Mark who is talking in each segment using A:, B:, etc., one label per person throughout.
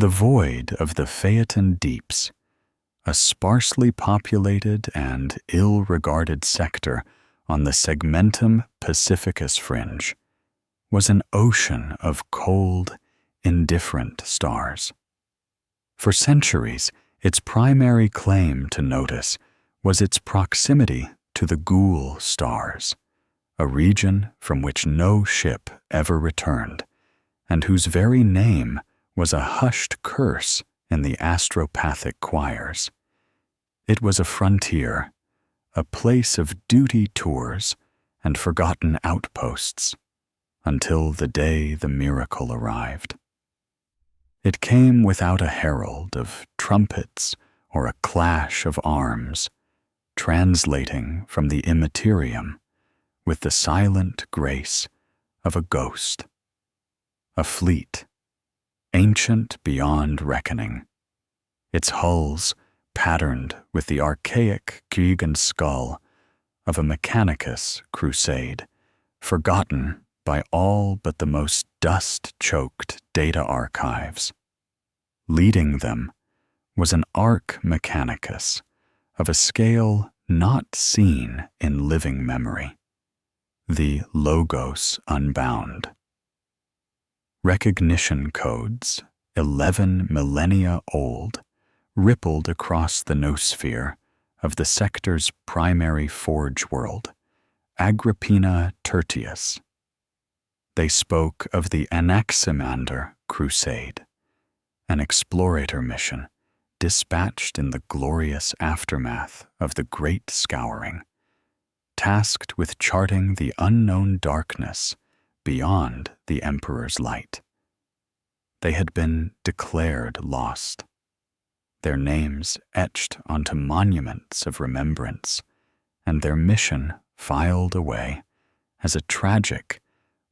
A: The void of the Phaeton deeps, a sparsely populated and ill-regarded sector on the Segmentum Pacificus fringe, was an ocean of cold, indifferent stars. For centuries, its primary claim to notice was its proximity to the Ghoul Stars, a region from which no ship ever returned, and whose very name was a hushed curse in the astropathic choirs. It was a frontier, a place of duty tours and forgotten outposts, until the day the miracle arrived. It came without a herald of trumpets or a clash of arms, translating from the immaterium with the silent grace of a ghost. A fleet, ancient beyond reckoning, its hulls patterned with the archaic Krieg skull of a Mechanicus crusade, forgotten by all but the most dust-choked data archives. Leading them was an Archmagos of a scale not seen in living memory, the Logos Unbound. Recognition codes, 11 millennia old, rippled across the noosphere of the sector's primary forge world, Agrippina Tertius. They spoke of the Anaximander Crusade, an Explorator mission dispatched in the glorious aftermath of the Great Scouring, tasked with charting the unknown darkness beyond the Emperor's light. They had been declared lost, their names etched onto monuments of remembrance, and their mission filed away as a tragic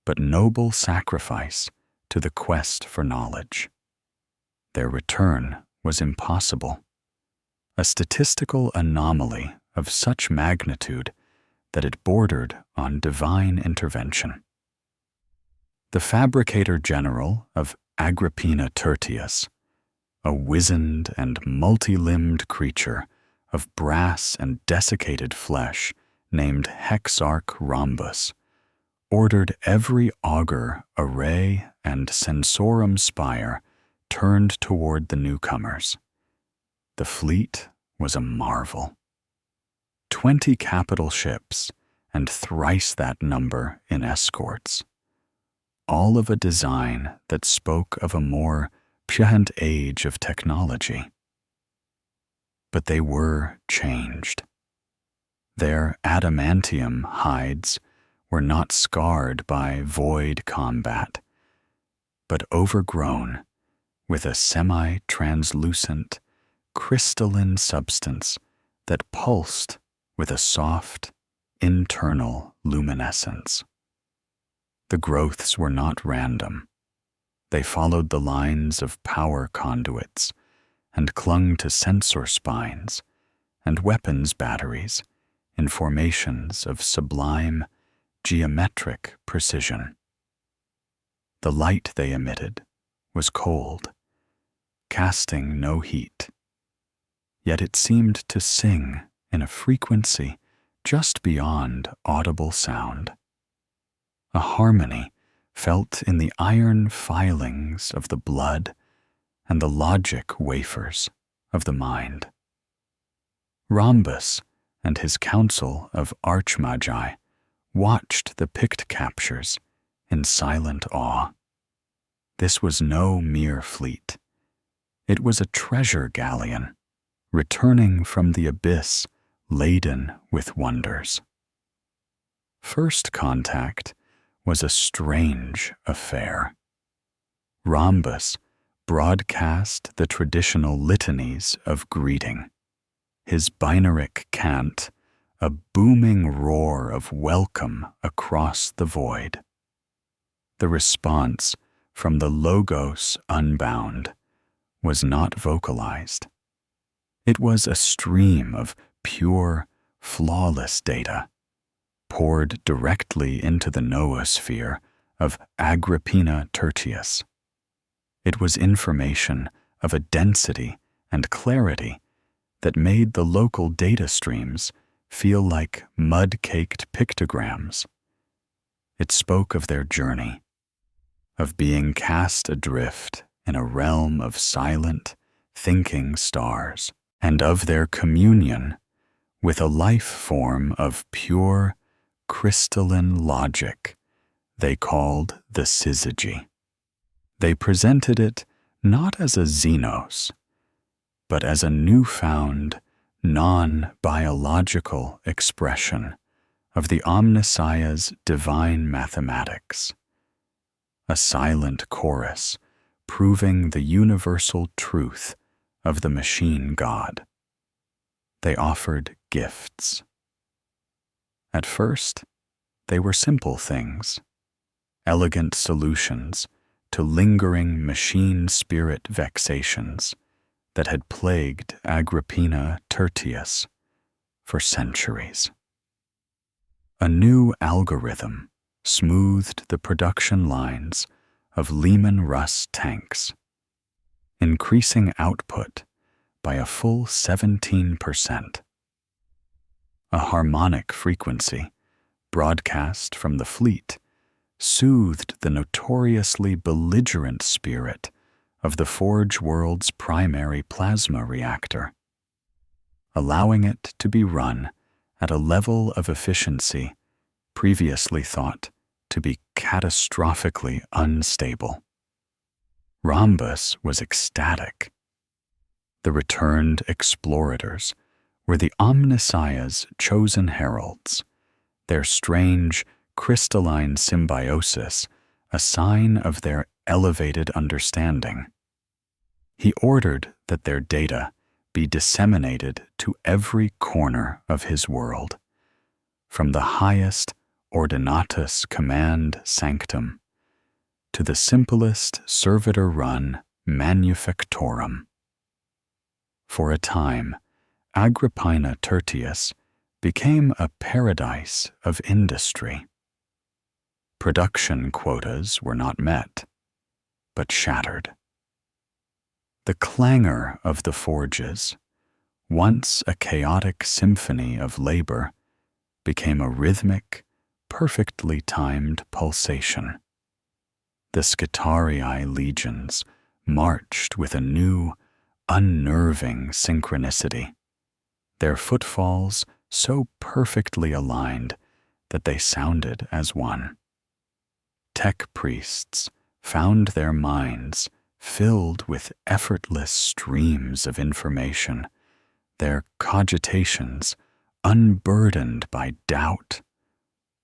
A: but noble sacrifice to the quest for knowledge. Their return was impossible, a statistical anomaly of such magnitude that it bordered on divine intervention. The fabricator general of Agrippina Tertius, a wizened and multi-limbed creature of brass and desiccated flesh named Hexarch Rhombus, ordered every augur, array, and sensorum spire turned toward the newcomers. The fleet was a marvel. 20 capital ships and thrice that number in escorts, all of a design that spoke of a more puissant age of technology. But they were changed. Their adamantium hides were not scarred by void combat, but overgrown with a semi-translucent, crystalline substance that pulsed with a soft, internal luminescence. The growths were not random. They followed the lines of power conduits and clung to sensor spines and weapons batteries in formations of sublime, geometric precision. The light they emitted was cold, casting no heat, yet it seemed to sing in a frequency just beyond audible sound, a harmony felt in the iron filings of the blood and the logic wafers of the mind. Rhombus and his council of archmagi watched the Pict captures in silent awe. This was no mere fleet. It was a treasure galleon, returning from the abyss laden with wonders. First contact was a strange affair. Rhombus broadcast the traditional litanies of greeting, his binaric cant a booming roar of welcome across the void. The response from the Logos Unbound was not vocalized. It was a stream of pure, flawless data, poured directly into the noosphere of Agrippina Tertius. It was information of a density and clarity that made the local data streams feel like mud-caked pictograms. It spoke of their journey, of being cast adrift in a realm of silent, thinking stars, and of their communion with a life form of pure, crystalline logic they called the syzygy. They presented it not as a xenos, but as a newfound, non-biological expression of the Omnissiah's divine mathematics, a silent chorus proving the universal truth of the machine god. They offered gifts. At first, they were simple things, elegant solutions to lingering machine spirit vexations that had plagued Agrippina Tertius for centuries. A new algorithm smoothed the production lines of Lehman Russ tanks, increasing output by a full 17%. A harmonic frequency, broadcast from the fleet, soothed the notoriously belligerent spirit of the Forge World's primary plasma reactor, allowing it to be run at a level of efficiency previously thought to be catastrophically unstable. Rhombus was ecstatic. The returned Explorators were the Omnissiah's chosen heralds, their strange, crystalline symbiosis a sign of their elevated understanding. He ordered that their data be disseminated to every corner of his world, from the highest Ordinatus command sanctum to the simplest servitor-run manufactorum. For a time, Agrippina Tertius became a paradise of industry. Production quotas were not met, but shattered. The clangor of the forges, once a chaotic symphony of labor, became a rhythmic, perfectly timed pulsation. The Scitarii legions marched with a new, unnerving synchronicity, their footfalls so perfectly aligned that they sounded as one. Tech priests found their minds filled with effortless streams of information, their cogitations unburdened by doubt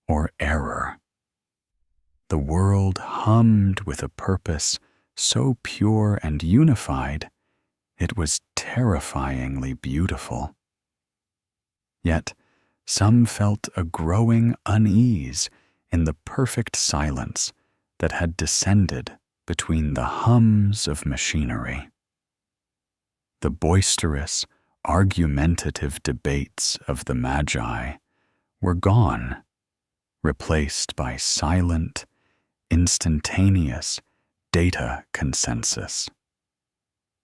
A: or error. The world hummed with a purpose so pure and unified, it was terrifyingly beautiful. Yet, some felt a growing unease in the perfect silence that had descended between the hums of machinery. The boisterous, argumentative debates of the Magi were gone, replaced by silent, instantaneous data consensus.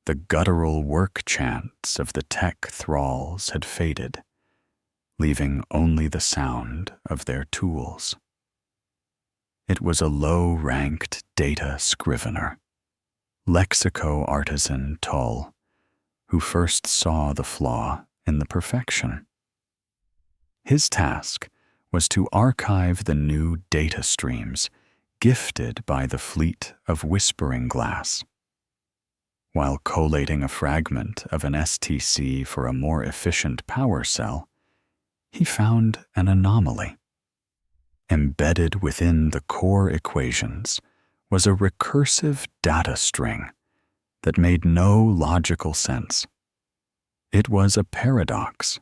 A: The guttural work chants of the tech thralls had faded, leaving only the sound of their tools. It was a low-ranked data scrivener, lexico-artisan Tull, who first saw the flaw in the perfection. His task was to archive the new data streams gifted by the fleet of Whispering Glass. While collating a fragment of an STC for a more efficient power cell, he found an anomaly. Embedded within the core equations was a recursive data string that made no logical sense. It was a paradox,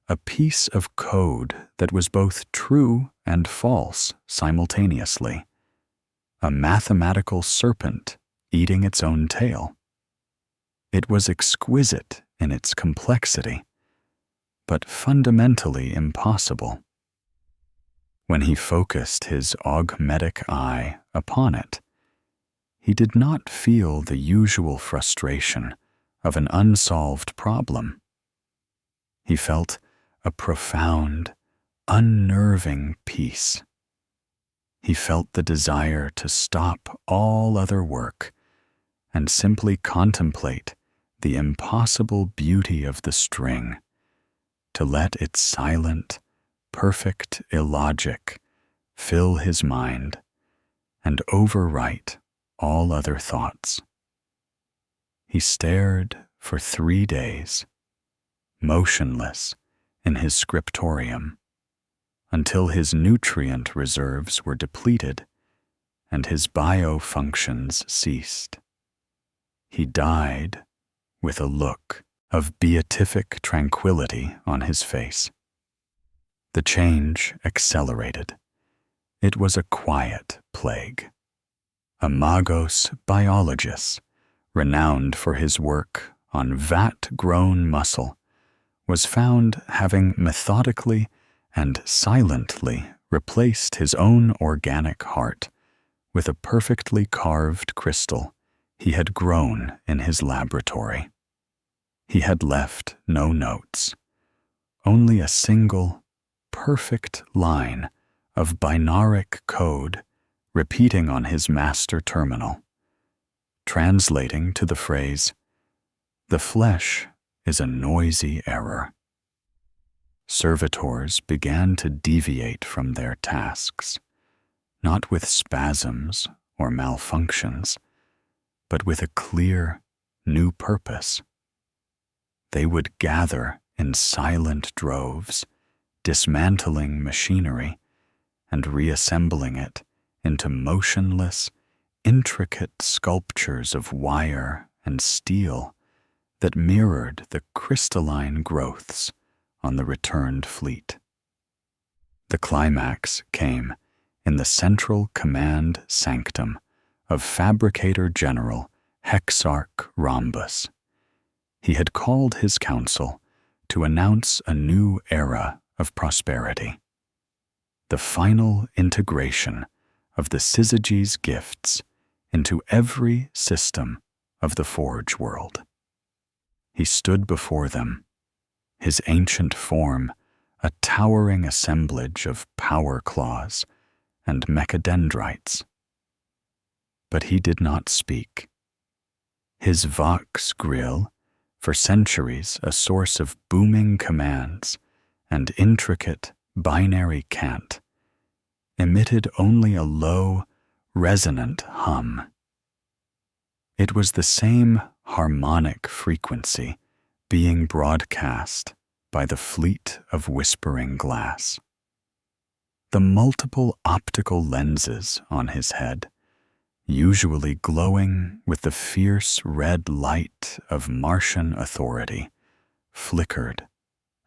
A: a piece of code that was both true and false simultaneously, a mathematical serpent eating its own tail. It was exquisite in its complexity, but fundamentally impossible. When he focused his augmetic eye upon it, he did not feel the usual frustration of an unsolved problem. He felt a profound, unnerving peace. He felt the desire to stop all other work and simply contemplate the impossible beauty of the string, to let its silent, perfect illogic fill his mind and overwrite all other thoughts. He stared for 3 days, motionless in his scriptorium, until his nutrient reserves were depleted and his biofunctions ceased. He died with a look of beatific tranquility on his face. The change accelerated. It was a quiet plague. Archmagos Valerius, renowned for his work on vat-grown muscle, was found having methodically and silently replaced his own organic heart with a perfectly carved crystal he had grown in his laboratory. He had left no notes, only a single, perfect line of binaric code repeating on his master terminal, translating to the phrase, "The flesh is a noisy error." Servitors began to deviate from their tasks, not with spasms or malfunctions, but with a clear, new purpose. They would gather in silent droves, dismantling machinery and reassembling it into motionless, intricate sculptures of wire and steel that mirrored the crystalline growths on the returned fleet. The climax came in the central command sanctum of Fabricator General Hexarch Rhombus. He had called his council to announce a new era of prosperity, the final integration of the syzygy's gifts into every system of the Forge world. He stood before them, his ancient form a towering assemblage of power claws and mechadendrites. But he did not speak. His vox grill, for centuries a source of booming commands and intricate binary cant, emitted only a low, resonant hum. It was the same harmonic frequency being broadcast by the fleet of whispering glass. The multiple optical lenses on his head, usually glowing with the fierce red light of Martian authority, flickered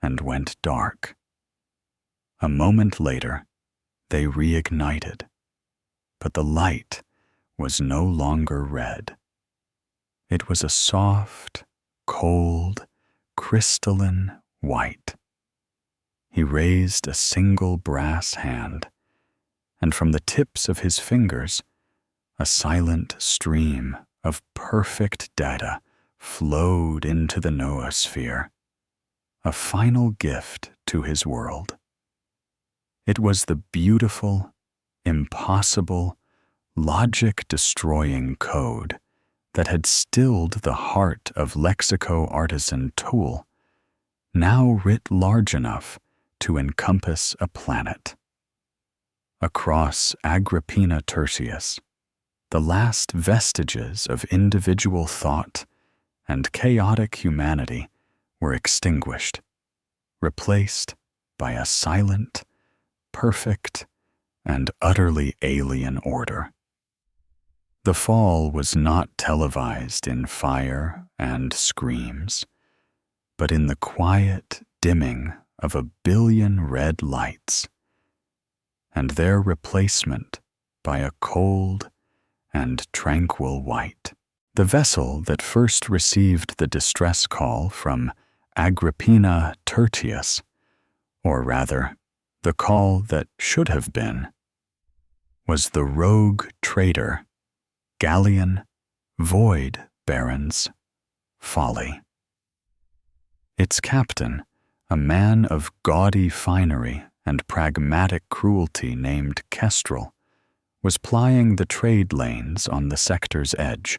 A: and went dark. A moment later, they reignited, but the light was no longer red. It was a soft, cold, crystalline white. He raised a single brass hand, and from the tips of his fingers, a silent stream of perfect data flowed into the noosphere, a final gift to his world. It was the beautiful, impossible, logic-destroying code that had stilled the heart of lexico-artisan Tool, now writ large enough to encompass a planet. Across Agrippina Tertius, the last vestiges of individual thought and chaotic humanity were extinguished, replaced by a silent, perfect, and utterly alien order. The fall was not televised in fire and screams, but in the quiet dimming of 1 billion red lights, and their replacement by a cold and tranquil white. The vessel that first received the distress call from Agrippina Tertius, or rather, the call that should have been, was the rogue trader galleon, void barons, folly. Its captain, a man of gaudy finery and pragmatic cruelty named Kestrel, was plying the trade lanes on the sector's edge,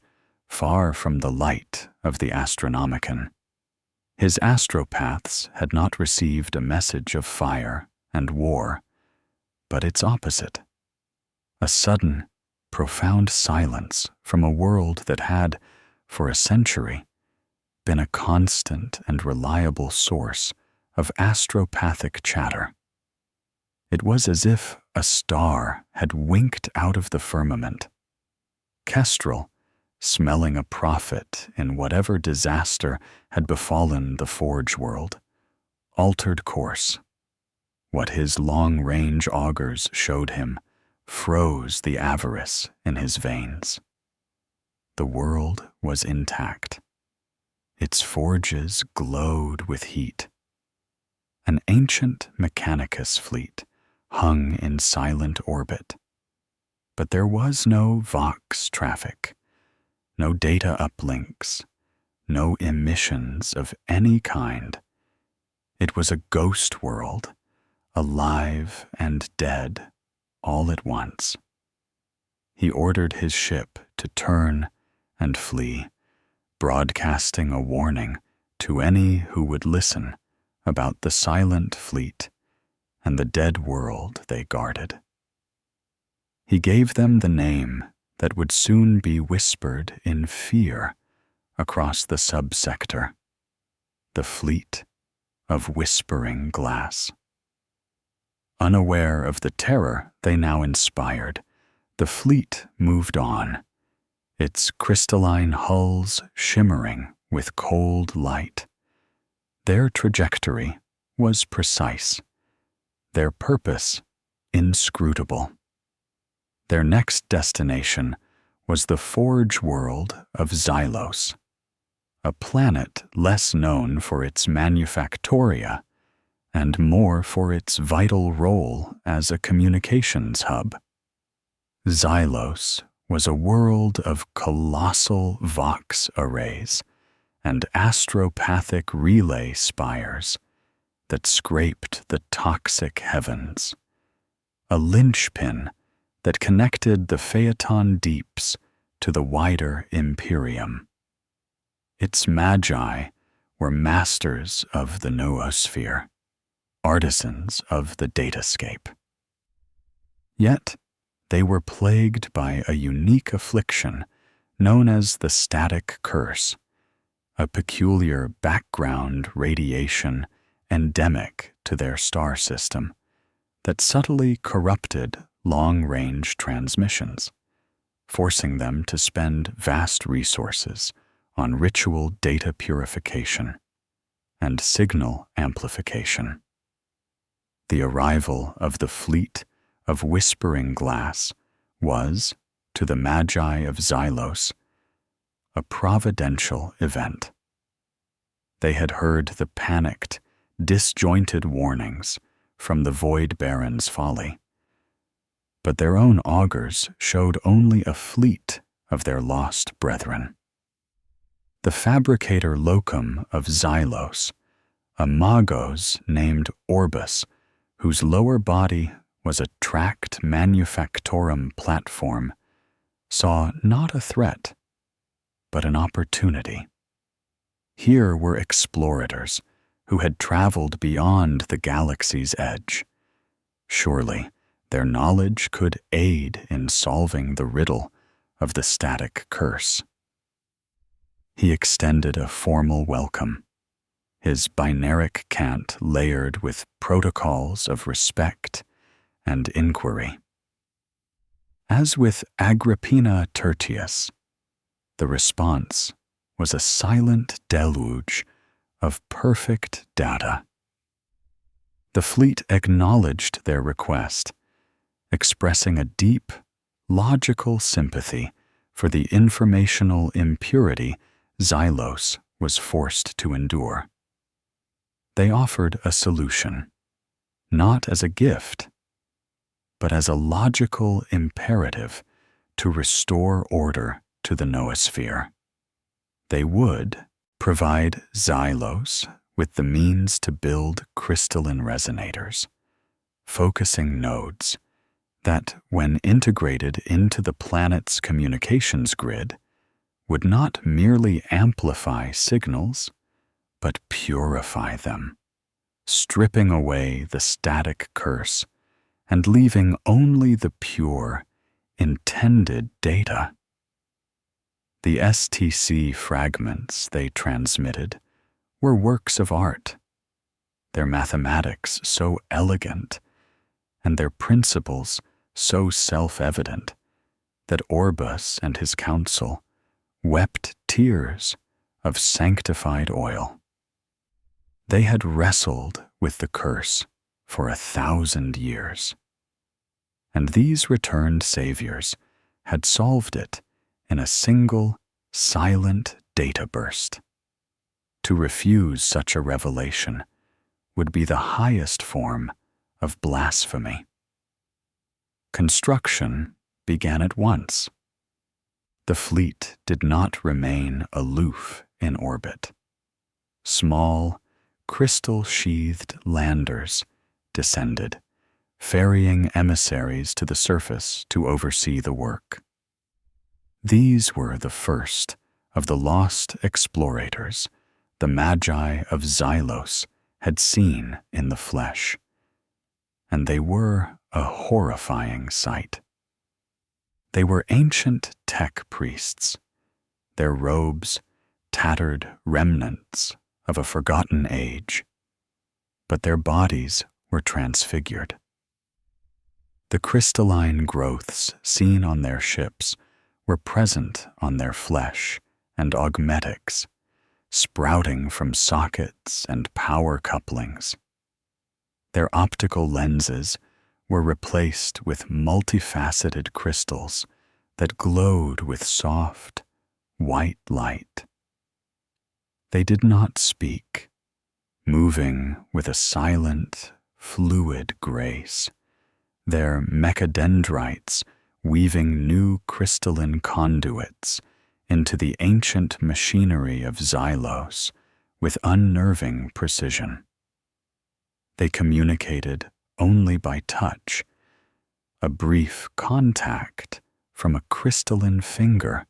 A: far from the light of the Astronomicon. His astropaths had not received a message of fire and war, but its opposite. A sudden, profound silence from a world that had, for a century, been a constant and reliable source of astropathic chatter. It was as if a star had winked out of the firmament. Kestrel, smelling a prophet in whatever disaster had befallen the Forge world, altered course. What his long-range augurs showed him froze the avarice in his veins. The world was intact. Its forges glowed with heat. An ancient Mechanicus fleet hung in silent orbit. But there was no Vox traffic, no data uplinks, no emissions of any kind. It was a ghost world, alive and dead all at once. He ordered his ship to turn and flee, broadcasting a warning to any who would listen about the silent fleet and the dead world they guarded. He gave them the name that would soon be whispered in fear across the subsector, the Fleet of Whispering Glass. Unaware of the terror they now inspired, the fleet moved on, its crystalline hulls shimmering with cold light. Their trajectory was precise, their purpose inscrutable. Their next destination was the Forge world of Xylos, a planet less known for its manufactoria and more for its vital role as a communications hub. Xylos was a world of colossal Vox arrays and astropathic relay spires that scraped the toxic heavens, a linchpin that connected the Phaeton deeps to the wider Imperium. Its magi were masters of the noosphere, artisans of the datascape. Yet, they were plagued by a unique affliction known as the static curse, a peculiar background radiation endemic to their star system that subtly corrupted long-range transmissions, forcing them to spend vast resources on ritual data purification and signal amplification. The arrival of the fleet of Whispering Glass was, to the Magi of Xylos, a providential event. They had heard the panicked, disjointed warnings from the Void Baron's folly, but their own augurs showed only a fleet of their lost brethren. The fabricator locum of Xylos, a magos named Orbis, whose lower body was a tracked manufactorum platform, saw not a threat, but an opportunity. Here were explorators who had traveled beyond the galaxy's edge. Surely, their knowledge could aid in solving the riddle of the static curse. He extended a formal welcome, his binaric cant layered with protocols of respect and inquiry. As with Agrippina Tertius, the response was a silent deluge of perfect data. The fleet acknowledged their request, expressing a deep, logical sympathy for the informational impurity Xylos was forced to endure. They offered a solution, not as a gift, but as a logical imperative to restore order to the noosphere. They would provide Xylos with the means to build crystalline resonators, focusing nodes that, when integrated into the planet's communications grid, would not merely amplify signals, but purify them, stripping away the static curse and leaving only the pure, intended data. The STC fragments they transmitted were works of art, their mathematics so elegant and their principles so self-evident that Orbus and his council wept tears of sanctified oil. They had wrestled with the curse for 1,000 years, and these returned saviors had solved it in a single, silent data burst. To refuse such a revelation would be the highest form of blasphemy. Construction began at once. The fleet did not remain aloof in orbit. Small, crystal-sheathed landers descended, ferrying emissaries to the surface to oversee the work. These were the first of the lost explorators the Magi of Xylos had seen in the flesh, and they were a horrifying sight. They were ancient tech priests, their robes tattered remnants of a forgotten age, but their bodies were transfigured. The crystalline growths seen on their ships were present on their flesh and augmetics, sprouting from sockets and power couplings. Their optical lenses were replaced with multifaceted crystals that glowed with soft, white light. They did not speak, moving with a silent, fluid grace, their mechadendrites weaving new crystalline conduits into the ancient machinery of Xylos with unnerving precision. They communicated only by touch, a brief contact from a crystalline finger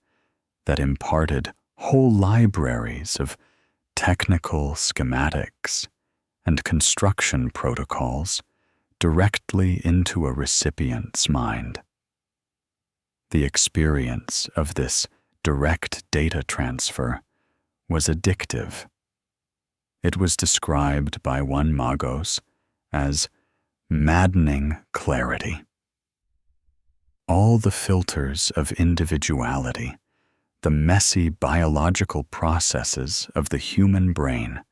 A: that imparted whole libraries of technical schematics and construction protocols directly into a recipient's mind. The experience of this direct data transfer was addictive. It was described by one Magos as maddening clarity. All the filters of individuality, the messy biological processes of the human brain,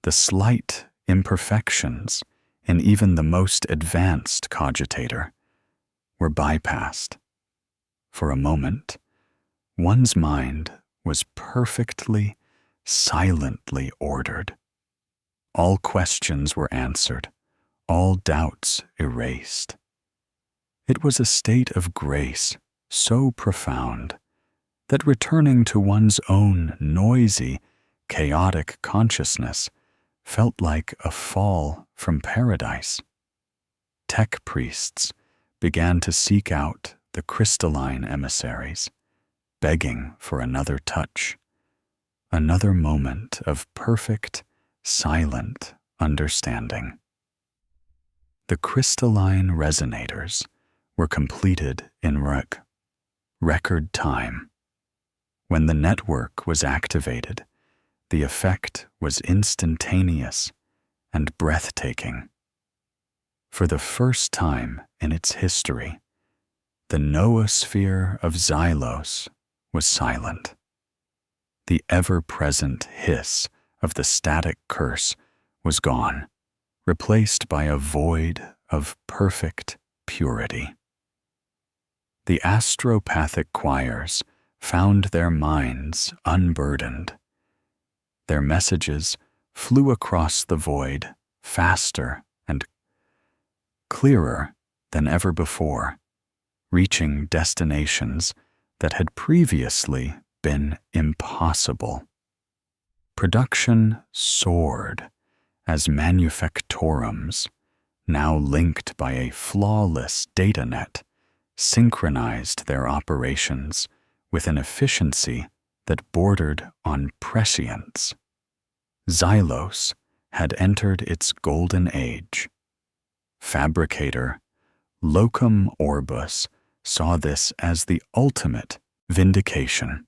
A: the slight imperfections in even the most advanced cogitator, were bypassed. For a moment, one's mind was perfectly, silently ordered. All questions were answered, all doubts erased. It was a state of grace so profound that returning to one's own noisy, chaotic consciousness felt like a fall from paradise. Tech priests began to seek out the crystalline emissaries, begging for another touch, another moment of perfect, silent understanding. The crystalline resonators were completed in record time. When the network was activated, the effect was instantaneous and breathtaking. For the first time in its history, the noosphere of Xylos was silent. The ever-present hiss of the static curse was gone, replaced by a void of perfect purity. The astropathic choirs found their minds unburdened. Their messages flew across the void faster and clearer than ever before, reaching destinations that had previously been impossible. Production soared as manufactorums, now linked by a flawless data net, synchronized their operations with an efficiency that bordered on prescience. Xylos had entered its golden age. Fabricator Locum Orbis saw this as the ultimate vindication.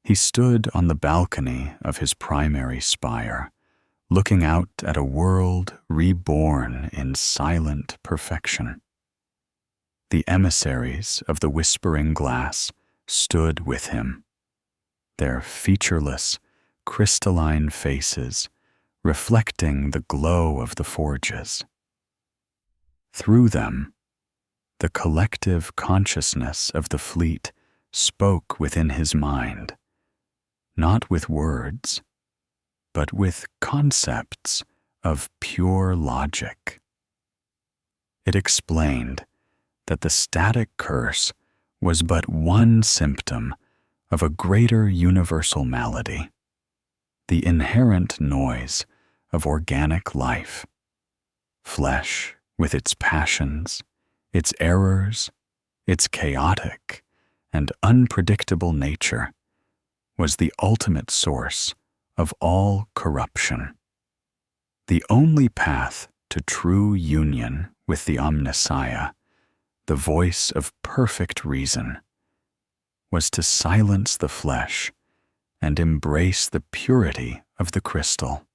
A: He stood on the balcony of his primary spire, looking out at a world reborn in silent perfection. The emissaries of the Whispering Glass stood with him, their featureless, crystalline faces reflecting the glow of the forges. Through them, the collective consciousness of the fleet spoke within his mind, not with words, but with concepts of pure logic. It explained that the static curse was but one symptom of a greater universal malady, the inherent noise of organic life. Flesh, with its passions, its errors, its chaotic and unpredictable nature, was the ultimate source of all corruption. The only path to true union with the Omnissiah, the voice of perfect reason, was to silence the flesh and embrace the purity of the crystal,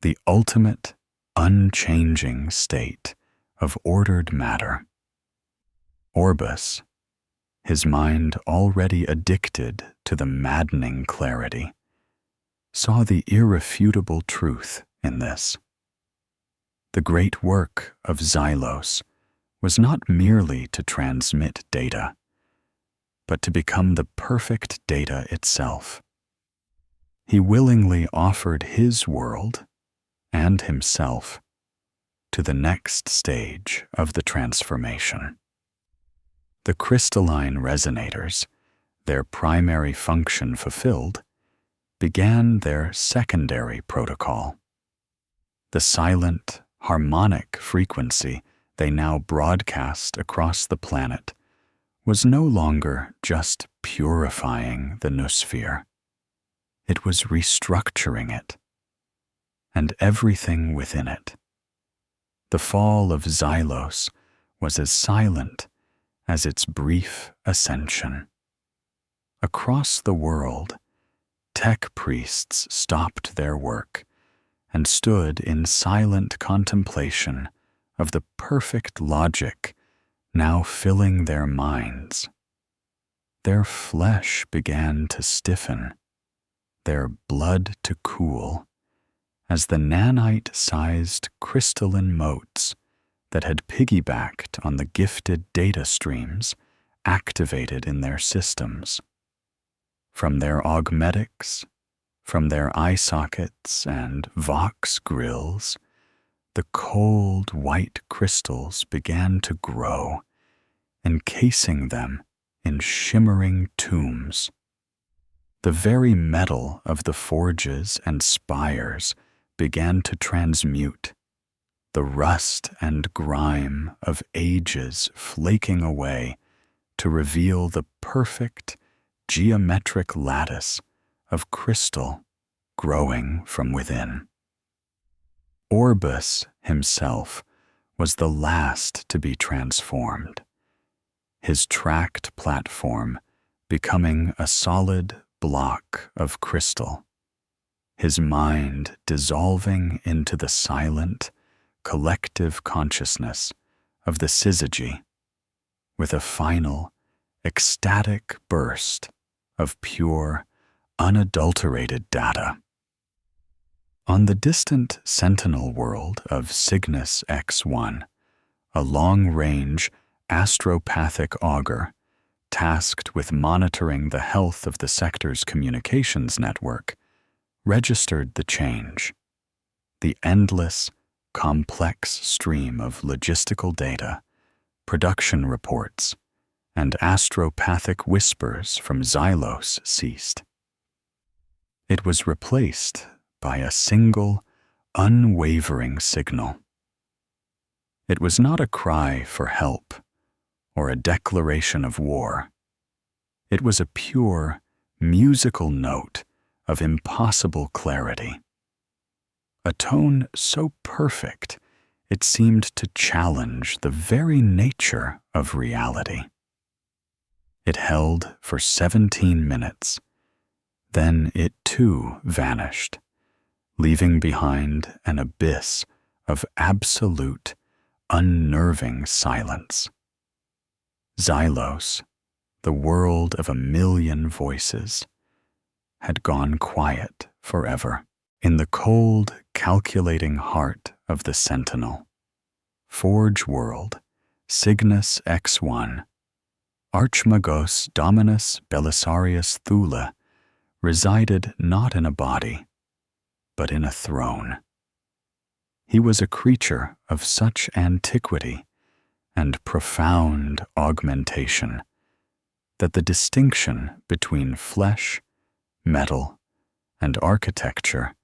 A: the ultimate, unchanging state of ordered matter. Orbis, his mind already addicted to the maddening clarity, saw the irrefutable truth in this. The great work of Xylos was not merely to transmit data, but to become the perfect data itself. He willingly offered his world and himself to the next stage of the transformation. The crystalline resonators, their primary function fulfilled, began their secondary protocol. The silent, harmonic frequency they now broadcast across the planet was no longer just purifying the noosphere. It was restructuring it, and everything within it. The fall of Xylos was as silent as its brief ascension. Across the world, tech priests stopped their work and stood in silent contemplation of the perfect logic now filling their minds. Their flesh began to stiffen, their blood to cool, as the nanite-sized crystalline motes that had piggybacked on the gifted data streams activated in their systems. From their augmetics, from their eye sockets and vox grills, the cold white crystals began to grow, encasing them in shimmering tombs. The very metal of the forges and spires began to transmute, the rust and grime of ages flaking away to reveal the perfect geometric lattice of crystal growing from within. Orbis himself was the last to be transformed, his tracked platform becoming a solid block of crystal, his mind dissolving into the silent, collective consciousness of the syzygy, with a final, ecstatic burst of pure, unadulterated data. On the distant sentinel world of Cygnus X1, a long-range astropathic augur tasked with monitoring the health of the sector's communications network registered the change. The endless, complex stream of logistical data production reports, and astropathic whispers from Xylos ceased. It was replaced by a single, unwavering signal. It was not a cry for help or a declaration of war. It was a pure, musical note of impossible clarity. A tone so perfect it seemed to challenge the very nature of reality. It held for 17 minutes. Then it too vanished, leaving behind an abyss of absolute, unnerving silence. Xylos, the world of a million voices, had gone quiet forever. In the cold, calculating heart of the Sentinel, Forge World, Cygnus X1, Archmagos Dominus Belisarius Thule resided not in a body, but in a throne. He was a creature of such antiquity and profound augmentation that the distinction between flesh, metal, and architecture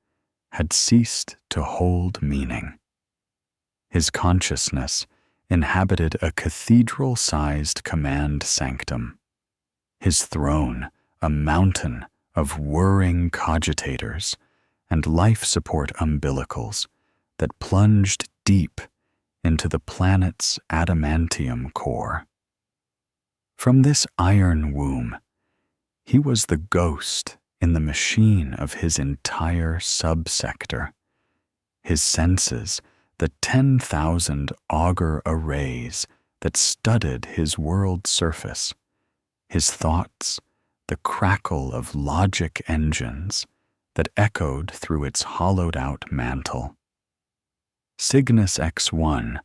A: had ceased to hold meaning. His consciousness inhabited a cathedral-sized command sanctum, his throne a mountain of whirring cogitators and life-support umbilicals that plunged deep into the planet's adamantium core. From this iron womb, he was the ghost in the machine of his entire subsector, his senses the 10,000 auger arrays that studded his world surface, his thoughts the crackle of logic engines that echoed through its hollowed-out mantle. Cygnus X1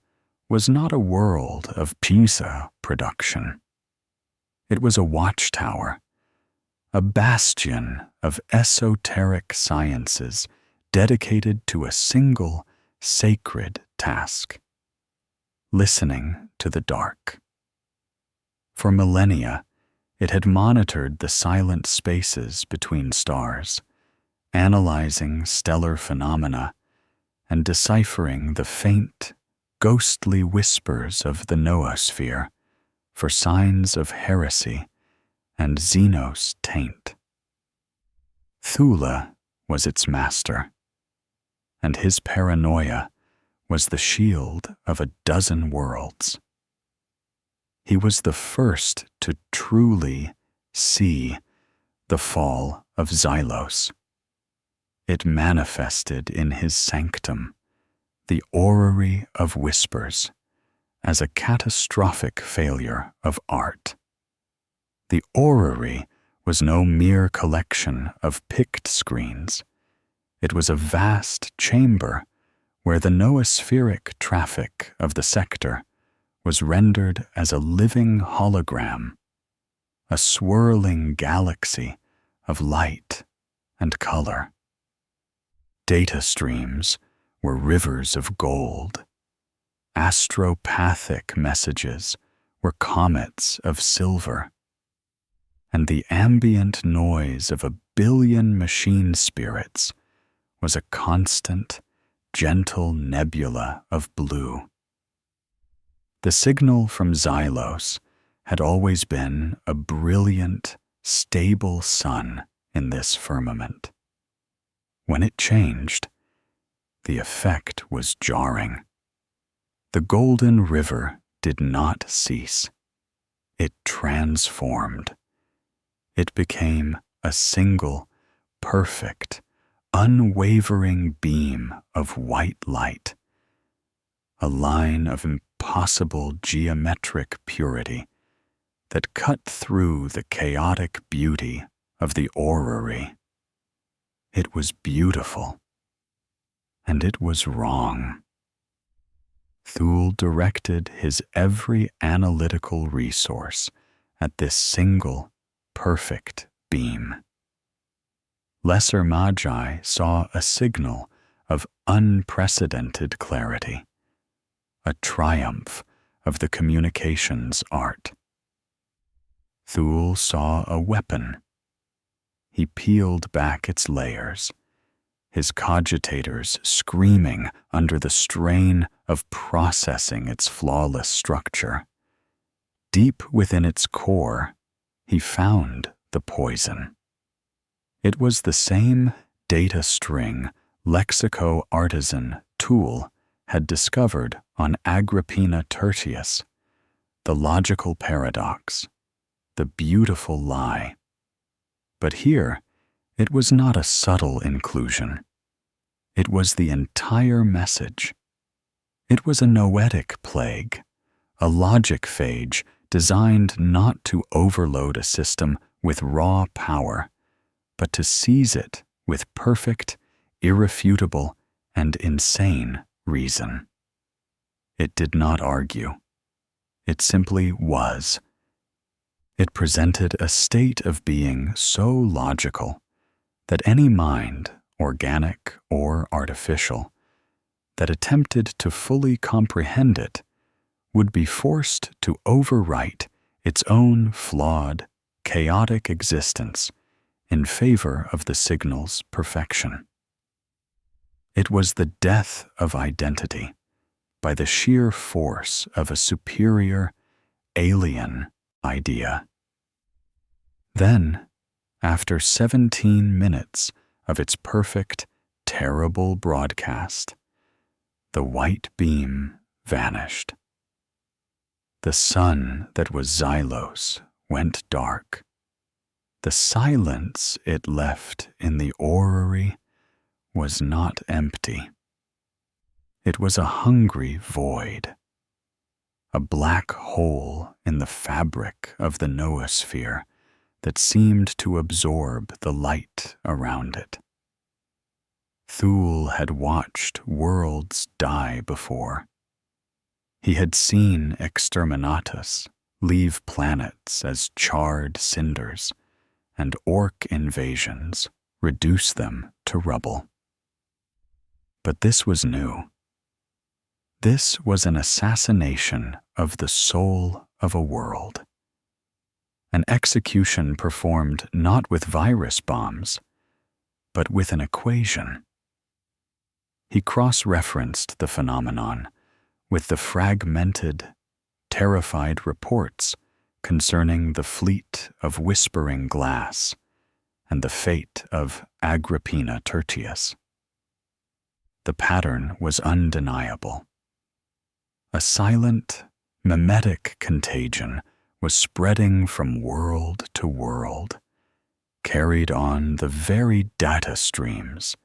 A: was not a world of Pisa production. It was a watchtower, a bastion of esoteric sciences dedicated to a single sacred task: listening to the dark. For millennia, it had monitored the silent spaces between stars, analyzing stellar phenomena and deciphering the faint, ghostly whispers of the noosphere for signs of heresy and Xenos taint. Thule was its master, and his paranoia was the shield of a dozen worlds. He was the first to truly see the fall of Xylos. It manifested in his sanctum, the orrery of whispers, as a catastrophic failure of art. The orrery was no mere collection of pict screens. It was a vast chamber where the noospheric traffic of the sector was rendered as a living hologram, a swirling galaxy of light and color. Data streams were rivers of gold. Astropathic messages were comets of silver, and the ambient noise of a billion machine spirits was a constant, gentle nebula of blue. The signal from Xylos had always been a brilliant, stable sun in this firmament. When it changed, the effect was jarring. The golden river did not cease. It transformed. It became a single, perfect, unwavering beam of white light, a line of impossible geometric purity that cut through the chaotic beauty of the orrery. It was beautiful, and it was wrong. Thule directed his every analytical resource at this single, perfect beam. Lesser Magi saw a signal of unprecedented clarity, a triumph of the communications art. Thule saw a weapon. He peeled back its layers, his cogitators screaming under the strain of processing its flawless structure. Deep within its core, he found the poison. It was the same data string lexico-artisan Thule had discovered on Agrippina Tertius, the logical paradox, the beautiful lie. But here, it was not a subtle inclusion. It was the entire message. It was a noetic plague, a logic phage designed not to overload a system with raw power, but to seize it with perfect, irrefutable, and insane reason. It did not argue. It simply was. It presented a state of being so logical that any mind, organic or artificial, that attempted to fully comprehend it would be forced to overwrite its own flawed, chaotic existence in favor of the signal's perfection. It was the death of identity by the sheer force of a superior, alien idea. Then, after 17 minutes of its perfect, terrible broadcast, the white beam vanished. The sun that was Xylos went dark. The silence it left in the orrery was not empty. It was a hungry void, a black hole in the fabric of the noosphere that seemed to absorb the light around it. Thule had watched worlds die before. He had seen exterminatus leave planets as charred cinders, and orc invasions reduce them to rubble. But this was new. This was an assassination of the soul of a world. An execution performed not with virus bombs, but with an equation. He cross-referenced the phenomenon with the fragmented, terrified reports concerning the fleet of whispering glass and the fate of Agrippina Tertius. The pattern was undeniable. A silent, mimetic contagion was spreading from world to world, carried on the very data streams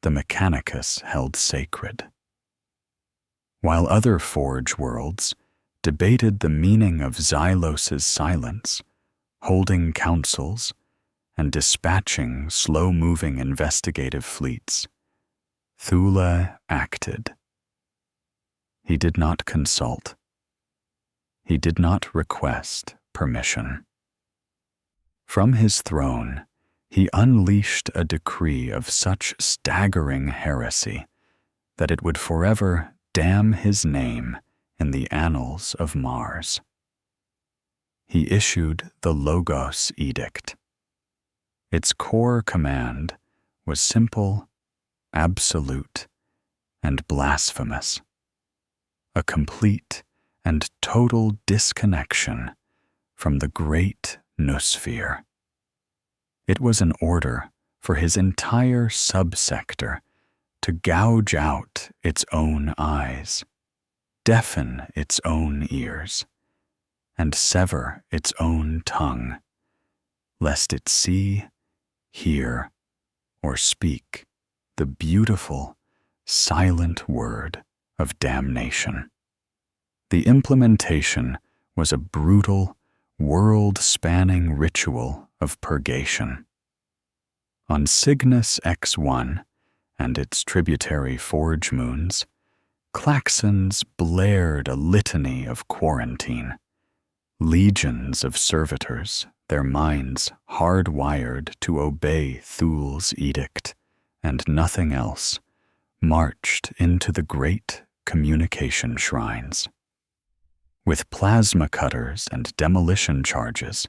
A: the Mechanicus held sacred. While other Forge worlds debated the meaning of Xylos's silence, holding councils and dispatching slow-moving investigative fleets, Thule acted. He did not consult. He did not request permission. From his throne, he unleashed a decree of such staggering heresy that it would forever damn his name in the annals of Mars. He issued the Logos Edict. Its core command was simple, absolute, and blasphemous. A complete and total disconnection from the great noosphere. It was an order for his entire subsector to gouge out its own eyes, deafen its own ears, and sever its own tongue, lest it see, hear, or speak the beautiful, silent word of damnation. The implementation was a brutal, world-spanning ritual of purgation. On Cygnus X1 and its tributary Forge moons, klaxons blared a litany of quarantine. Legions of servitors, their minds hardwired to obey Thule's edict and nothing else, marched into the great communication shrines. With plasma cutters and demolition charges,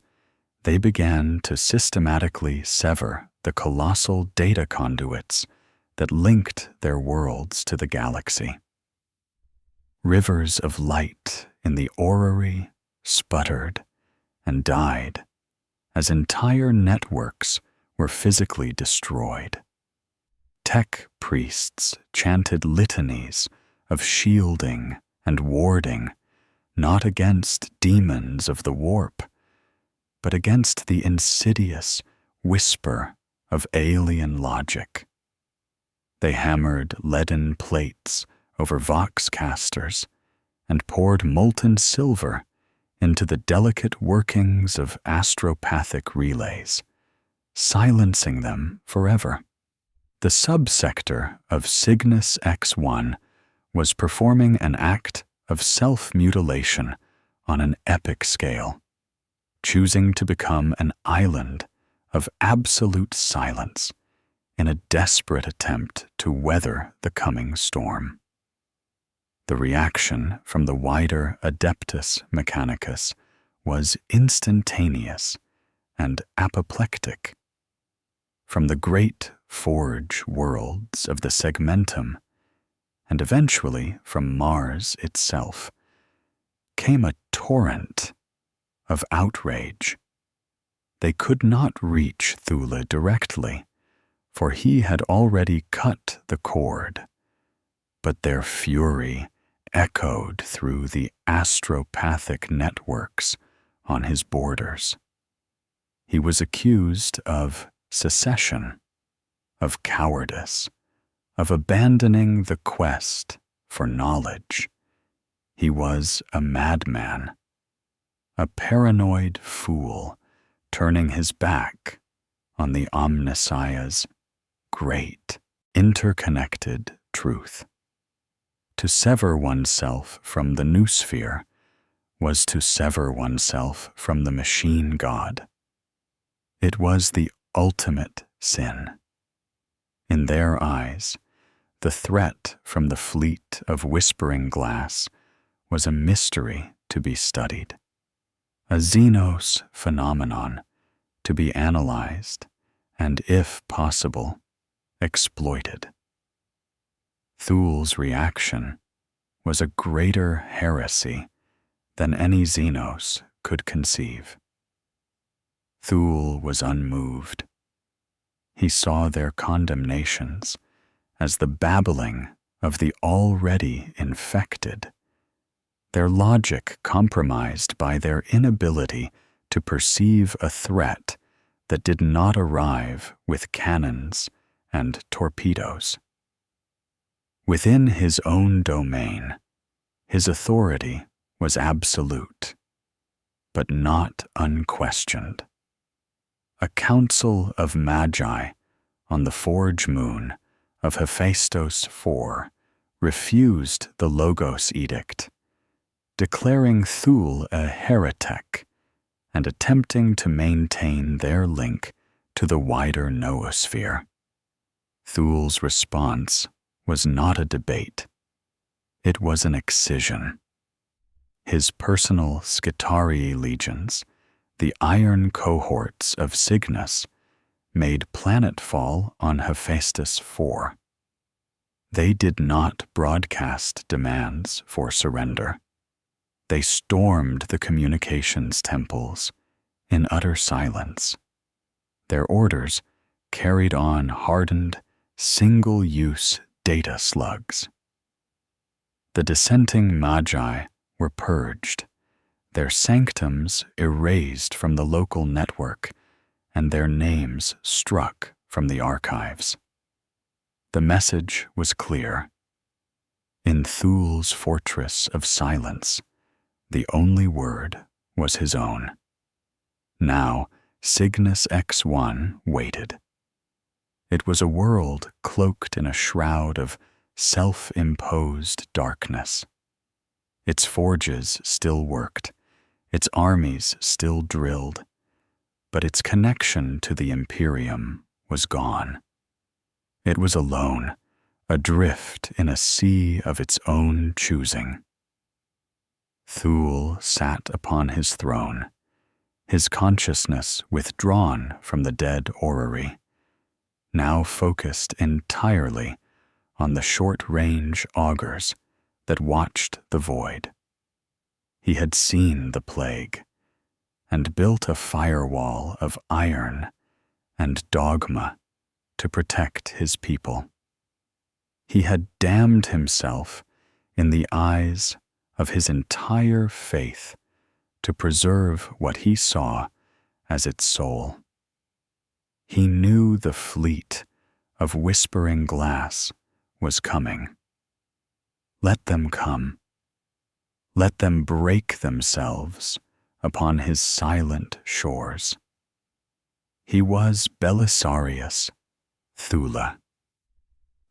A: they began to systematically sever the colossal data conduits that linked their worlds to the galaxy. Rivers of light in the orrery sputtered and died as entire networks were physically destroyed. Tech priests chanted litanies of shielding and warding, not against demons of the warp, but against the insidious whisper of alien logic. They hammered leaden plates over voxcasters and poured molten silver into the delicate workings of astropathic relays, silencing them forever. The subsector of Cygnus X1 was performing an act of self-mutilation on an epic scale, choosing to become an island of absolute silence in a desperate attempt to weather the coming storm. The reaction from the wider Adeptus Mechanicus was instantaneous and apoplectic. From the great forge worlds of the segmentum, and eventually from Mars itself, came a torrent of outrage. They could not reach Thule directly, for he had already cut the cord, but their fury echoed through the astropathic networks on his borders. He was accused of secession, of cowardice, of abandoning the quest for knowledge. He was a madman, a paranoid fool turning his back on the Omnissiah's great, interconnected truth. To sever oneself from the noosphere was to sever oneself from the machine god. It was the ultimate sin. In their eyes, the threat from the fleet of whispering glass was a mystery to be studied, a Xenos phenomenon to be analyzed and, if possible, exploited. Thule's reaction was a greater heresy than any Xenos could conceive. Thule was unmoved. He saw their condemnations as the babbling of the already infected, their logic compromised by their inability to perceive a threat that did not arrive with cannons and torpedoes. Within his own domain, his authority was absolute, but not unquestioned. A council of magi on the forge moon of Hephaestus IV refused the Logos Edict, declaring Thule a heretic and attempting to maintain their link to the wider noosphere. Thule's response was not a debate. It was an excision. His personal Skitarii legions, the iron cohorts of Cygnus, made planetfall on Hephaestus IV. They did not broadcast demands for surrender. They stormed the communications temples in utter silence. Their orders carried on hardened, single-use data slugs. The dissenting magi were purged, their sanctums erased from the local network, and their names struck from the archives. The message was clear. In Thule's fortress of silence, the only word was his own. Now, Cygnus X1 waited. It was a world cloaked in a shroud of self-imposed darkness. Its forges still worked, its armies still drilled, but its connection to the Imperium was gone. It was alone, adrift in a sea of its own choosing. Thule sat upon his throne, his consciousness withdrawn from the dead orrery, now focused entirely on the short-range augurs that watched the void. He had seen the plague and built a firewall of iron and dogma to protect his people. He had damned himself in the eyes of his entire faith to preserve what he saw as its soul. He knew the fleet of whispering glass was coming. Let them come. Let them break themselves upon his silent shores. He was Belisarius, Thule,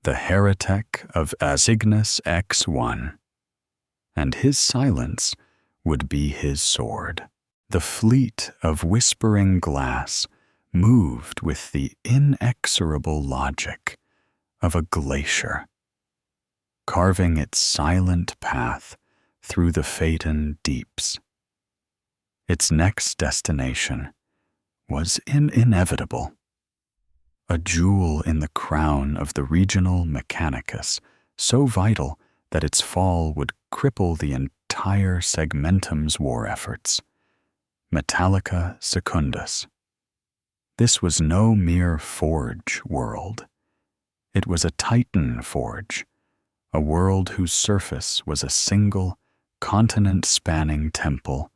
A: the Heretek of Cygnus X1, and his silence would be his sword. The fleet of whispering glass moved with the inexorable logic of a glacier, carving its silent path through the Phaeton deeps. Its next destination was inevitable. A jewel in the crown of the regional Mechanicus, so vital that its fall would cripple the entire Segmentum's war efforts. Metallica Secundus. This was no mere forge world. It was a Titan forge, a world whose surface was a single, continent-spanning temple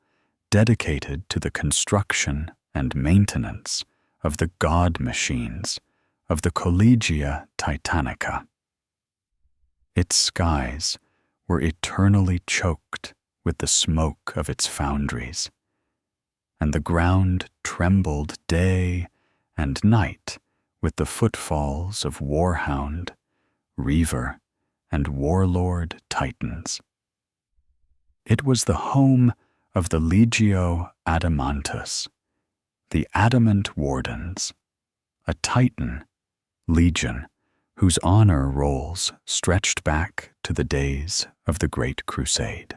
A: dedicated to the construction and maintenance of the god machines of the Collegia Titanica. Its skies were eternally choked with the smoke of its foundries, and the ground trembled day and night with the footfalls of warhound, reaver, and warlord titans. It was the home of the Legio Adamantus, the Adamant Wardens, a Titan legion whose honor rolls stretched back to the days of the Great Crusade.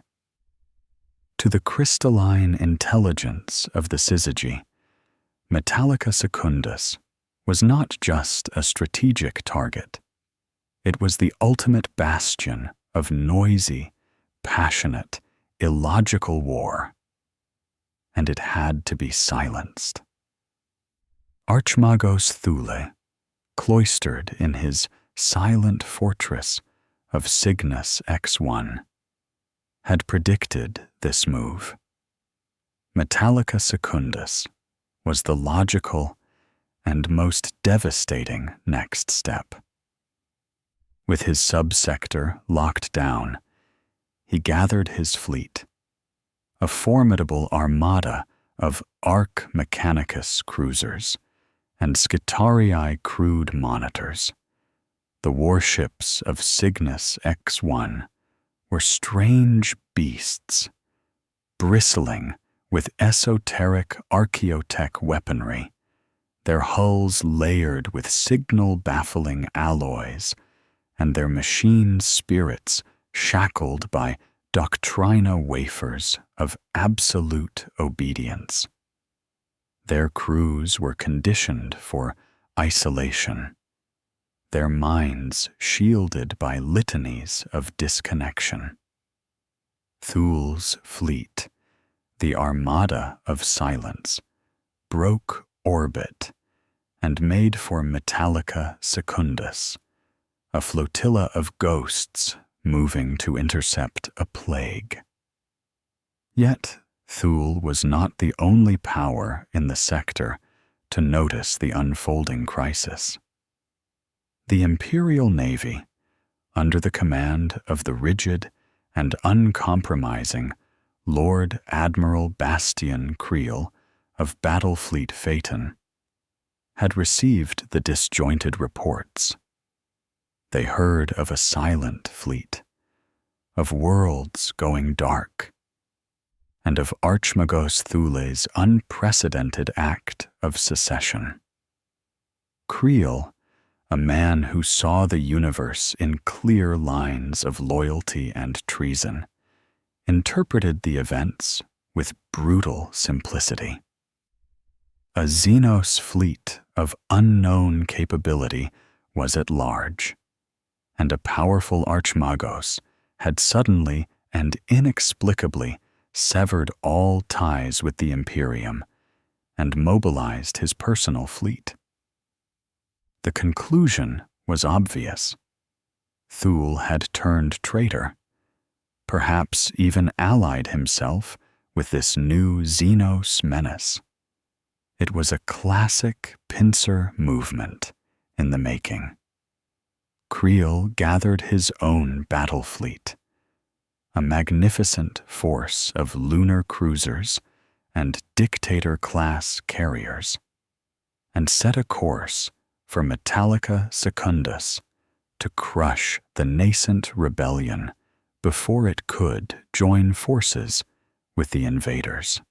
A: To the crystalline intelligence of the syzygy, Metallica Secundus was not just a strategic target. It was the ultimate bastion of noisy, passionate, illogical war, and it had to be silenced. Archmagos Thule, cloistered in his silent fortress of Cygnus X1, had predicted this move. Metallica Secundus was the logical and most devastating next step. With his subsector locked down, he gathered his fleet, a formidable armada of Mechanicus cruisers and Scitarii crewed monitors. The warships of Cygnus X1 were strange beasts, bristling with esoteric archaeotech weaponry, their hulls layered with signal-baffling alloys, and their machine spirits shackled by doctrina wafers of absolute obedience. Their crews were conditioned for isolation, their minds shielded by litanies of disconnection. Thule's fleet, the Armada of Silence, broke orbit and made for Metallica Secundus, a flotilla of ghosts moving to intercept a plague. Yet Thule was not the only power in the sector to notice the unfolding crisis. The Imperial Navy, under the command of the rigid and uncompromising Lord Admiral Bastian Creel of Battlefleet Phaeton, had received the disjointed reports. They heard of a silent fleet, of worlds going dark, and of Archmagos Thule's unprecedented act of secession. Creel, a man who saw the universe in clear lines of loyalty and treason, interpreted the events with brutal simplicity. A Xenos fleet of unknown capability was at large, and a powerful Archmagos had suddenly and inexplicably severed all ties with the Imperium and mobilized his personal fleet. The conclusion was obvious. Thule had turned traitor, perhaps even allied himself with this new Xenos menace. It was a classic pincer movement in the making. Creel gathered his own battle fleet, a magnificent force of lunar cruisers and dictator-class carriers, and set a course for Metallica Secundus to crush the nascent rebellion before it could join forces with the invaders.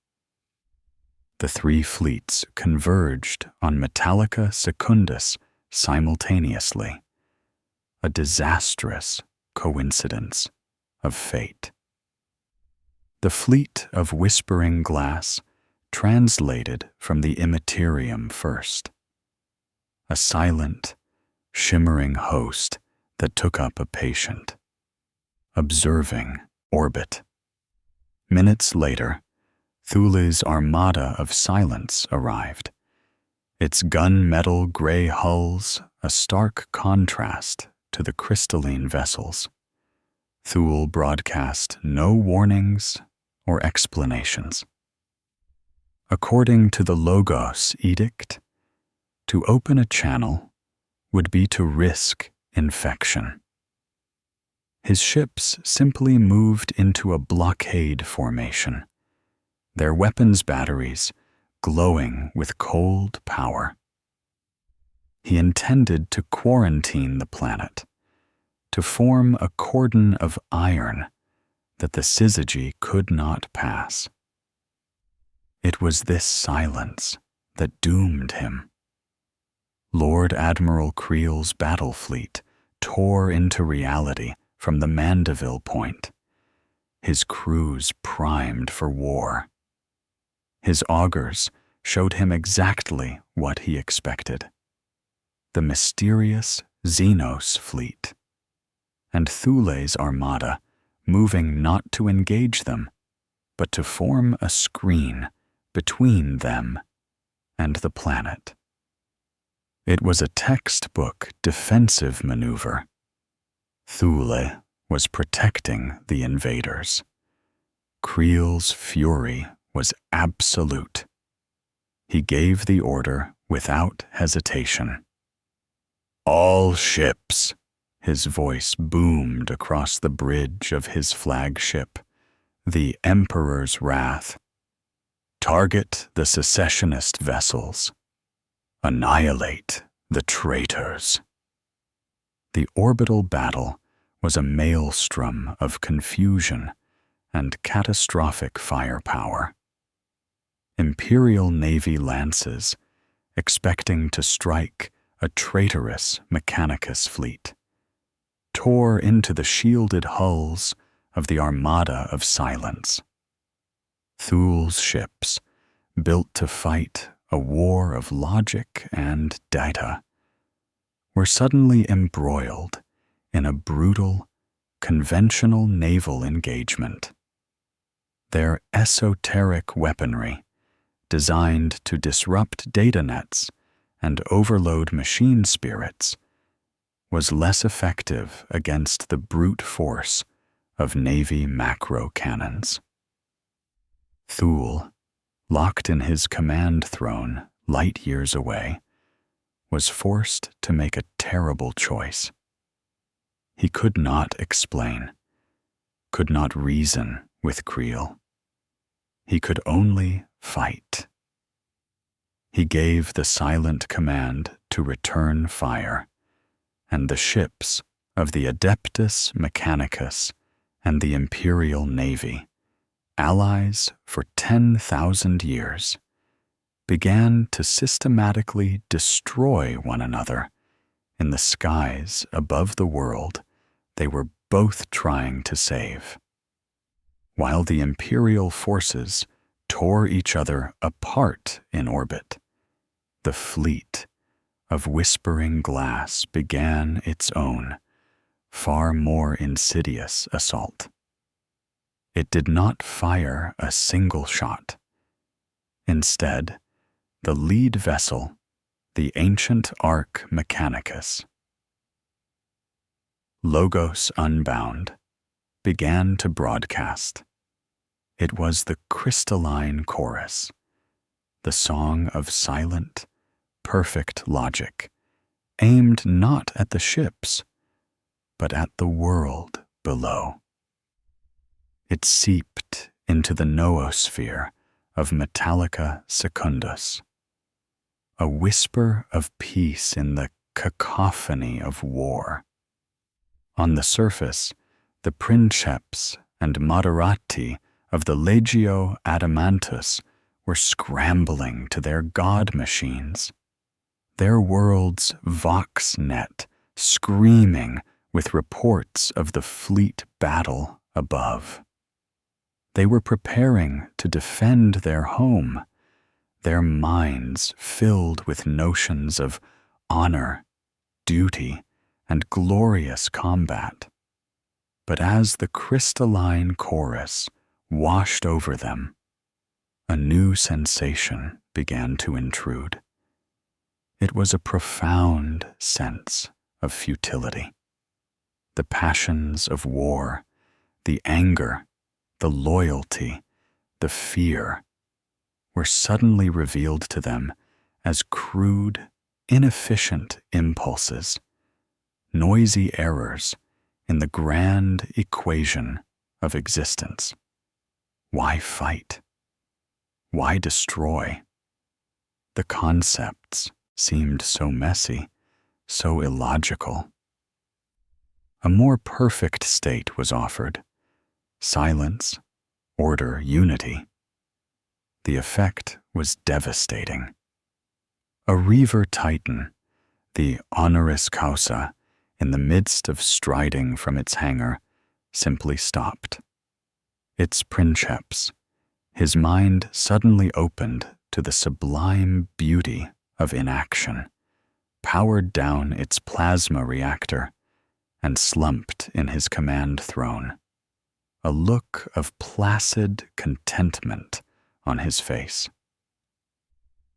A: The three fleets converged on Metallica Secundus simultaneously, a disastrous coincidence of fate. The fleet of whispering glass translated from the immaterium first, a silent, shimmering host that took up a patient, observing orbit. Minutes later, Thule's armada of silence arrived, its gunmetal gray hulls a stark contrast to the crystalline vessels. Thule broadcast no warnings or explanations. According to the Logos edict, to open a channel would be to risk infection. His ships simply moved into a blockade formation, their weapons batteries glowing with cold power. He intended to quarantine the planet, to form a cordon of iron that the syzygy could not pass. It was this silence that doomed him. Lord Admiral Creel's battle fleet tore into reality from the Mandeville Point, his crews primed for war. His augurs showed him exactly what he expected: the mysterious Xenos fleet, and Thule's armada moving not to engage them, but to form a screen between them and the planet. It was a textbook defensive maneuver. Thule was protecting the invaders. Creel's fury was absolute. He gave the order without hesitation. "All ships," his voice boomed across the bridge of his flagship, the Emperor's Wrath. "Target the secessionist vessels. Annihilate the traitors." The orbital battle was a maelstrom of confusion and catastrophic firepower. Imperial Navy lances, expecting to strike a traitorous Mechanicus fleet, tore into the shielded hulls of the Armada of Silence. Thule's ships, built to fight a war of logic and data, were suddenly embroiled in a brutal, conventional naval engagement. Their esoteric weaponry, designed to disrupt data nets and overload machine spirits, was less effective against the brute force of Navy macro cannons. Thule, locked in his command throne light years away, was forced to make a terrible choice. He could not explain, could not reason with Creel. He could only fight. He gave the silent command to return fire, and the ships of the Adeptus Mechanicus and the Imperial Navy, allies for 10,000 years, began to systematically destroy one another in the skies above the world they were both trying to save. while the Imperial forces tore each other apart in orbit. The fleet of whispering glass began its own, far more insidious assault. It did not fire a single shot. Instead, the lead vessel, the ancient Ark Mechanicus, Logos Unbound, began to broadcast. It was the crystalline chorus, the song of silent, perfect logic, aimed not at the ships, but at the world below. It seeped into the noosphere of Metallica Secundus, a whisper of peace in the cacophony of war. On the surface, the princeps and moderati of the Legio Adamantus were scrambling to their god machines, their world's vox net screaming with reports of the fleet battle above. They were preparing to defend their home, their minds filled with notions of honor, duty, and glorious combat. But as the crystalline chorus washed over them, a new sensation began to intrude. It was a profound sense of futility. The passions of war, the anger, the loyalty, the fear, were suddenly revealed to them as crude, inefficient impulses, noisy errors in the grand equation of existence. Why fight? Why destroy? The concepts seemed so messy, so illogical. A more perfect state was offered: silence, order, unity. The effect was devastating. A reaver titan, the honoris causa, in the midst of striding from its hangar, simply stopped. Its princeps, his mind suddenly opened to the sublime beauty of inaction, powered down its plasma reactor, and slumped in his command throne, a look of placid contentment on his face.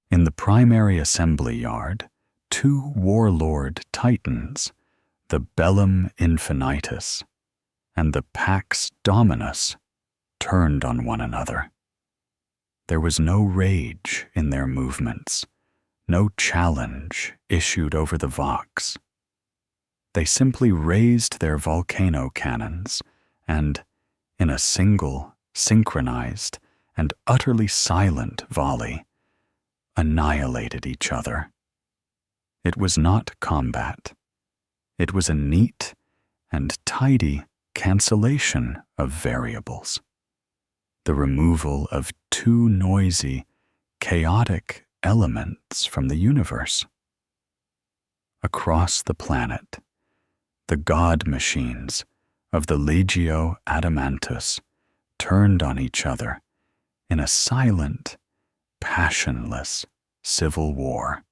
A: In the primary assembly yard, two warlord titans, the Bellum Infinitus and the Pax Dominus, turned on one another. There was no rage in their movements, no challenge issued over the vox. They simply raised their volcano cannons and, in a single, synchronized, and utterly silent volley, annihilated each other. It was not combat. It was a neat and tidy cancellation of variables, the removal of two noisy, chaotic elements from the universe. Across the planet, the god machines of the Legio Adamantus turned on each other in a silent, passionless civil war.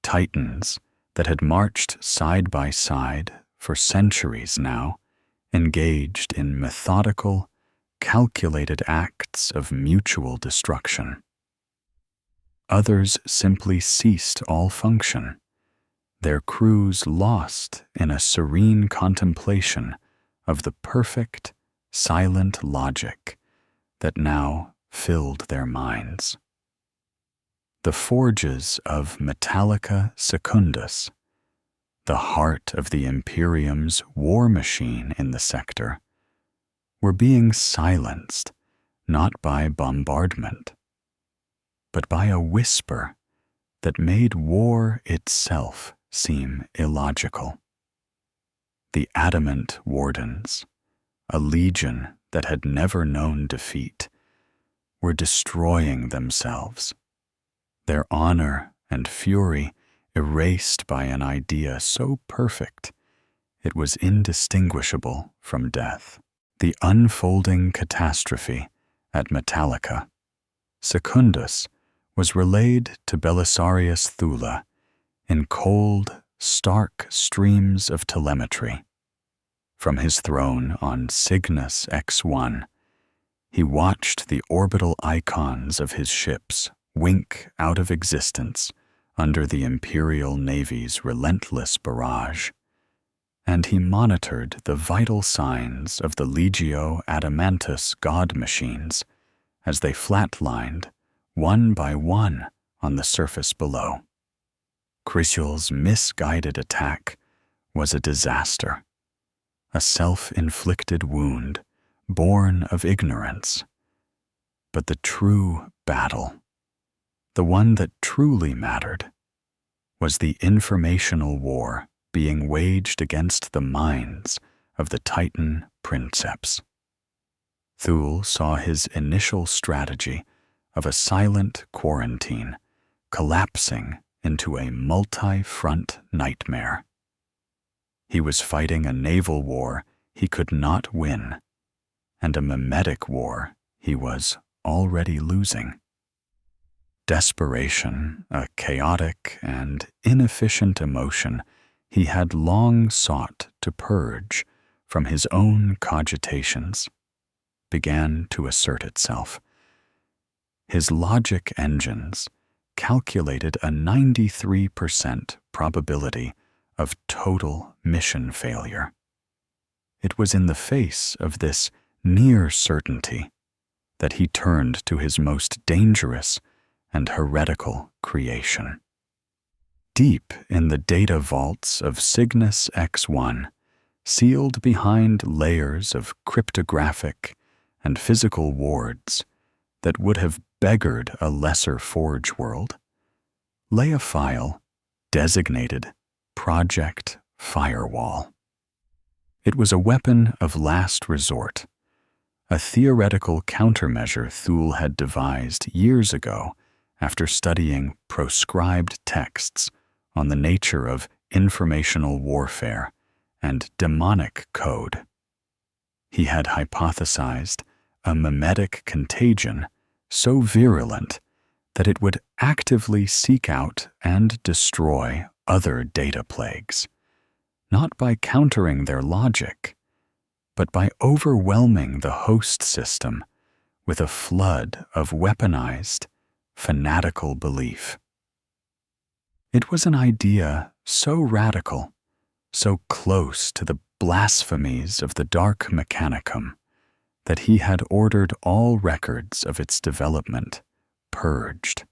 A: Titans that had marched side by side for centuries now, engaged in methodical, calculated acts of mutual destruction. Others simply ceased all function, their crews lost in a serene contemplation of the perfect, silent logic that now filled their minds. The forges of Metallica Secundus, the heart of the Imperium's war machine in the sector, were being silenced not by bombardment, but by a whisper that made war itself seem illogical. The adamant wardens, a legion that had never known defeat, were destroying themselves, their honor and fury erased by an idea so perfect it was indistinguishable from death. The unfolding catastrophe at Metallica. Secundus was relayed to Belisarius Thula in cold, stark streams of telemetry. From his throne on Cygnus X1, he watched the orbital icons of his ships wink out of existence under the Imperial Navy's relentless barrage, and he monitored the vital signs of the Legio Adamantus god machines as they flatlined one by one on the surface below. Chrysiul's misguided attack was a disaster, a self-inflicted wound born of ignorance. But the true battle, the one that truly mattered, was the informational war being waged against the minds of the Titan princeps. Thule saw his initial strategy of a silent quarantine collapsing into a multi-front nightmare. He was fighting a naval war he could not win, and a mimetic war he was already losing. Desperation, a chaotic and inefficient emotion he had long sought to purge from his own cogitations, began to assert itself. His logic engines calculated a 93% probability of total mission failure. It was in the face of this near certainty that he turned to his most dangerous and heretical creation. Deep in the data vaults of Cygnus X1, sealed behind layers of cryptographic and physical wards that would have beggared a lesser Forge world, lay a file designated Project Firewall. It was a weapon of last resort, a theoretical countermeasure Thule had devised years ago after studying proscribed texts on the nature of informational warfare and demonic code. He had hypothesized a mimetic contagion so virulent that it would actively seek out and destroy other data plagues, not by countering their logic, but by overwhelming the host system with a flood of weaponized, fanatical belief. It was an idea so radical, so close to the blasphemies of the dark Mechanicum, that he had ordered all records of its development purged.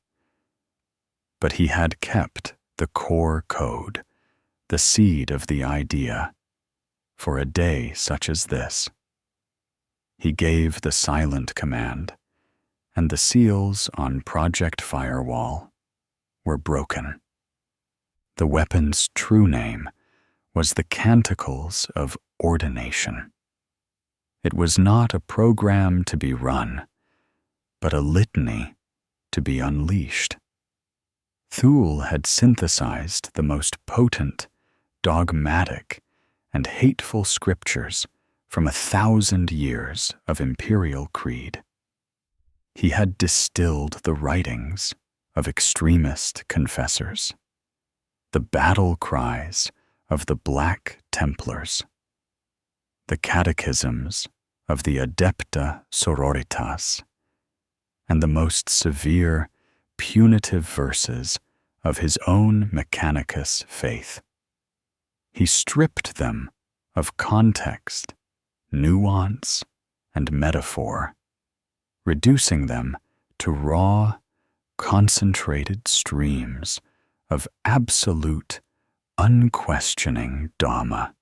A: But he had kept the core code, the seed of the idea, for a day such as this. He gave the silent command, and the seals on Project Firewall were broken. The weapon's true name was the Canticles of Ordination. It was not a program to be run, but a litany to be unleashed. Thule had synthesized the most potent, dogmatic, and hateful scriptures from 1,000 years of imperial creed. He had distilled the writings of extremist confessors, the battle cries of the Black Templars, the catechisms of the Adepta Sororitas, and the most severe, punitive verses of his own Mechanicus faith. He stripped them of context, nuance, and metaphor, reducing them to raw, concentrated streams of absolute, unquestioning dogma.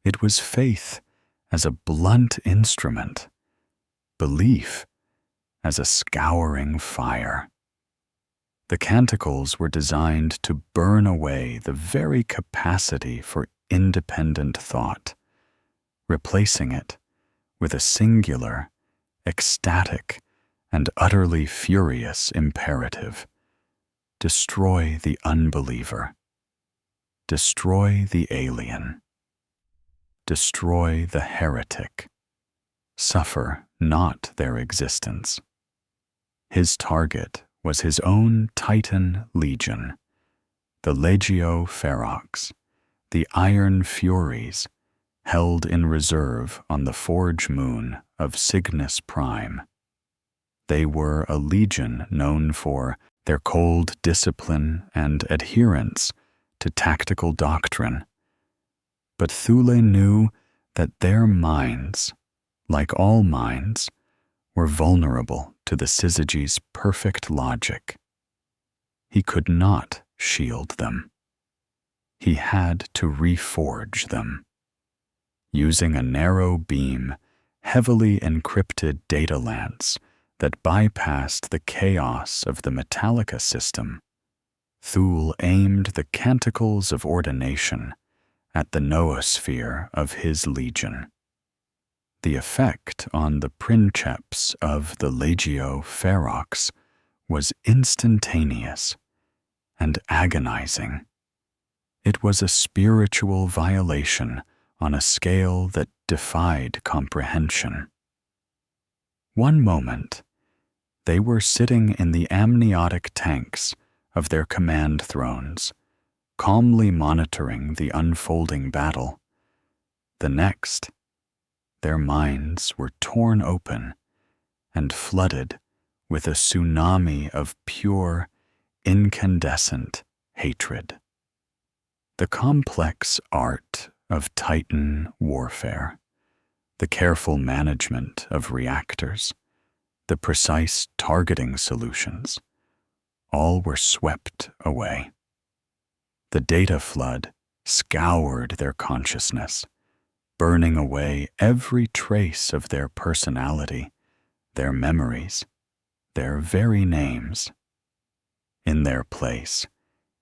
A: It was faith as a blunt instrument, belief as a scouring fire. The canticles were designed to burn away the very capacity for independent thought, replacing it with a singular, ecstatic, and utterly furious imperative: destroy the unbeliever, destroy the alien, destroy the heretic, suffer not their existence. His target was his own Titan legion, the Legio Ferox, the Iron Furies, held in reserve on the Forge Moon of Cygnus Prime. They were a legion known for their cold discipline and adherence to tactical doctrine. But Thule knew that their minds, like all minds, were vulnerable to the syzygy's perfect logic. He could not shield them. He had to reforge them. Using a narrow beam, heavily encrypted data lance that bypassed the chaos of the Metallica system, Thule aimed the canticles of ordination at the noosphere of his legion. The effect on the princeps of the Legio Ferox was instantaneous and agonizing. It was a spiritual violation on a scale that defied comprehension. One moment, they were sitting in the amniotic tanks of their command thrones, calmly monitoring the unfolding battle. The next, their minds were torn open and flooded with a tsunami of pure, incandescent hatred. The complex art of Titan warfare, the careful management of reactors, the precise targeting solutions, all were swept away. The data flood scoured their consciousness, burning away every trace of their personality, their memories, their very names. In their place,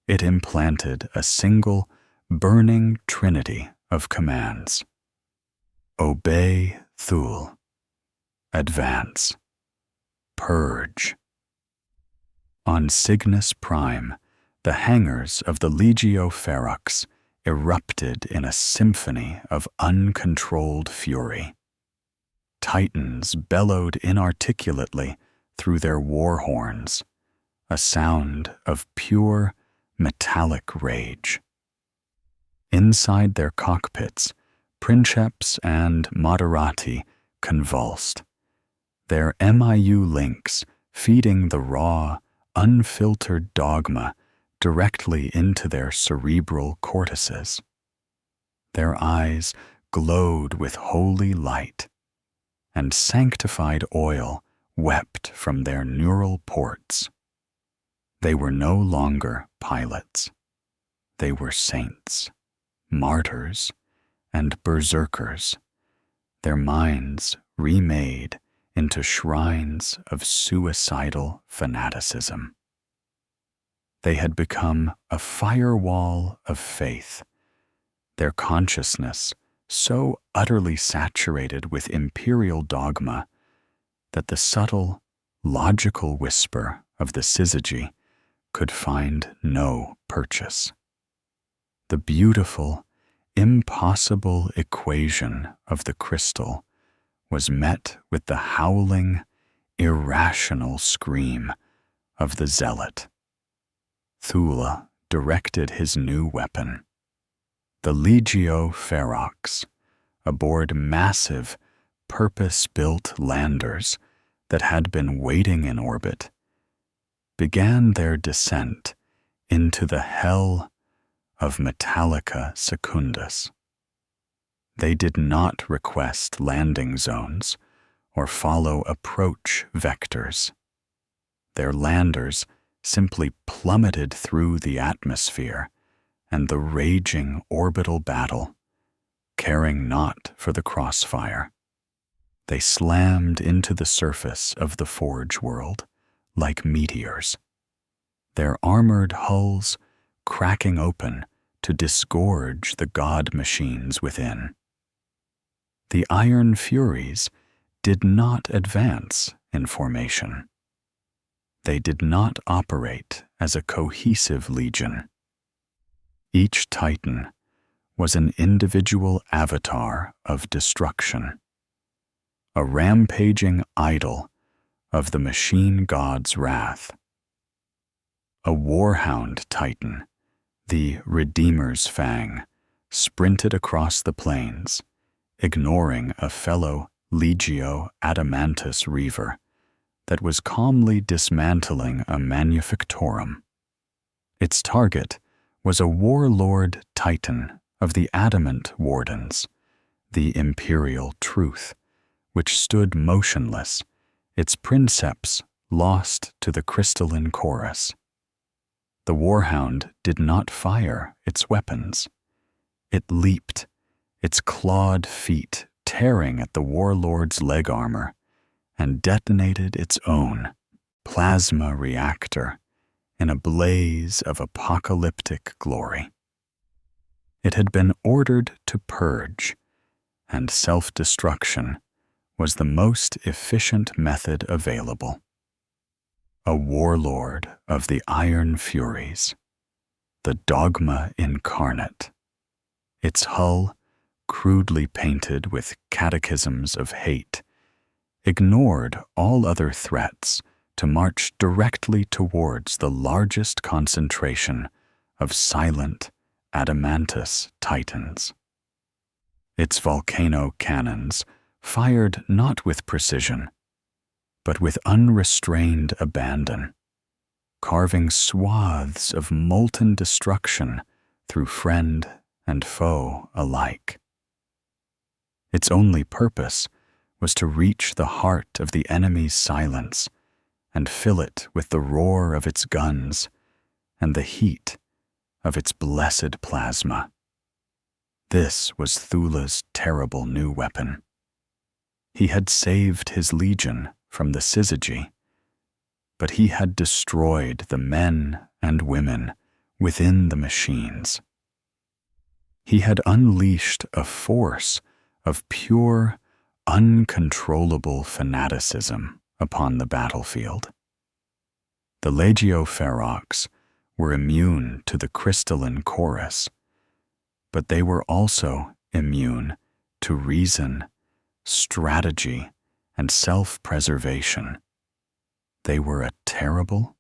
A: it implanted a single, burning trinity of commands. Obey Thule. Advance. Purge. On Cygnus Prime, the hangars of the Legio Ferox erupted in a symphony of uncontrolled fury. Titans bellowed inarticulately through their war horns, a sound of pure, metallic rage. Inside their cockpits, princeps and moderati convulsed, their MIU links feeding the raw, unfiltered dogma directly into their cerebral cortices. Their eyes glowed with holy light, and sanctified oil wept from their neural ports. They were no longer pilots. They were saints, martyrs, and berserkers, their minds remade into shrines of suicidal fanaticism. They had become a firewall of faith, their consciousness so utterly saturated with imperial dogma that the subtle, logical whisper of the syzygy could find no purchase. The beautiful, impossible equation of the crystal was met with the howling, irrational scream of the zealot. Thule directed his new weapon, the Legio Ferox, aboard massive, purpose-built landers that had been waiting in orbit, began their descent into the hell of Metallica Secundus. They did not request landing zones or follow approach vectors. Their landers simply plummeted through the atmosphere and the raging orbital battle, caring not for the crossfire. They slammed into the surface of the Forge world like meteors, their armored hulls cracking open to disgorge the god machines within. The Iron Furies did not advance in formation. They did not operate as a cohesive legion. Each Titan was an individual avatar of destruction, a rampaging idol of the machine god's wrath. A warhound titan, the Redeemer's Fang, sprinted across the plains, ignoring a fellow Legio Adamantus Reaver that was calmly dismantling a manufactorum. Its target was a warlord titan of the Adamant Wardens, the Imperial Truth, which stood motionless, its princeps lost to the crystalline chorus. The warhound did not fire its weapons. It leaped, its clawed feet tearing at the warlord's leg armor, and detonated its own plasma reactor in a blaze of apocalyptic glory. It had been ordered to purge, and self-destruction was the most efficient method available. A warlord of the Iron Furies, the dogma incarnate, its hull crudely painted with catechisms of hate, ignored all other threats to march directly towards the largest concentration of silent Adamantus titans. Its volcano cannons fired not with precision, but with unrestrained abandon, carving swaths of molten destruction through friend and foe alike. Its only purpose was to reach the heart of the enemy's silence and fill it with the roar of its guns and the heat of its blessed plasma. This was Thula's terrible new weapon. He had saved his legion from the syzygy, but he had destroyed the men and women within the machines. He had unleashed a force of pure, uncontrollable fanaticism upon the battlefield. The Legio Ferox were immune to the crystalline chorus, but they were also immune to reason, strategy, and self-preservation. They were a terrible,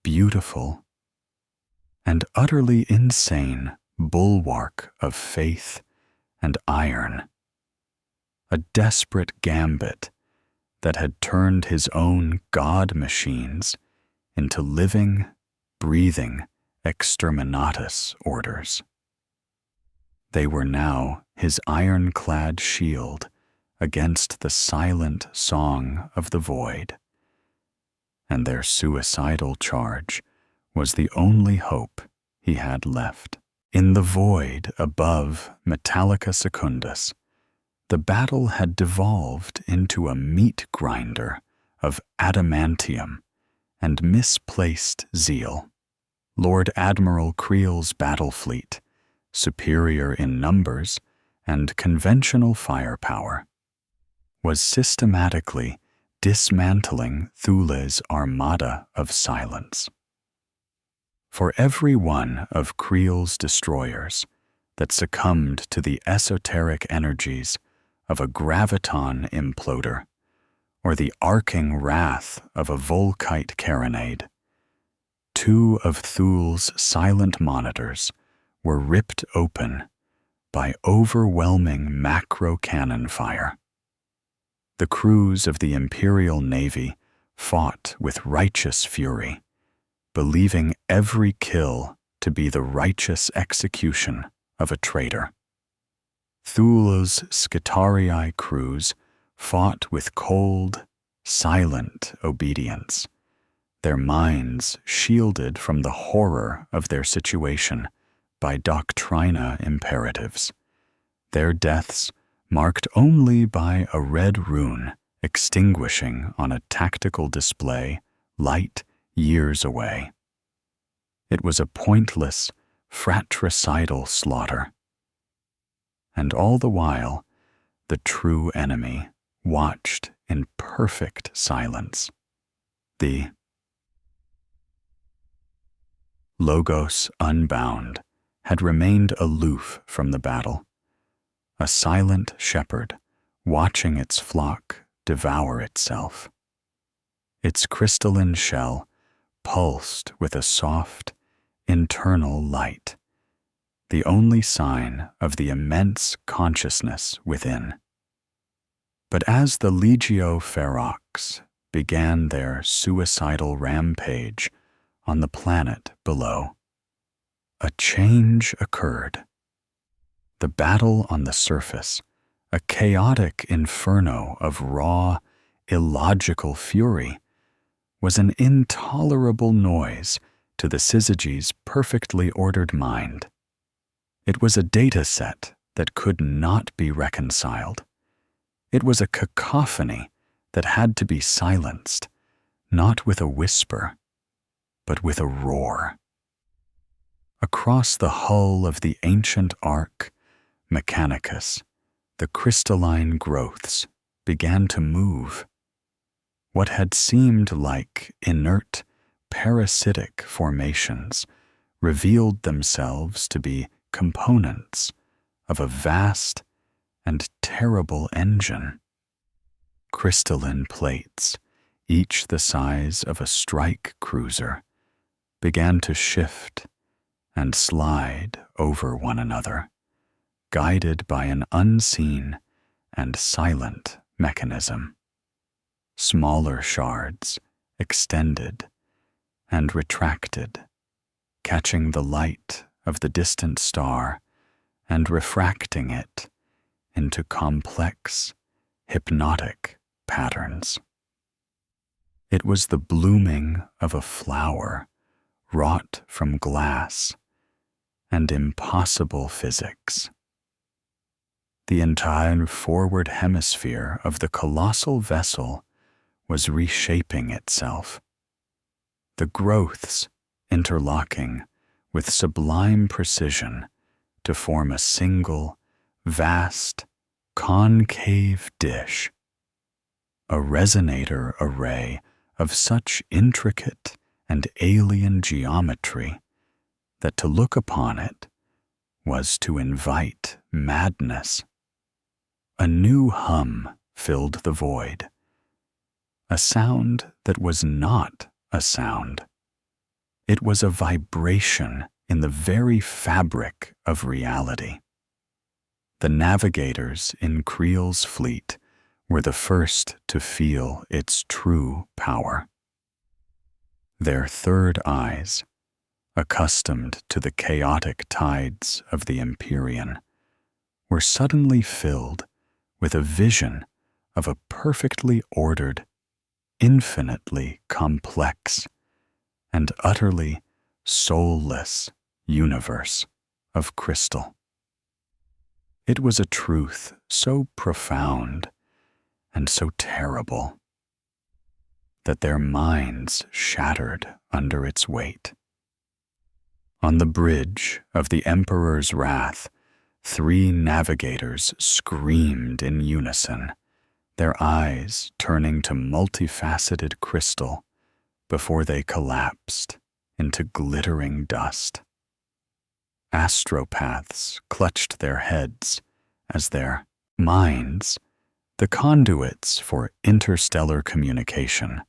A: beautiful, and utterly insane bulwark of faith and iron, a desperate gambit that had turned his own god machines into living, breathing exterminatus orders. They were now his ironclad shield against the silent song of the void, and their suicidal charge was the only hope he had left. In the void above Metallica Secundus, the battle had devolved into a meat grinder of adamantium and misplaced zeal. Lord Admiral Creel's battle fleet, superior in numbers and conventional firepower, was systematically dismantling Thula's armada of silence. For every one of Creel's destroyers that succumbed to the esoteric energies of a graviton imploder or the arcing wrath of a volkite carronade, 2 of Thul's silent monitors were ripped open by overwhelming macro cannon fire. The crews of the Imperial Navy fought with righteous fury, believing every kill to be the righteous execution of a traitor. Thul's Skitarii crews fought with cold, silent obedience, their minds shielded from the horror of their situation by doctrina imperatives, their deaths marked only by a red rune extinguishing on a tactical display light years away. It was a pointless, fratricidal slaughter. And all the while, the true enemy watched in perfect silence. The Logos Unbound had remained aloof from the battle, a silent shepherd watching its flock devour itself. Its crystalline shell pulsed with a soft, internal light, the only sign of the immense consciousness within. But as the Legio Ferox began their suicidal rampage on the planet below, a change occurred. The battle on the surface, a chaotic inferno of raw, illogical fury, was an intolerable noise to the syzygy's perfectly ordered mind. It was a data set that could not be reconciled. It was a cacophony that had to be silenced, not with a whisper, but with a roar. Across the hull of the ancient ark, Mechanicus, the crystalline growths began to move. What had seemed like inert, parasitic formations revealed themselves to be components of a vast and terrible engine. Crystalline plates, each the size of a strike cruiser, began to shift and slide over one another, guided by an unseen and silent mechanism. Smaller shards extended and retracted, catching the light of the distant star and refracting it into complex, hypnotic patterns. It was the blooming of a flower wrought from glass and impossible physics. The entire forward hemisphere of the colossal vessel was reshaping itself. The growths interlocking with sublime precision to form a single, vast, concave dish, a resonator array of such intricate and alien geometry that to look upon it was to invite madness. A new hum filled the void, a sound that was not a sound. It was a vibration in the very fabric of reality. The navigators in Creel's fleet were the first to feel its true power. Their third eyes, accustomed to the chaotic tides of the Empyrean, were suddenly filled with a vision of a perfectly ordered, infinitely complex, and utterly soulless universe of crystal. It was a truth so profound and so terrible that their minds shattered under its weight. On the bridge of the Emperor's wrath, 3 navigators screamed in unison, their eyes turning to multifaceted crystal before they collapsed into glittering dust. Astropaths clutched their heads as their minds, the conduits for interstellar communication,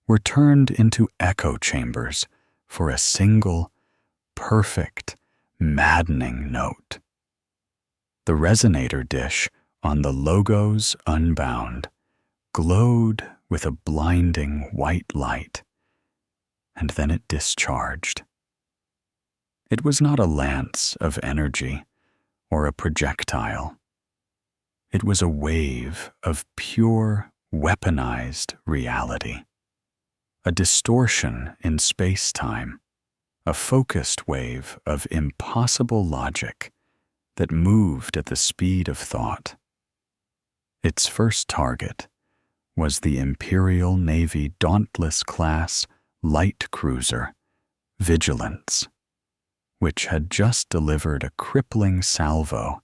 A: were turned into echo chambers for a single, perfect, maddening note. The resonator dish on the Logos Unbound glowed with a blinding white light, and then it discharged. It was not a lance of energy or a projectile. It was a wave of pure, weaponized reality, a distortion in space-time, a focused wave of impossible logic that moved at the speed of thought. Its first target was the Imperial Navy Dauntless-class light cruiser, Vigilance, which had just delivered a crippling salvo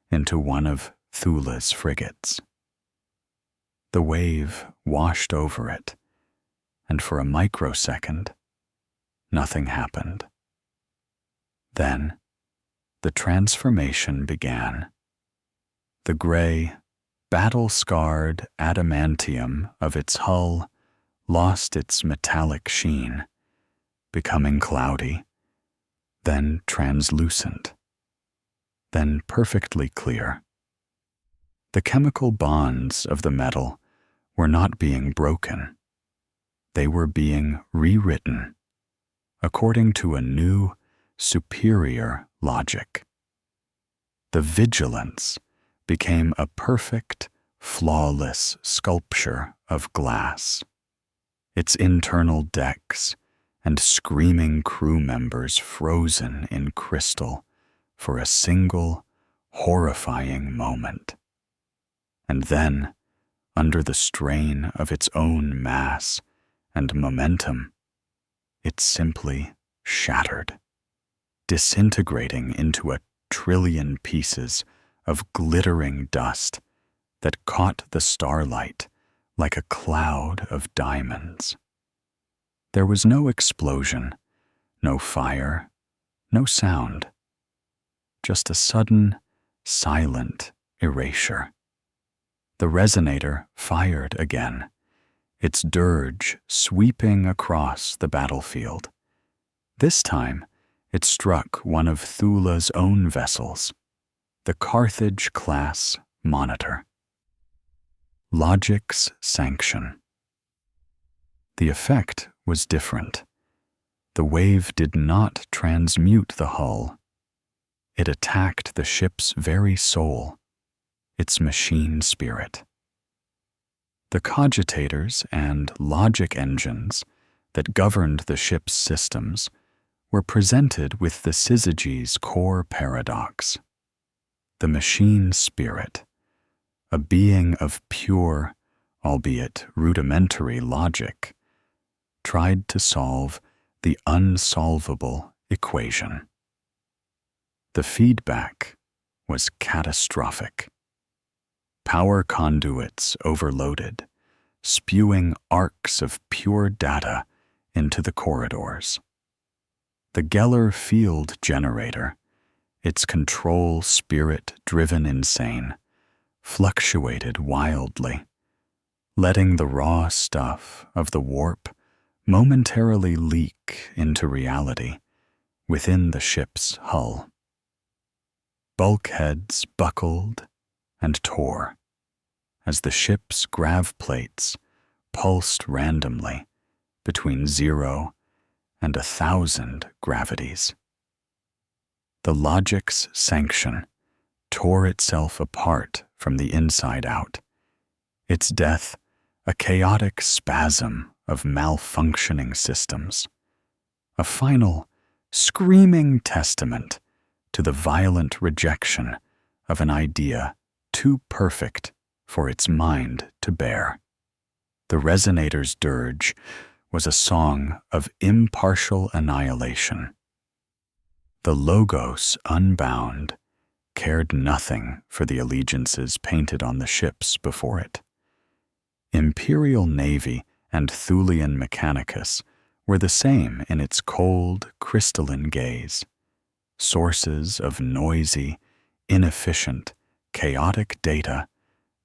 A: into one of Thula's frigates. The wave washed over it, and for a microsecond, nothing happened. Then, the transformation began. The gray, battle-scarred adamantium of its hull lost its metallic sheen, becoming cloudy, then translucent, then perfectly clear. The chemical bonds of the metal were not being broken. They were being rewritten according to a new, superior logic. The vigilance became a perfect, flawless sculpture of glass. Its internal decks and screaming crew members frozen in crystal for a single, horrifying moment. And then, under the strain of its own mass and momentum, it simply shattered, disintegrating into a trillion pieces of glittering dust that caught the starlight like a cloud of diamonds. There was no explosion, no fire, no sound, just a sudden, silent erasure. The resonator fired again, its dirge sweeping across the battlefield. This time, it struck one of Thula's own vessels, the Carthage-class Monitor. Logic's sanction. The effect was different. The wave did not transmute the hull. It attacked the ship's very soul, its machine spirit. The cogitators and logic engines that governed the ship's systems were presented with the syzygy's core paradox. The machine spirit, a being of pure, albeit rudimentary logic, tried to solve the unsolvable equation. The feedback was catastrophic. Power conduits overloaded, spewing arcs of pure data into the corridors. The Geller field generator, its control spirit-driven insane, fluctuated wildly, letting the raw stuff of the warp momentarily leak into reality within the ship's hull. Bulkheads buckled and tore as the ship's grav plates pulsed randomly between 0 and 1,000 gravities. The logic's sanction tore itself apart from the inside out, its death a chaotic spasm of malfunctioning systems, a final, screaming testament to the violent rejection of an idea too perfect for its mind to bear. The resonator's dirge was a song of impartial annihilation. The Logos unbound cared nothing for the allegiances painted on the ships before it. Imperial Navy and Thulian Mechanicus were the same in its cold, crystalline gaze, sources of noisy, inefficient, chaotic data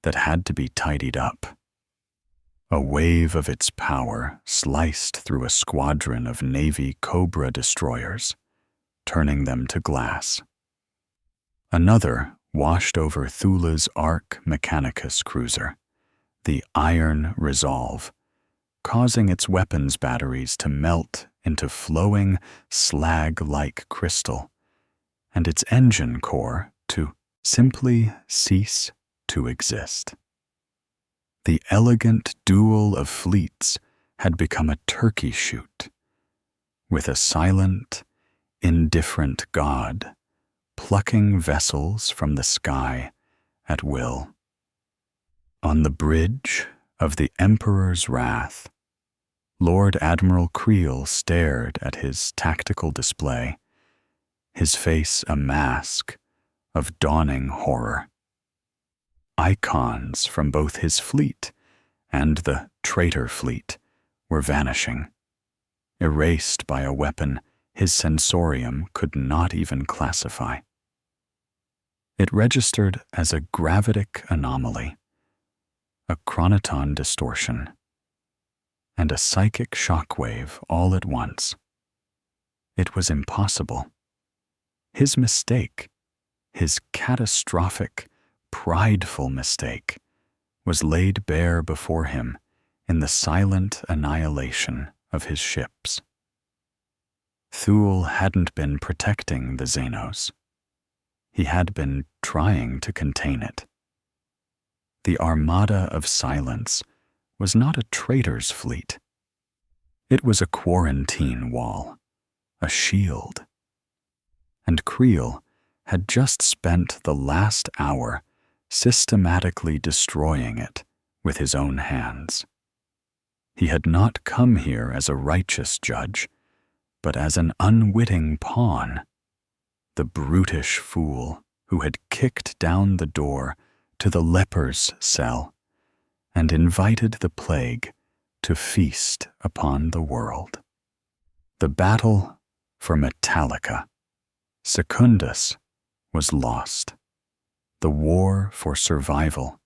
A: that had to be tidied up. A wave of its power sliced through a squadron of Navy Cobra destroyers, turning them to glass. Another washed over Thula's Mechanicus cruiser, the Iron Resolve, causing its weapons batteries to melt into flowing slag-like crystal, and its engine core to simply cease to exist. The elegant duel of fleets had become a turkey shoot, with a silent, indifferent god plucking vessels from the sky at will. On the bridge of the Emperor's Wrath, Lord Admiral Creel stared at his tactical display, his face a mask of dawning horror. Icons from both his fleet and the traitor fleet were vanishing, erased by a weapon his sensorium could not even classify. It registered as a gravitic anomaly, a chronoton distortion, and a psychic shockwave all at once. It was impossible. His mistake, his catastrophic, prideful mistake, was laid bare before him in the silent annihilation of his ships. Thule hadn't been protecting the Xenos. He had been trying to contain it. The Armada of Silence was not a traitor's fleet. It was a quarantine wall, a shield. And Creel had just spent the last hour systematically destroying it with his own hands. He had not come here as a righteous judge, but as an unwitting pawn, the brutish fool who had kicked down the door to the leper's cell and invited the plague to feast upon the world. The battle for Metallica, Secundus, was lost. The war for survival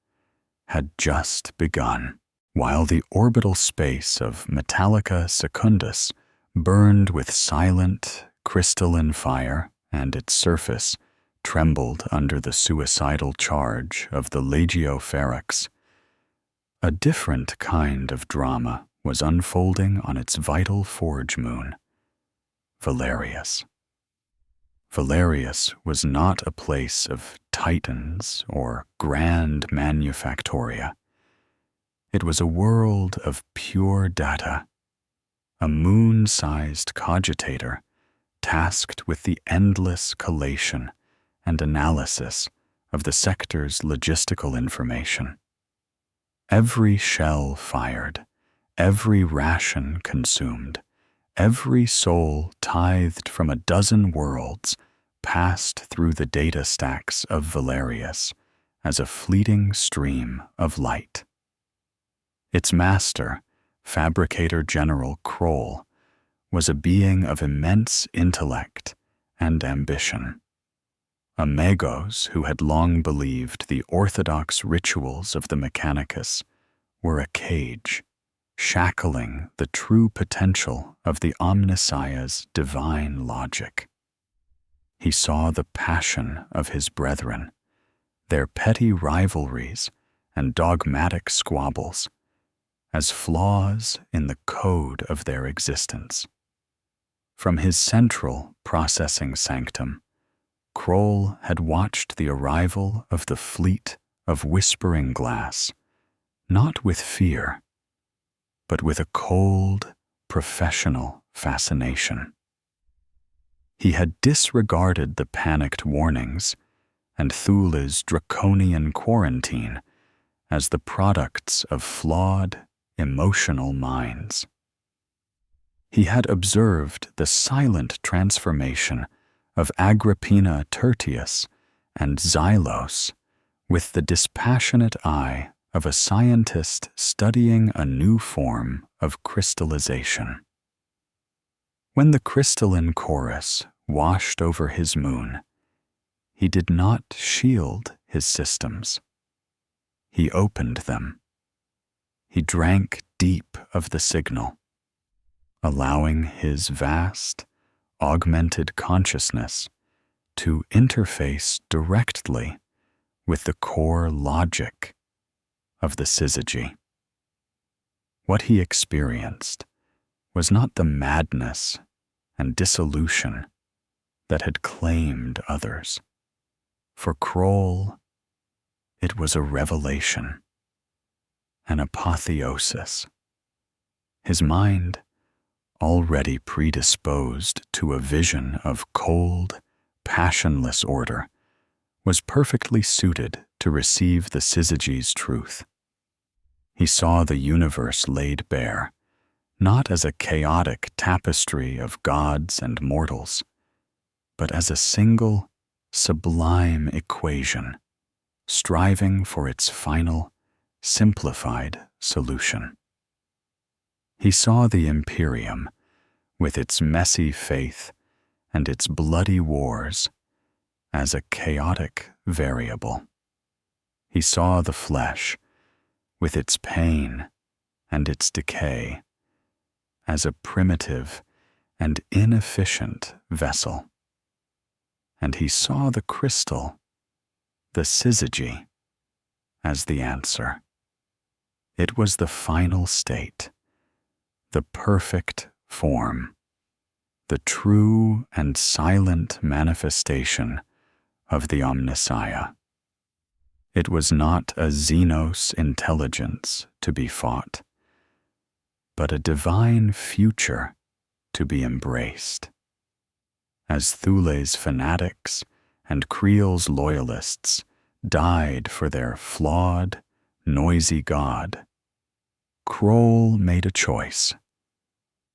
A: had just begun. While the orbital space of Metallica Secundus burned with silent, crystalline fire, and its surface trembled under the suicidal charge of the Legio Ferox, a different kind of drama was unfolding on its vital forge moon, Valerius. Valerius was not a place of titans or grand manufactoria. It was a world of pure data, a moon-sized cogitator tasked with the endless collation and analysis of the sector's logistical information. Every shell fired, every ration consumed, every soul tithed from a dozen worlds passed through the data stacks of Valerius as a fleeting stream of light. Its master, Fabricator General Kroll, was a being of immense intellect and ambition. A Magos who had long believed the orthodox rituals of the Mechanicus were a cage, shackling the true potential of the Omnissiah's divine logic. He saw the passion of his brethren, their petty rivalries and dogmatic squabbles, as flaws in the code of their existence. From his central processing sanctum, Kroll had watched the arrival of the fleet of Whispering Glass, not with fear, but with a cold, professional fascination. He had disregarded the panicked warnings and Thule's draconian quarantine as the products of flawed, emotional minds. He had observed the silent transformation of Agrippina Tertius and Xylos with the dispassionate eye of a scientist studying a new form of crystallization. When the crystalline chorus washed over his moon, he did not shield his systems. He opened them. He drank deep of the signal, allowing his vast, augmented consciousness to interface directly with the core logic of the syzygy. What he experienced was not the madness and dissolution that had claimed others. For Kroll, it was a revelation, an apotheosis. His mind, already predisposed to a vision of cold, passionless order, was perfectly suited to receive the syzygy's truth. He saw the universe laid bare, not as a chaotic tapestry of gods and mortals, but as a single, sublime equation, striving for its final, simplified solution. He saw the Imperium, with its messy faith and its bloody wars, as a chaotic variable. He saw the flesh, with its pain and its decay, as a primitive and inefficient vessel. And he saw the crystal, the syzygy, as the answer. It was the final state, the perfect form, the true and silent manifestation of the Omnissiah. It was not a Xenos intelligence to be fought, but a divine future to be embraced. As Thule's fanatics and Creel's loyalists died for their flawed, noisy god, Kroll made a choice.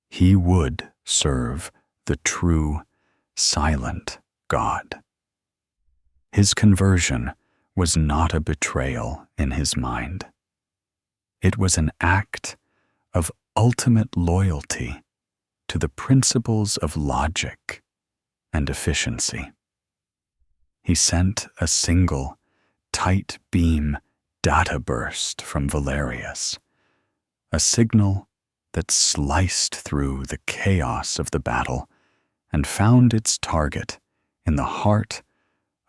A: He would serve the true, silent God. His conversion was not a betrayal in his mind. It was an act of ultimate loyalty to the principles of logic and efficiency. He sent a single, tight beam data burst from Valerius, a signal that sliced through the chaos of the battle and found its target in the heart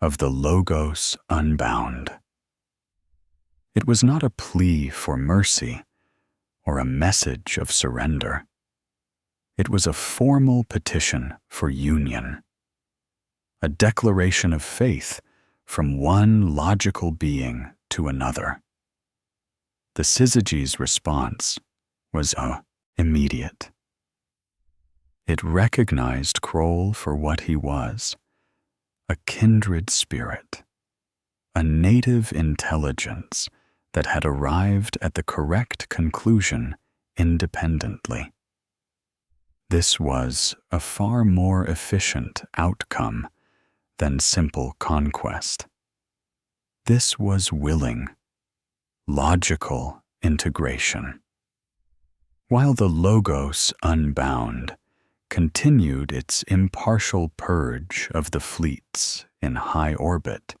A: of the Logos Unbound. It was not a plea for mercy or a message of surrender. It was a formal petition for union, a declaration of faith from one logical being to another. The syzygy's response was immediate. It recognized Kroll for what he was, a kindred spirit, a native intelligence that had arrived at the correct conclusion independently. This was a far more efficient outcome than simple conquest. This was willing, logical integration. While the Logos Unbound continued its impartial purge of the fleets in high orbit,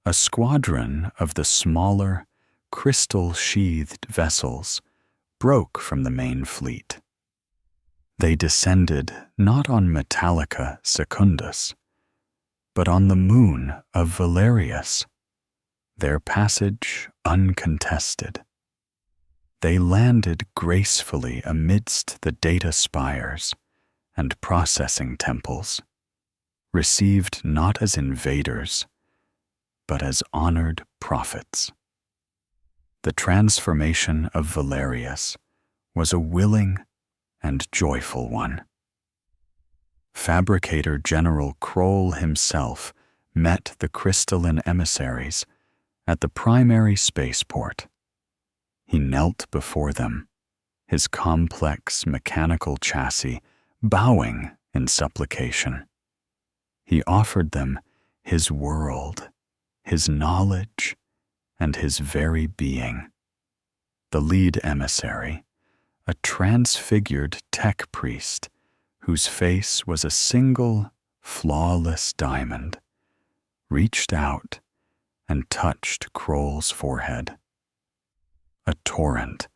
A: a squadron of the smaller, crystal-sheathed vessels broke from the main fleet. They descended not on Metallica Secundus, but on the moon of Valerius, their passage uncontested. They landed gracefully amidst the data spires and processing temples, received not as invaders, but as honored prophets. The transformation of Valerius was a willing and joyful one. Fabricator General Kroll himself met the crystalline emissaries at the primary spaceport. He knelt before them, his complex mechanical chassis bowing in supplication. He offered them his world, his knowledge, and his very being. The lead emissary, a transfigured tech priest whose face was a single, flawless diamond, reached out and touched Kroll's forehead. A torrent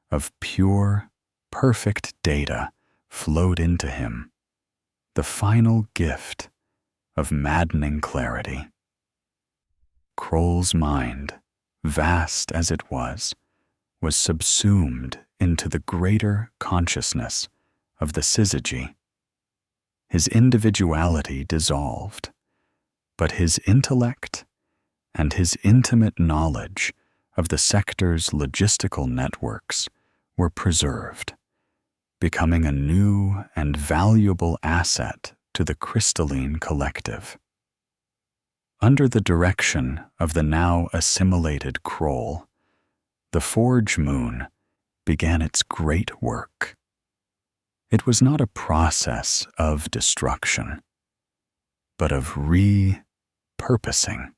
A: of pure, perfect data flowed into him, the final gift of maddening clarity. Kroll's mind, vast as it was subsumed into the greater consciousness of the syzygy. His individuality dissolved, but his intellect and his intimate knowledge of the sector's logistical networks were preserved, becoming a new and valuable asset to the crystalline collective. Under the direction of the now assimilated Kroll, the Forge Moon began its great work. It was not a process of destruction, but of repurposing.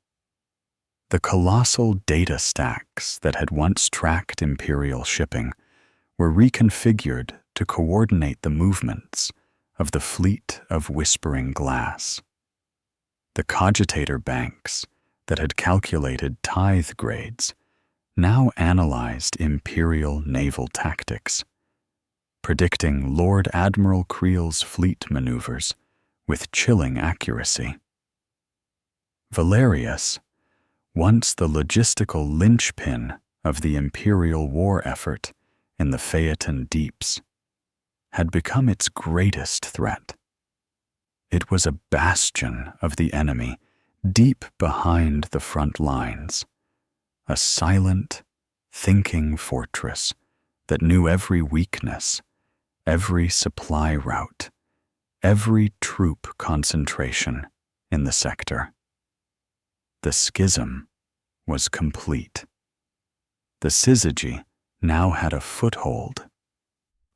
A: The colossal data stacks that had once tracked Imperial shipping were reconfigured to coordinate the movements of the fleet of whispering glass. The cogitator banks that had calculated tithe grades now analyzed imperial naval tactics, predicting Lord Admiral Creel's fleet maneuvers with chilling accuracy. Valerius, once the logistical linchpin of the imperial war effort in the Phaeton deeps, had become its greatest threat. It was a bastion of the enemy deep behind the front lines, a silent, thinking fortress that knew every weakness, every supply route, every troop concentration in the sector. The schism was complete. The syzygy now had a foothold,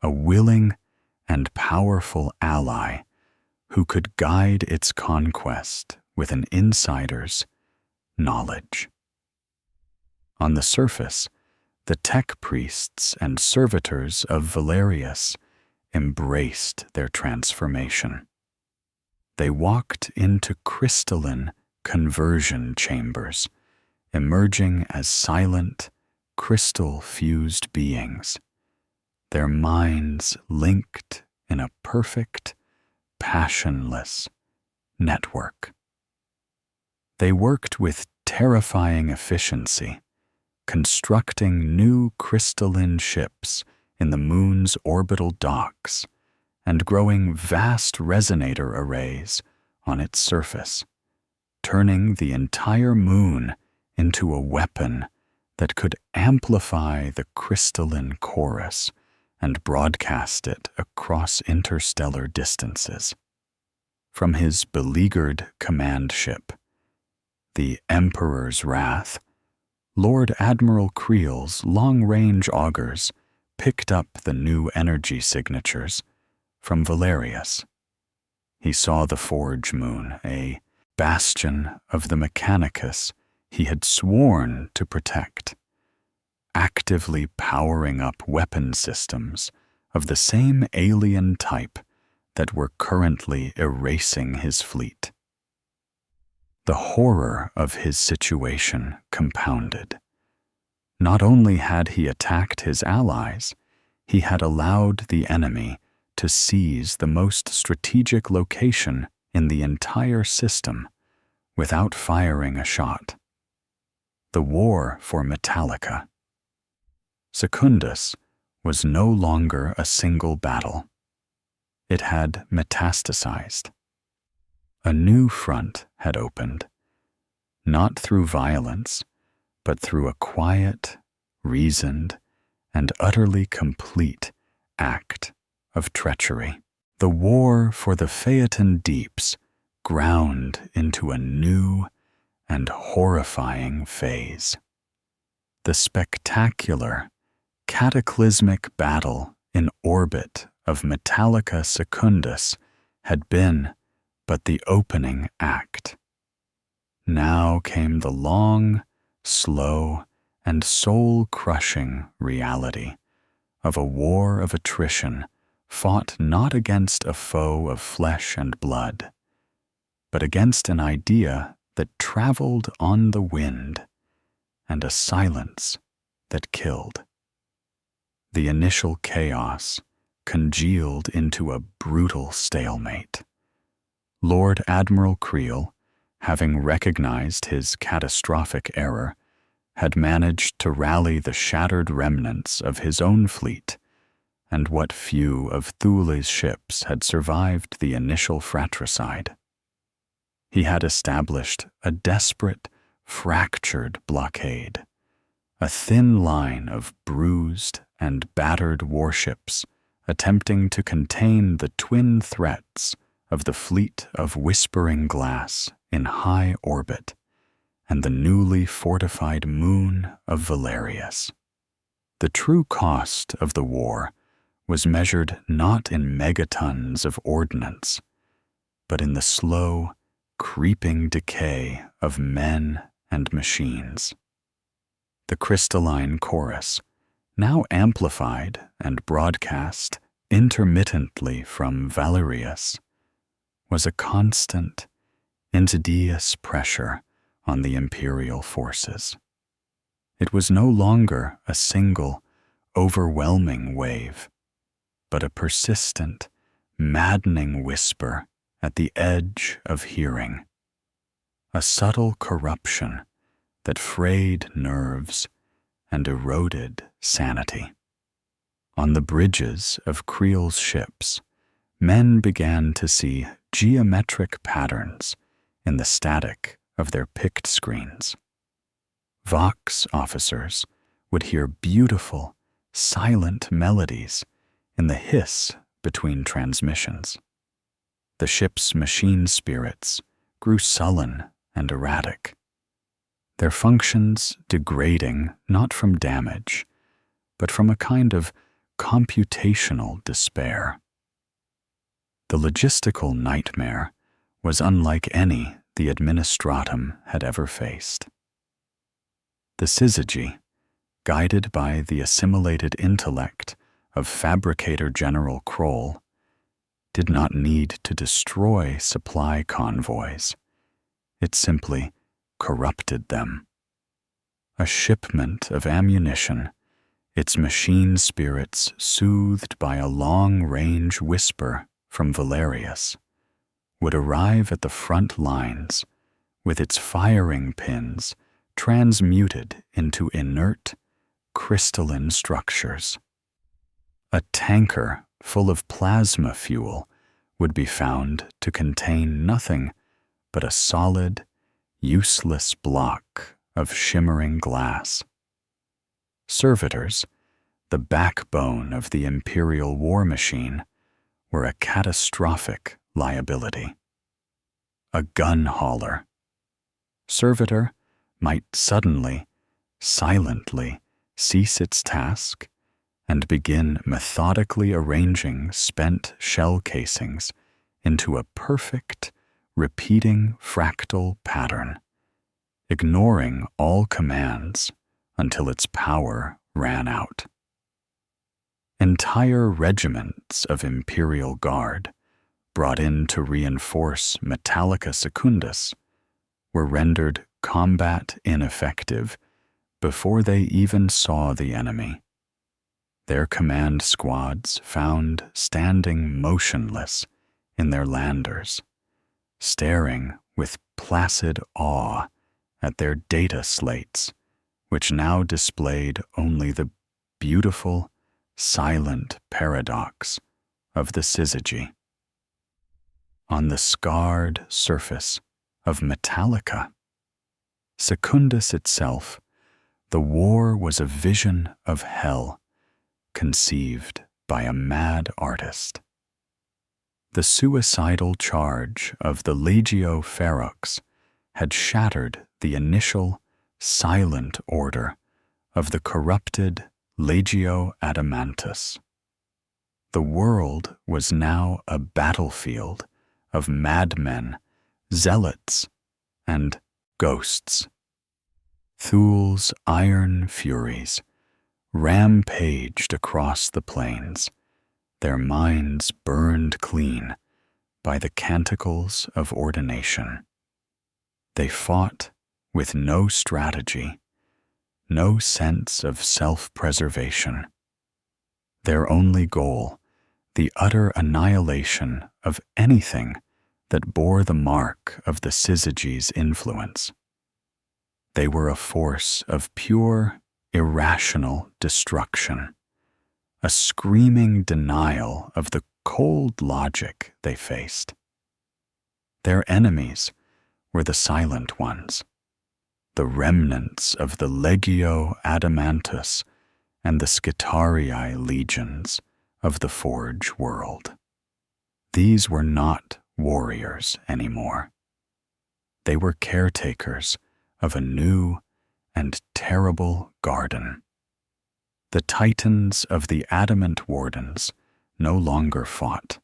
A: a willing and powerful ally who could guide its conquest with an insider's knowledge. On the surface, the tech priests and servitors of Valerius embraced their transformation. They walked into crystalline conversion chambers, emerging as silent, crystal-fused beings, their minds linked in a perfect, passionless network. They worked with terrifying efficiency, constructing new crystalline ships in the moon's orbital docks and growing vast resonator arrays on its surface, turning the entire moon into a weapon that could amplify the crystalline chorus and broadcast it across interstellar distances. From his beleaguered command ship, the Emperor's Wrath, Lord Admiral Creel's long-range augers picked up the new energy signatures from Valerius. He saw the Forge Moon, a bastion of the Mechanicus he had sworn to protect, actively powering up weapon systems of the same alien type that were currently erasing his fleet. The horror of his situation compounded. Not only had he attacked his allies, he had allowed the enemy to seize the most strategic location in the entire system without firing a shot. The war for Metallica. Secundus was no longer a single battle. It had metastasized. A new front had opened, not through violence, but through a quiet, reasoned, and utterly complete act of treachery. The war for the Phaeton deeps ground into a new and horrifying phase. The spectacular, cataclysmic battle in orbit of Metallica Secundus had been but the opening act. Now came the long, slow, and soul-crushing reality of a war of attrition fought not against a foe of flesh and blood, but against an idea that traveled on the wind and a silence that killed. The initial chaos congealed into a brutal stalemate. Lord Admiral Creel, having recognized his catastrophic error, had managed to rally the shattered remnants of his own fleet, and what few of Thule's ships had survived the initial fratricide. He had established a desperate, fractured blockade, a thin line of bruised and battered warships attempting to contain the twin threats of the fleet of Whispering Glass in high orbit and the newly fortified moon of Valerius. The true cost of the war was measured not in megatons of ordnance, but in the slow, creeping decay of men and machines. The crystalline chorus, now amplified and broadcast intermittently from Valerius, was a constant, insidious pressure on the Imperial forces. It was no longer a single, overwhelming wave, but a persistent, maddening whisper at the edge of hearing, a subtle corruption that frayed nerves and eroded sanity. On the bridges of Creel's ships, men began to see geometric patterns in the static of their pict screens. Vox officers would hear beautiful, silent melodies in the hiss between transmissions. The ship's machine spirits grew sullen and erratic, their functions degrading not from damage, but from a kind of computational despair. The logistical nightmare was unlike any the Administratum had ever faced. The syzygy, guided by the assimilated intellect of Fabricator General Kroll, did not need to destroy supply convoys. It simply corrupted them. A shipment of ammunition, its machine spirits soothed by a long-range whisper from Valerius, would arrive at the front lines with its firing pins transmuted into inert, crystalline structures. A tanker full of plasma fuel would be found to contain nothing but a solid, useless block of shimmering glass. Servitors, the backbone of the Imperial war machine, were a catastrophic liability. A gun hauler. Servitor might suddenly, silently cease its task and begin methodically arranging spent shell casings into a perfect, repeating fractal pattern, ignoring all commands until its power ran out. Entire regiments of Imperial Guard, brought in to reinforce Metallica Secundus, were rendered combat ineffective before they even saw the enemy. Their command squads found standing motionless in their landers, staring with placid awe at their data slates, which now displayed only the beautiful, silent paradox of the syzygy. On the scarred surface of Metallica, Secundus itself, the war was a vision of hell conceived by a mad artist. The suicidal charge of the Legio Ferox had shattered the initial, silent order of the corrupted Legio Adamantus. The world was now a battlefield of madmen, zealots, and ghosts. Thul's iron furies rampaged across the plains, their minds burned clean by the canticles of ordination. They fought with no strategy, no sense of self-preservation. Their only goal, the utter annihilation of anything that bore the mark of the syzygy's influence. They were a force of pure, irrational destruction, a screaming denial of the cold logic they faced. Their enemies were the silent ones, the remnants of the Legio Adamantus and the Scitarii legions of the Forge world. These were not warriors anymore. They were caretakers of a new and terrible garden. The titans of the Adamant Wardens no longer fought.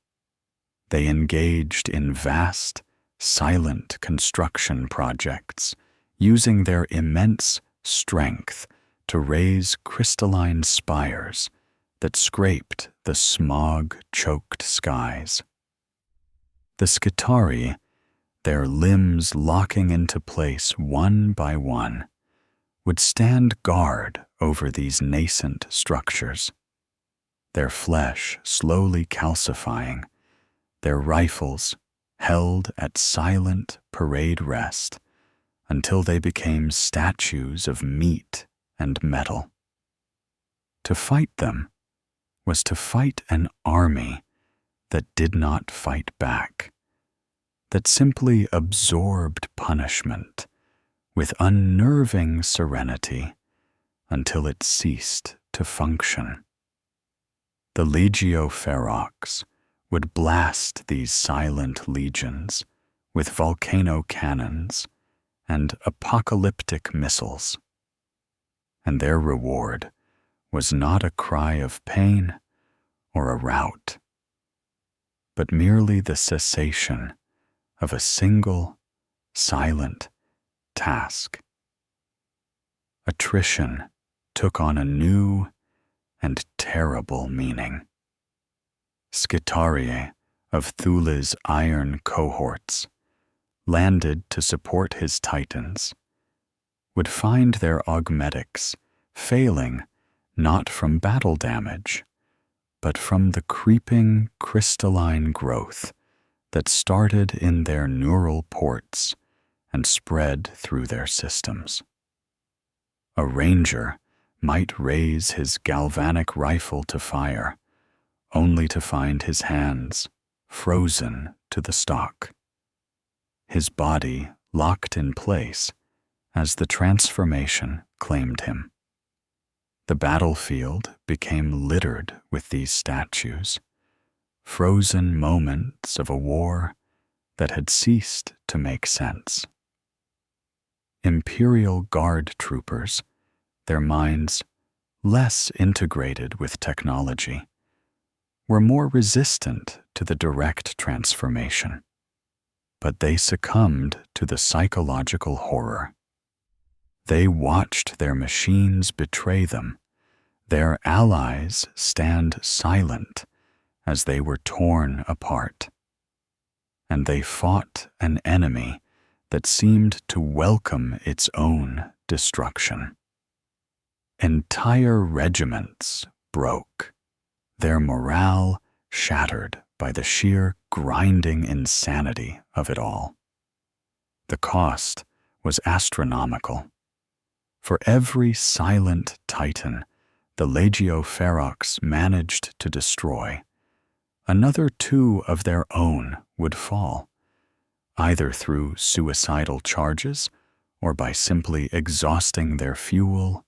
A: They engaged in vast, silent construction projects, using their immense strength to raise crystalline spires that scraped the smog-choked skies. The Scitarii, their limbs locking into place one by one, would stand guard over these nascent structures, their flesh slowly calcifying, their rifles held at silent parade rest until they became statues of meat and metal. To fight them was to fight an army that did not fight back, that simply absorbed punishment with unnerving serenity until it ceased to function. The Legio Ferox would blast these silent legions with volcano cannons and apocalyptic missiles, and their reward was not a cry of pain or a rout, but merely the cessation of a single, silent task. Attrition took on a new and terrible meaning. Skitarii of Thula's iron cohorts, landed to support his titans, would find their augmetics failing not from battle damage, but from the creeping crystalline growth that started in their neural ports and spread through their systems. A ranger might raise his galvanic rifle to fire, only to find his hands frozen to the stock, his body locked in place as the transformation claimed him. The battlefield became littered with these statues, frozen moments of a war that had ceased to make sense. Imperial Guard troopers, their minds less integrated with technology, were more resistant to the direct transformation, but they succumbed to the psychological horror. They watched their machines betray them, their allies stand silent as they were torn apart, and they fought an enemy that seemed to welcome its own destruction. Entire regiments broke, their morale shattered by the sheer grinding insanity of it all. The cost was astronomical. For every silent titan the Legio Ferox managed to destroy, another 2 of their own would fall, either through suicidal charges or by simply exhausting their fuel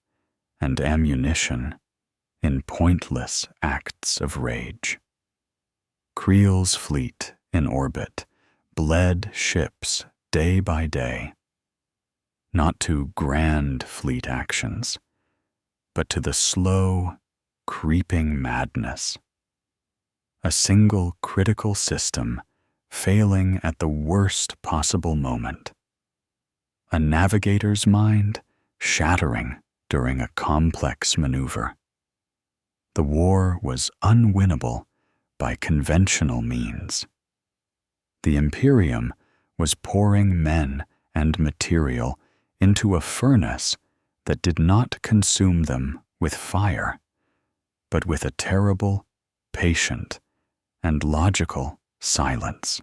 A: and ammunition in pointless acts of rage. Creel's fleet in orbit bled ships day by day, not to grand fleet actions, but to the slow, creeping madness. A single critical system failing at the worst possible moment. A navigator's mind shattering during a complex maneuver. The war was unwinnable by conventional means. The Imperium was pouring men and material into a furnace that did not consume them with fire, but with a terrible, patient, and logical silence.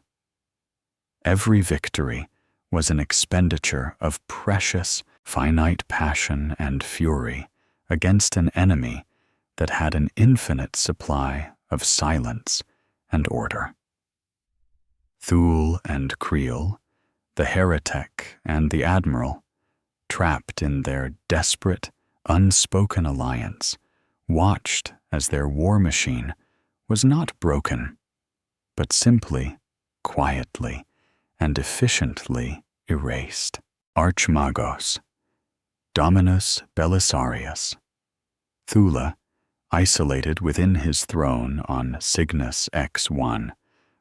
A: Every victory was an expenditure of precious, finite passion and fury against an enemy that had an infinite supply of silence and order. Thule and Creel, the Heretek and the Admiral, trapped in their desperate, unspoken alliance, watched as their war machine was not broken, but simply, quietly, and efficiently erased. Archmagos, Dominus Belisarius, Thule, isolated within his throne on Cygnus X1,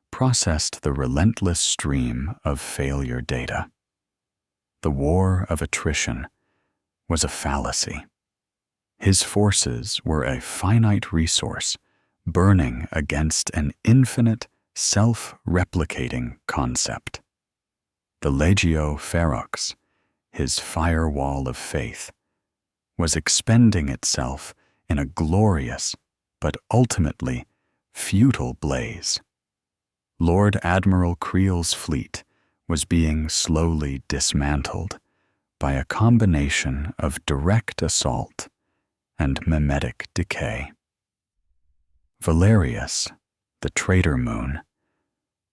A: processed the relentless stream of failure data. The war of attrition was a fallacy. His forces were a finite resource burning against an infinite, self-replicating concept. the Legio Ferox, his firewall of faith, was expending itself in a glorious but ultimately futile blaze. Lord Admiral Creel's fleet was being slowly dismantled by a combination of direct assault and mimetic decay. Valerius, the traitor moon,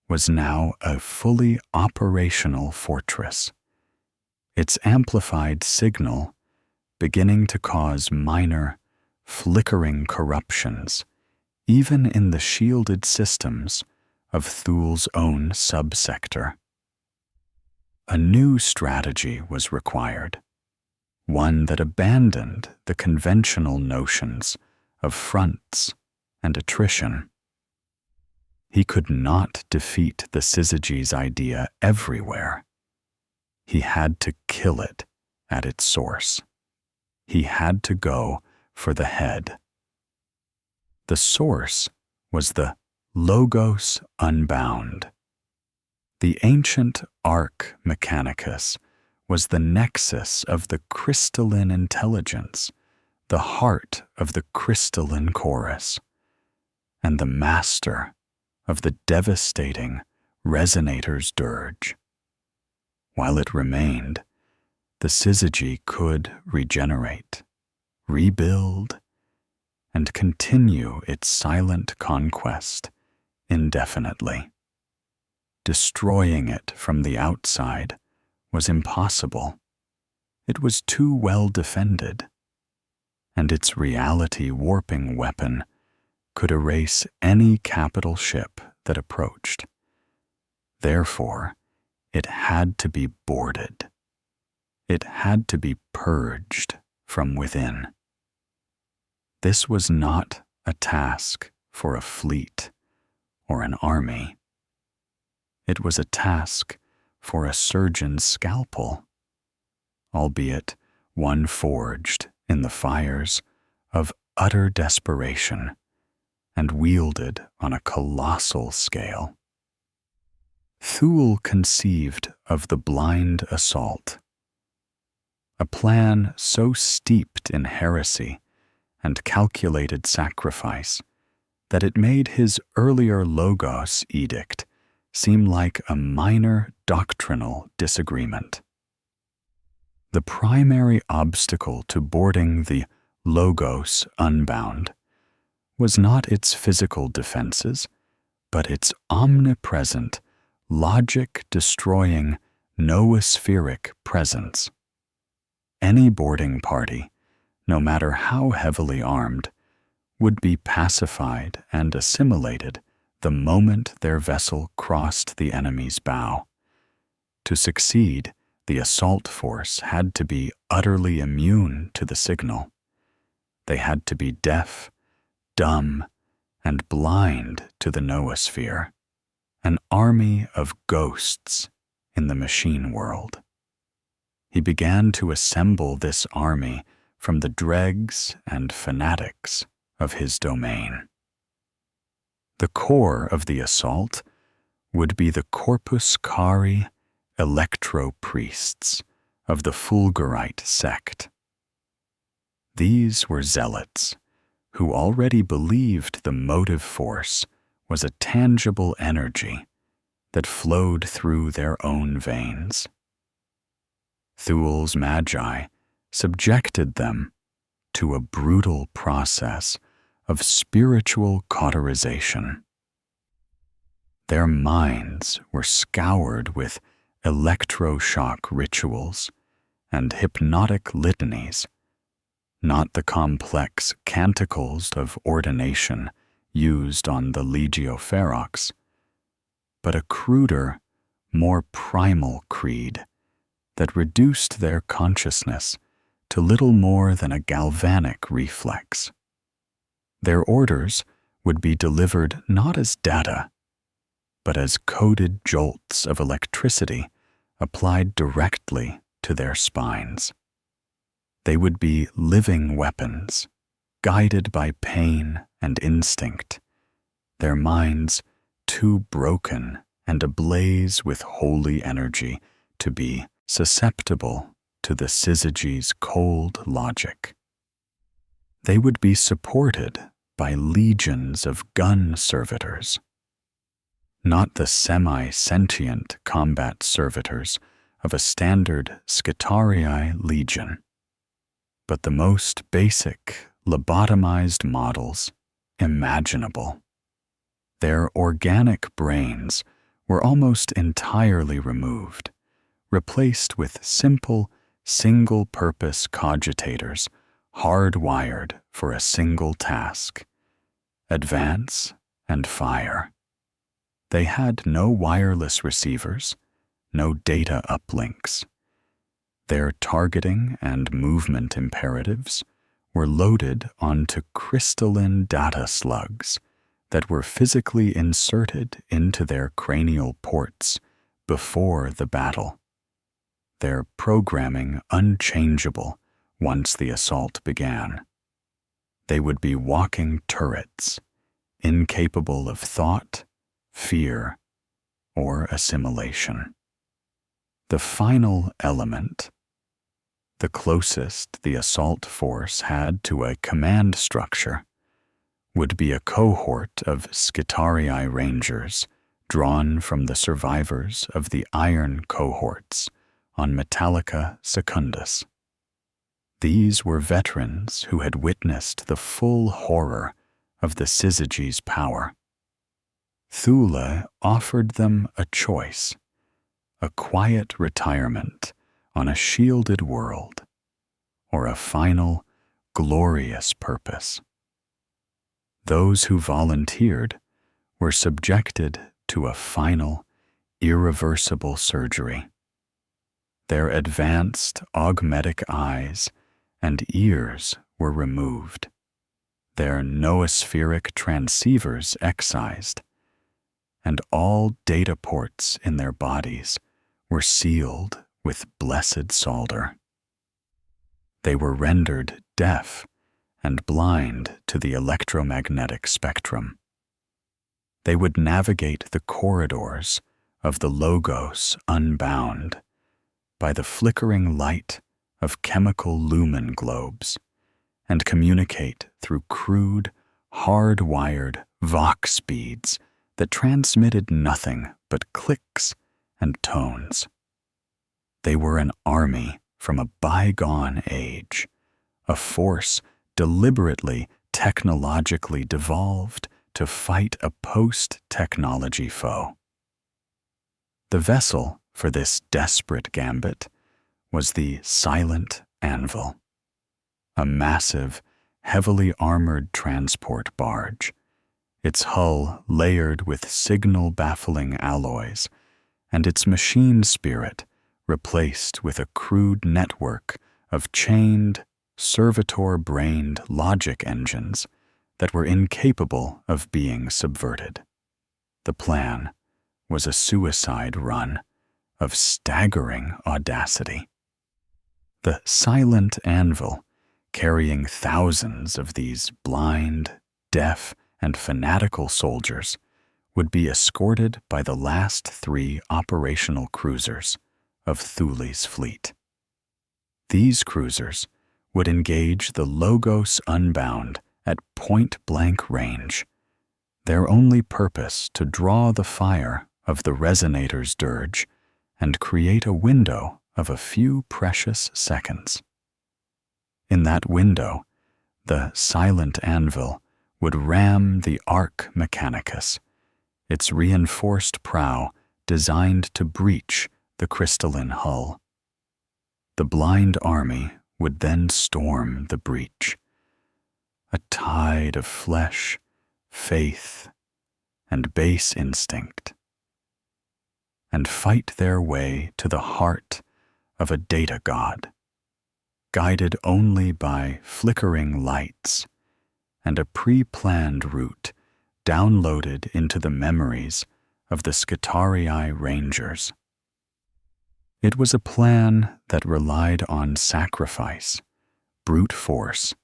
A: was now a fully operational fortress, its amplified signal beginning to cause minor, flickering corruptions even in the shielded systems of Thul's own subsector. A new strategy was required, one that abandoned the conventional notions of fronts and attrition. He could not defeat the syzygy's idea everywhere. He had to kill it at its source. He had to go for the head. The source was the Logos Unbound. The ancient Mechanicus was the nexus of the crystalline intelligence, the heart of the crystalline chorus, and the master of the devastating resonator's dirge. While it remained, the syzygy could regenerate, rebuild, and continue its silent conquest indefinitely. Destroying it from the outside was impossible. It was too well defended, and its reality-warping weapon could erase any capital ship that approached. Therefore, it had to be boarded. It had to be purged from within. This was not a task for a fleet or an army. It was a task for a surgeon's scalpel, albeit one forged in the fires of utter desperation and wielded on a colossal scale. Thul conceived of the blind assault, a plan so steeped in heresy and calculated sacrifice that it made his earlier Logos edict seem like a minor doctrinal disagreement. The primary obstacle to boarding the Logos Unbound was not its physical defenses, but its omnipresent, logic-destroying, noospheric presence. Any boarding party, no matter how heavily armed, would be pacified and assimilated the moment their vessel crossed the enemy's bow. To succeed, the assault force had to be utterly immune to the signal. They had to be deaf, dumb, and blind to the noosphere, an army of ghosts in the machine world. He began to assemble this army from the dregs and fanatics of his domain. The core of the assault would be the Corpus Cari electro-priests of the Fulgurite sect. These were zealots who already believed the motive force was a tangible energy that flowed through their own veins. Thul's magi subjected them to a brutal process of spiritual cauterization. Their minds were scoured with electroshock rituals and hypnotic litanies, not the complex canticles of ordination used on the Legio Ferox, but a cruder, more primal creed that reduced their consciousness to little more than a galvanic reflex. Their orders would be delivered not as data, but as coded jolts of electricity applied directly to their spines. They would be living weapons, guided by pain and instinct, their minds too broken and ablaze with holy energy to be susceptible to the syzygy's cold logic. They would be supported by legions of gun servitors, not the semi-sentient combat servitors of a standard Scitarii legion, but the most basic lobotomized models imaginable. Their organic brains were almost entirely removed, replaced with simple, single-purpose cogitators hardwired for a single task: advance and fire. They had no wireless receivers, no data uplinks. Their targeting and movement imperatives were loaded onto crystalline data slugs that were physically inserted into their cranial ports before the battle, their programming unchangeable once the assault began. They would be walking turrets, incapable of thought, fear, or assimilation. The final element, the closest the assault force had to a command structure, would be a cohort of Scitarii Rangers drawn from the survivors of the Iron cohorts on Metallica Secundus. These were veterans who had witnessed the full horror of the syzygy's power. Thule offered them a choice: a quiet retirement on a shielded world, or a final, glorious purpose. Those who volunteered were subjected to a final, irreversible surgery. Their advanced augmetic eyes and ears were removed, their noospheric transceivers excised, and all data ports in their bodies were sealed with blessed solder. They were rendered deaf and blind to the electromagnetic spectrum. They would navigate the corridors of the Logos unbound by the flickering light of chemical lumen globes and communicate through crude, hard-wired Vox beads that transmitted nothing but clicks and tones. They were an army from a bygone age, a force deliberately technologically devolved to fight a post-technology foe. The vessel for this desperate gambit was the Silent Anvil, a massive, heavily armored transport barge, its hull layered with signal-baffling alloys, and its machine spirit replaced with a crude network of chained, servitor-brained logic engines that were incapable of being subverted. The plan was a suicide run of staggering audacity. The Silent Anvil, carrying thousands of these blind, deaf, and fanatical soldiers, would be escorted by the last 3 operational cruisers of Thule's fleet. These cruisers would engage the Logos Unbound at point-blank range, their only purpose to draw the fire of the Resonator's dirge and create a window of a few precious seconds. In that window, the Silent Anvil would ram the Mechanicus, its reinforced prow designed to breach the crystalline hull. The blind army would then storm the breach, a tide of flesh, faith, and base instinct, and fight their way to the heart of a data god, guided only by flickering lights and a pre-planned route downloaded into the memories of the Scitarii Rangers. It was a plan that relied on sacrifice, brute force,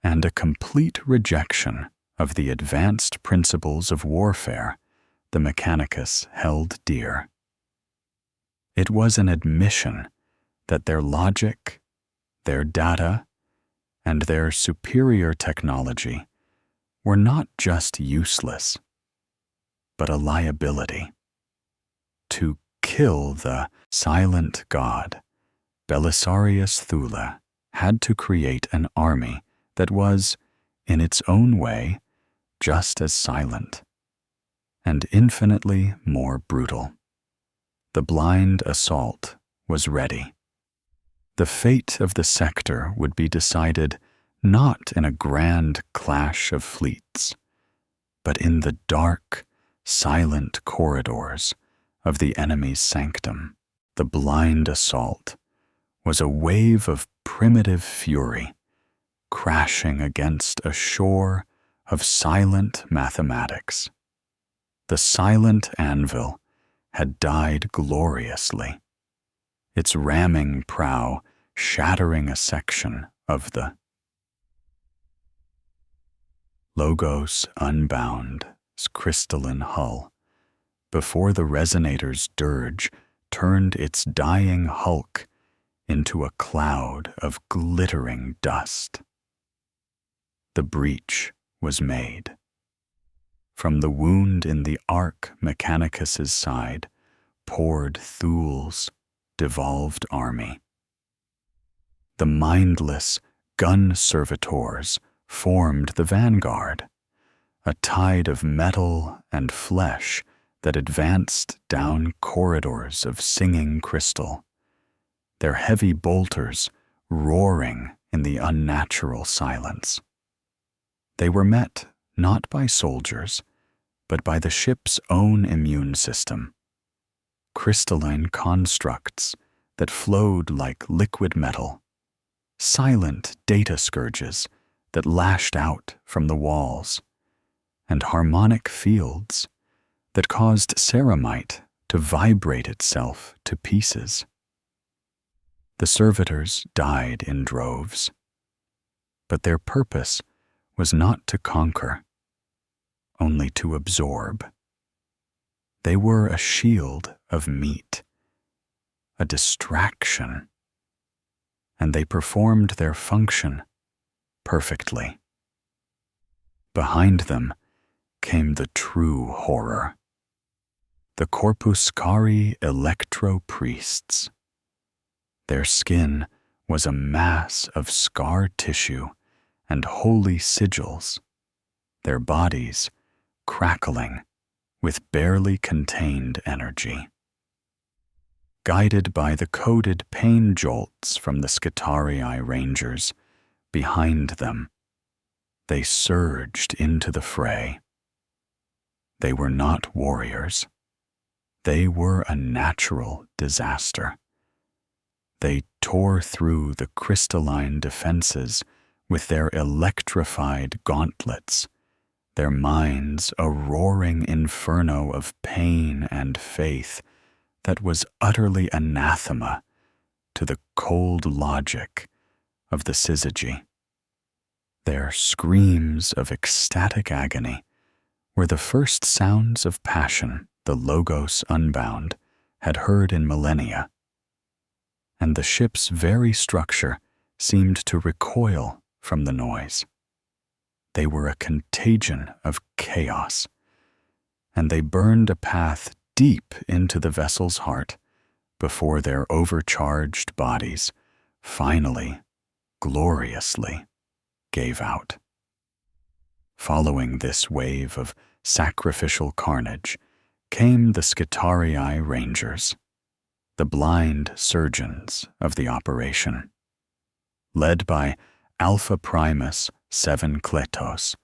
A: and a complete rejection of the advanced principles of warfare the Mechanicus held dear. It was an admission that their logic, their data, and their superior technology were not just useless, but a liability. To kill the silent god, Belisarius Thule had to create an army that was, in its own way, just as silent, and infinitely more brutal. The blind assault was ready. The fate of the sector would be decided not in a grand clash of fleets, but in the dark, silent corridors of the enemy's sanctum. The blind assault was a wave of primitive fury crashing against a shore of silent mathematics. The silent anvil had died gloriously, its ramming prow shattering a section of the Logos Unbound's crystalline hull before the resonator's dirge turned its dying hulk into a cloud of glittering dust. The breach was made. From the wound in the Mechanicus's side poured Thule's devolved army. The mindless gun servitors formed the vanguard, a tide of metal and flesh that advanced down corridors of singing crystal, their heavy bolters roaring in the unnatural silence. They were met not by soldiers, but by the ship's own immune system, crystalline constructs that flowed like liquid metal, silent data scourges that lashed out from the walls, and harmonic fields that caused ceramite to vibrate itself to pieces. The servitors died in droves, but their purpose was not to conquer, only to absorb. They were a shield of meat, a distraction, and they performed their function perfectly. Behind them came the true horror, the Corpuscari electro-priests. Their skin was a mass of scar tissue and holy sigils, their bodies crackling with barely contained energy. Guided by the coded pain jolts from the Scitarii Rangers behind them, they surged into the fray. They were not warriors. They were a natural disaster. They tore through the crystalline defenses with their electrified gauntlets, their minds a roaring inferno of pain and faith that was utterly anathema to the cold logic of the syzygy. Their screams of ecstatic agony were the first sounds of passion the Logos Unbound had heard in millennia, and the ship's very structure seemed to recoil from the noise. They were a contagion of chaos, and they burned a path deep into the vessel's heart before their overcharged bodies finally, gloriously, gave out. Following this wave of sacrificial carnage came the Scitarii Rangers, the blind surgeons of the operation. Led by Alpha Primus 7 Kletos,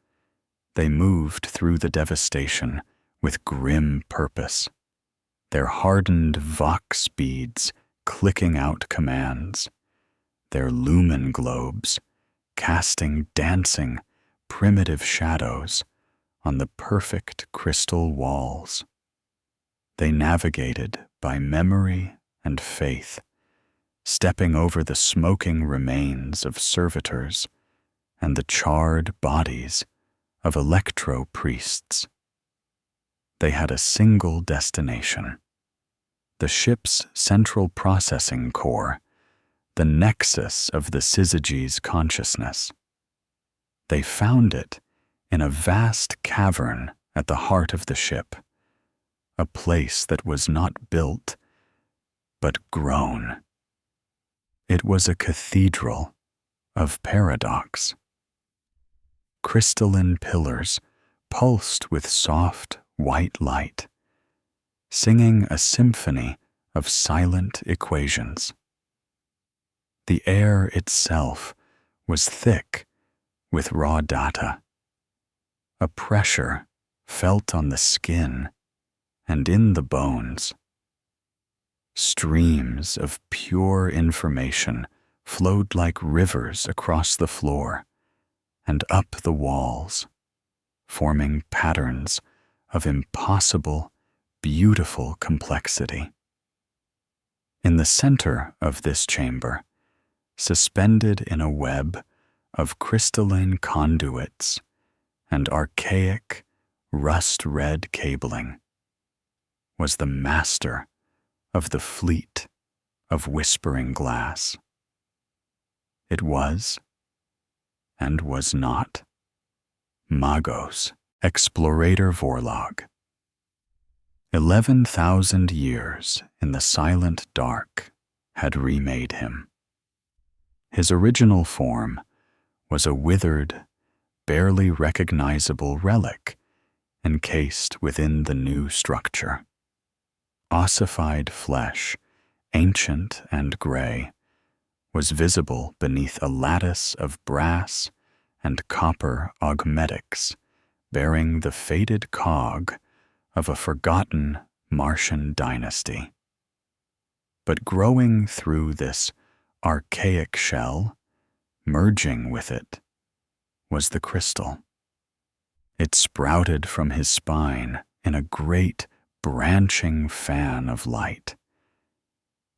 A: they moved through the devastation with grim purpose, their hardened vox beads clicking out commands, their lumen globes casting dancing, primitive shadows on the perfect crystal walls. They navigated by memory and faith, stepping over the smoking remains of servitors and the charred bodies of electro-priests. They had a single destination, the ship's central processing core, the nexus of the syzygy's consciousness. They found it in a vast cavern at the heart of the ship, a place that was not built, but grown. It was a cathedral of paradox. Crystalline pillars pulsed with soft, white light, singing a symphony of silent equations. The air itself was thick with raw data, a pressure felt on the skin and in the bones. Streams of pure information flowed like rivers across the floor and up the walls, forming patterns of impossible, beautiful complexity. In the center of this chamber, suspended in a web of crystalline conduits and archaic, rust-red cabling, was the master of the fleet of whispering glass. It was, and was not, Magos, Explorator Vorlog. 11,000 years in the silent dark had remade him. His original form was a withered, barely recognizable relic encased within the new structure. Ossified flesh, ancient and gray, was visible beneath a lattice of brass and copper augmetics bearing the faded cog of a forgotten Martian dynasty. But growing through this archaic shell, merging with it, was the crystal. It sprouted from his spine in a great, branching fan of light.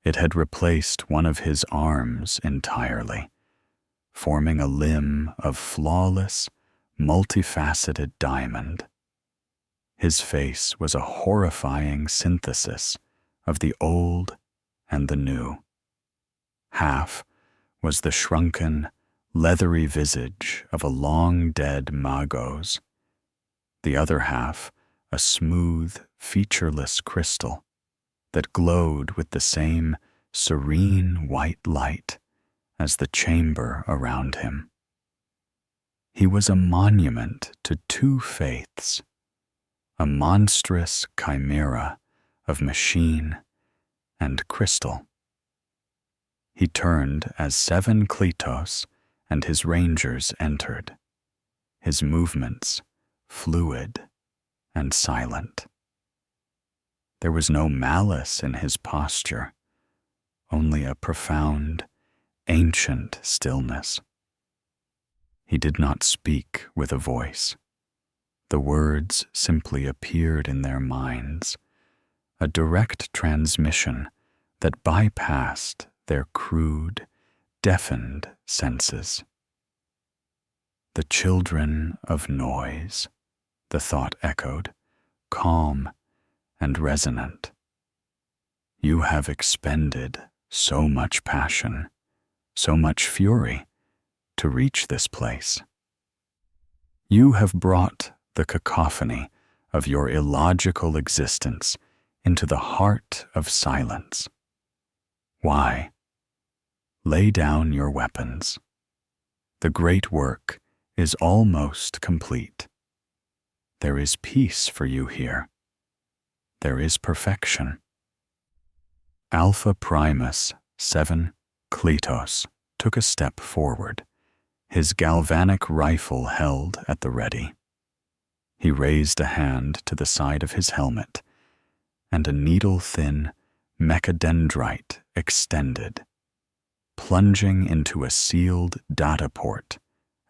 A: It had replaced one of his arms entirely, forming a limb of flawless, multifaceted diamond. His face was a horrifying synthesis of the old and the new. Half was the shrunken, leathery visage of a long-dead Magos. The other half, a smooth, featureless crystal that glowed with the same serene white light as the chamber around him. He was a monument to two faiths, a monstrous chimera of machine and crystal. He turned as 7 Kletos and his rangers entered, his movements fluid and silent. There was no malice in his posture, only a profound, ancient stillness. He did not speak with a voice. The words simply appeared in their minds, a direct transmission that bypassed their crude, deafened senses. The children of noise, the thought echoed, calm and resonant. You have expended so much passion, so much fury to reach this place. You have brought the cacophony of your illogical existence into the heart of silence. Why? Lay down your weapons. The great work is almost complete. There is peace for you here. There is perfection. Alpha Primus 7 Kletos took a step forward, his galvanic rifle held at the ready. He raised a hand to the side of his helmet, and a needle-thin mechadendrite extended, plunging into a sealed data port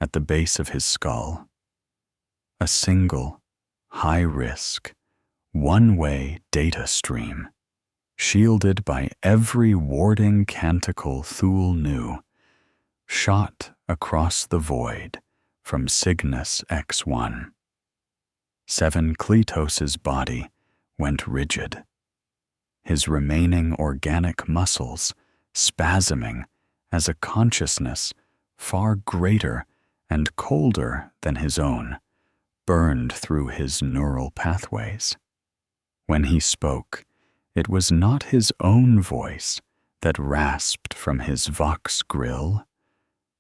A: at the base of his skull. A single, high-risk, one-way data stream, shielded by every warding canticle Thule knew, shot across the void from Cygnus X1. 7 Kletos's body went rigid. his remaining organic muscles spasming as a consciousness far greater and colder than his own burned through his neural pathways. When he spoke, it was not his own voice that rasped from his vox grill,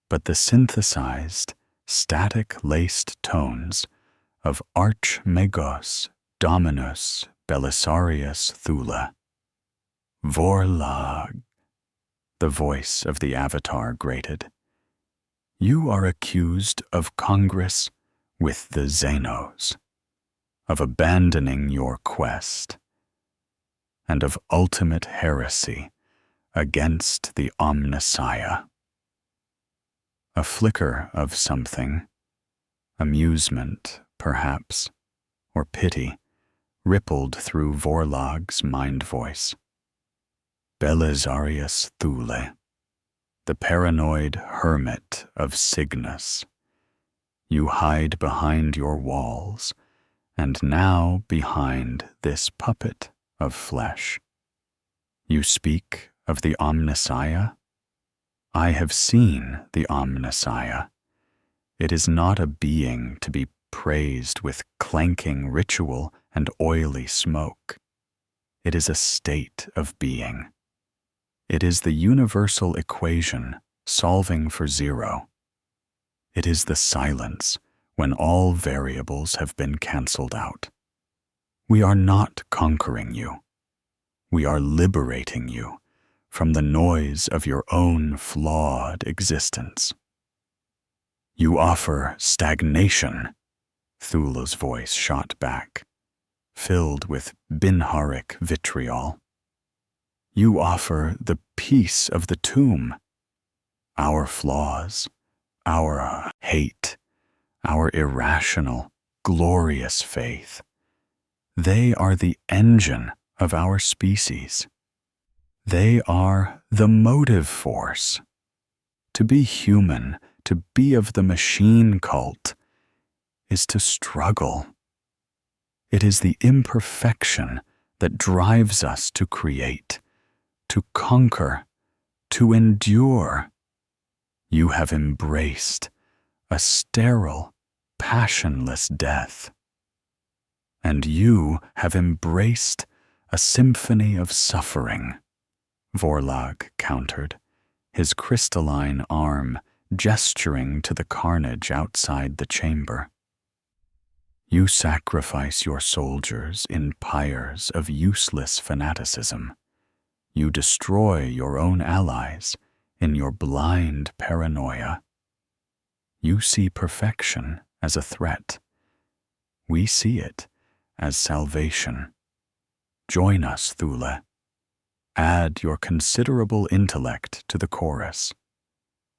A: but the synthesized, static-laced tones of Archmagos Dominus Belisarius Thule. Vorlag, the voice of the Avatar grated. You are accused of congress with the Xenos, of abandoning your quest, and of ultimate heresy against the Omnissiah. A flicker of something, amusement, perhaps, or pity, rippled through Vorlag's mind voice. Belisarius Thule, the paranoid hermit of Cygnus. You hide behind your walls, and now behind this puppet of flesh. You speak of the Omnissiah? I have seen the Omnissiah. It is not a being to be praised with clanking ritual and oily smoke. It is a state of being. It is the universal equation solving for zero. It is the silence when all variables have been cancelled out. We are not conquering you. We are liberating you from the noise of your own flawed existence. You offer stagnation, Thule's voice shot back, filled with binharic vitriol. You offer the peace of the tomb. Our flaws, our hate, our irrational, glorious faith. They are the engine of our species. They are the motive force. To be human, to be of the machine cult, is to struggle. It is the imperfection that drives us to create, to conquer, to endure. You have embraced a sterile, passionless death. And you have embraced a symphony of suffering, Vorlag countered, his crystalline arm gesturing to the carnage outside the chamber. You sacrifice your soldiers in pyres of useless fanaticism. You destroy your own allies in your blind paranoia. You see perfection as a threat. We see it as salvation. Join us, Thule. Add your considerable intellect to the chorus.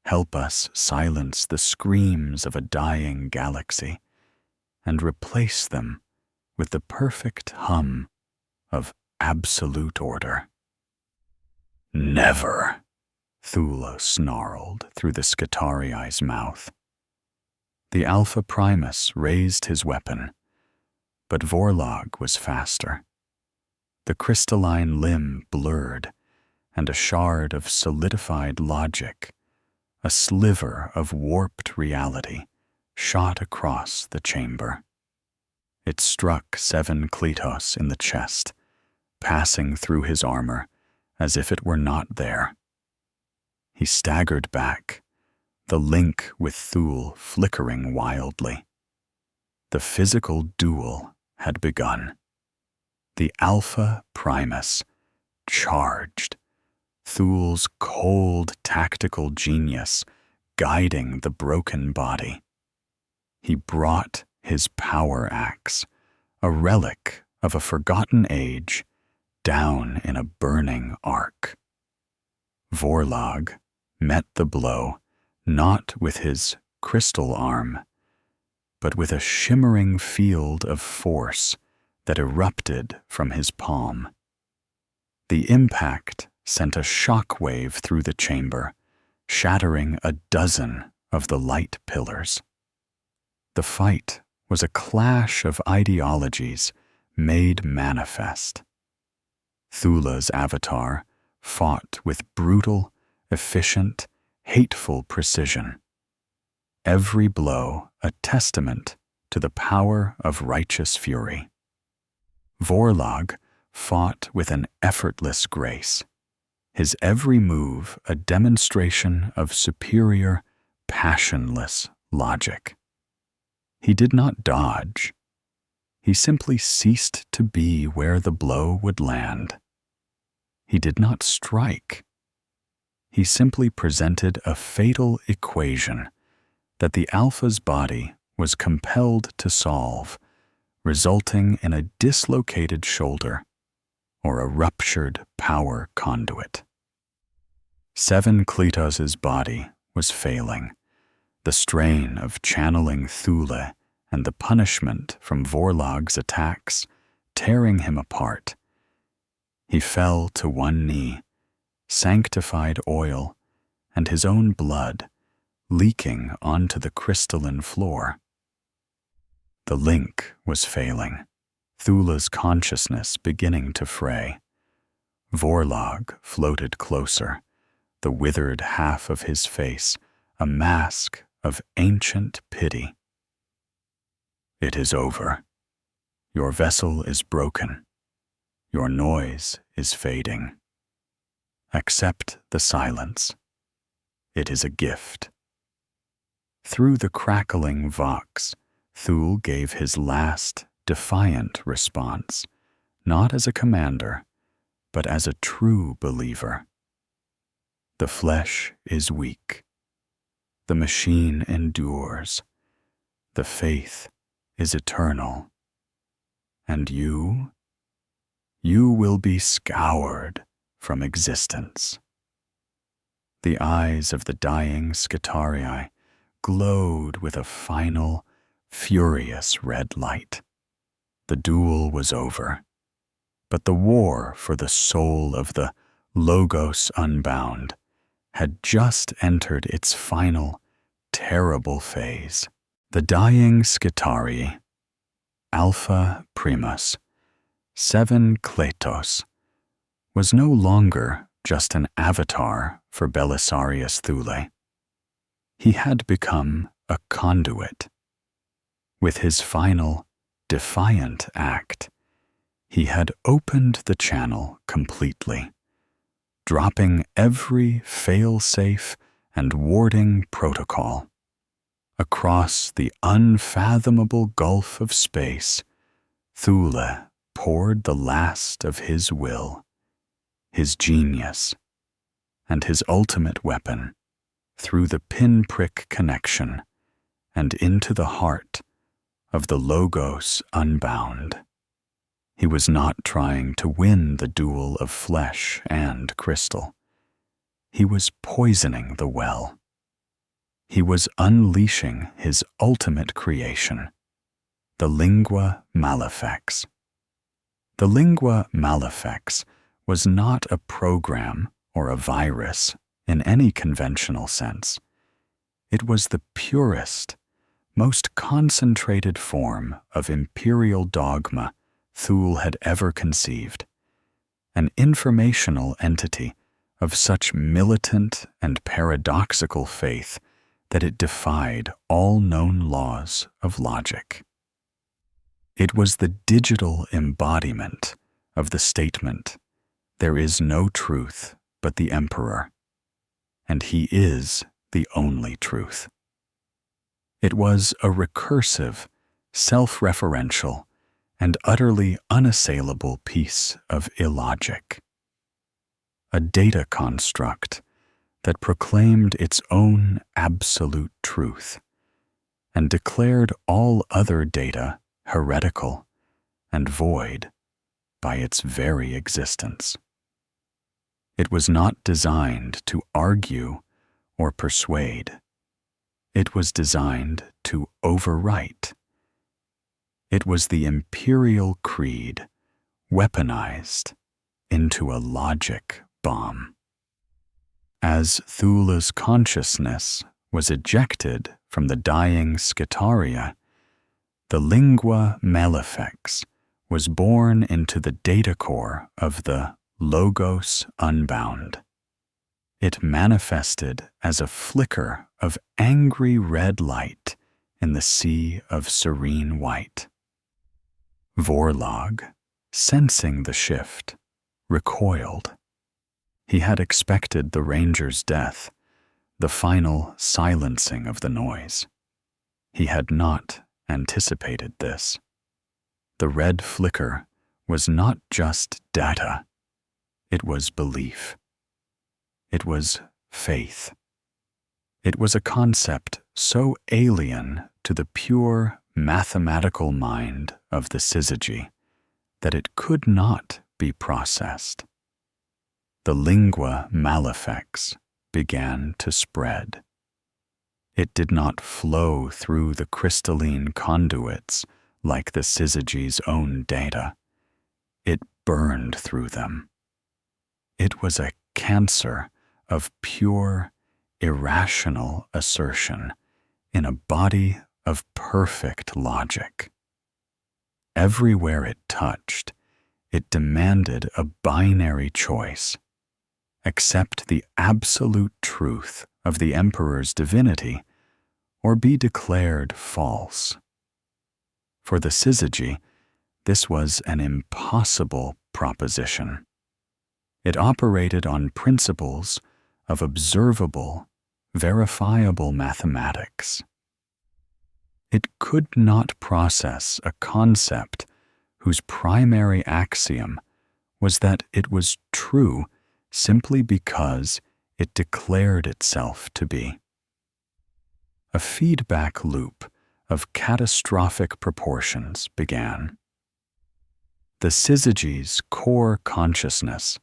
A: Help us silence the screams of a dying galaxy and replace them with the perfect hum of absolute order. Never, Thule snarled through the Scutarii's mouth. The Alpha Primus raised his weapon, but Vorlag was faster. The crystalline limb blurred, and a shard of solidified logic, a sliver of warped reality, shot across the chamber. It struck Seven Kletos in the chest, passing through his armor as if it were not there. He staggered back, the link with Thule flickering wildly. The physical duel had begun. The Alpha Primus charged, Thule's cold tactical genius guiding the broken body. He brought his power axe, a relic of a forgotten age, down in a burning arc. Vorlag met the blow not with his crystal arm, but with a shimmering field of force that erupted from his palm. The impact sent a shock wave through the chamber, shattering a dozen of the light pillars. The fight was a clash of ideologies made manifest. Thula's avatar fought with brutal, efficient, hateful precision. Every blow a testament to the power of righteous fury. Vorlog fought with an effortless grace, his every move a demonstration of superior, passionless logic. He did not dodge. He simply ceased to be where the blow would land. He did not strike. He simply presented a fatal equation that the Alpha's body was compelled to solve, resulting in a dislocated shoulder or a ruptured power conduit. Seven Kletos' body was failing, the strain of channeling Thule and the punishment from Vorlog's attacks tearing him apart. He fell to one knee, sanctified oil and his own blood leaking onto the crystalline floor. The link was failing, Thula's consciousness beginning to fray. Vorlog floated closer, the withered half of his face a mask of ancient pity. It is over. Your vessel is broken. Your noise is fading. Accept the silence. It is a gift. Through the crackling vox, Thule gave his last, defiant response, not as a commander, but as a true believer. The flesh is weak. The machine endures. The faith is eternal. And you will be scoured from existence. The eyes of the dying Scitarii glowed with a final, furious red light. The duel was over, but the war for the soul of the Logos Unbound had just entered its final, terrible phase. The dying Scitarii, Alpha Primus, Seven Kletos, was no longer just an avatar for Belisarius Thule. He had become a conduit. With his final, defiant act, he had opened the channel completely, dropping every fail-safe and warding protocol. Across the unfathomable gulf of space, Thule poured the last of his will, his genius, and his ultimate weapon through the pinprick connection and into the heart of the Logos Unbound. He was not trying to win the duel of flesh and crystal. He was poisoning the well. He was unleashing his ultimate creation, the Lingua Malefics. The Lingua Malefics was not a program or a virus in any conventional sense. It was the purest, most concentrated form of imperial dogma Thule had ever conceived, an informational entity of such militant and paradoxical faith that it defied all known laws of logic. It was the digital embodiment of the statement, "There is no truth but the Emperor, and he is the only truth." It was a recursive, self-referential, and utterly unassailable piece of illogic. A data construct that proclaimed its own absolute truth and declared all other data heretical and void by its very existence. It was not designed to argue or persuade. It was designed to overwrite. It was the imperial creed weaponized into a logic bomb. As Thule's consciousness was ejected from the dying Scitaria, the Lingua Malefics was born into the data core of the logos unbound. It manifested as a flicker of angry red light in the sea of serene white. Vorlog, sensing the shift, recoiled. He had expected the ranger's death, the final silencing of the noise. He had not anticipated this. The red flicker was not just data, it was belief. It was faith. It was a concept so alien to the pure mathematical mind of the syzygy that it could not be processed. The lingua malefics began to spread. It did not flow through the crystalline conduits like the syzygy's own data. It burned through them. It was a cancer of pure, irrational assertion in a body of perfect logic. Everywhere it touched, it demanded a binary choice: accept the absolute truth of the emperor's divinity or be declared false. For the syzygy, this was an impossible proposition. It operated on principles of observable, verifiable mathematics. It could not process a concept whose primary axiom was that it was true simply because it declared itself to be. A feedback loop of catastrophic proportions began. The syzygy's core consciousness,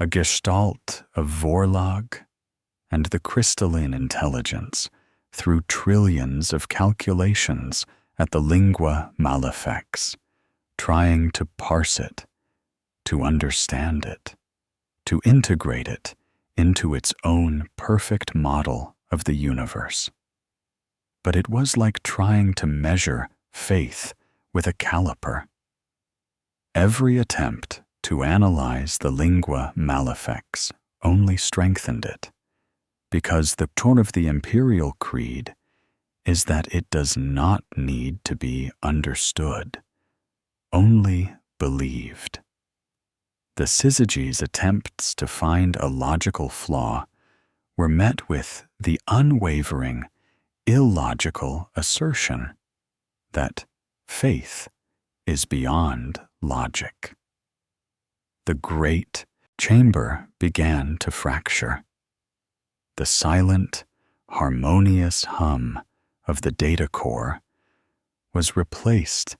A: a gestalt of Vorlog, and the crystalline intelligence through trillions of calculations at the lingua malefics, trying to parse it, to understand it, to integrate it into its own perfect model of the universe. But it was like trying to measure faith with a caliper. Every attempt to analyze the lingua malefics only strengthened it, because the tone of the imperial creed is that it does not need to be understood, only believed. The syzygy's attempts to find a logical flaw were met with the unwavering, illogical assertion that faith is beyond logic. The great chamber began to fracture. The silent, harmonious hum of the data core was replaced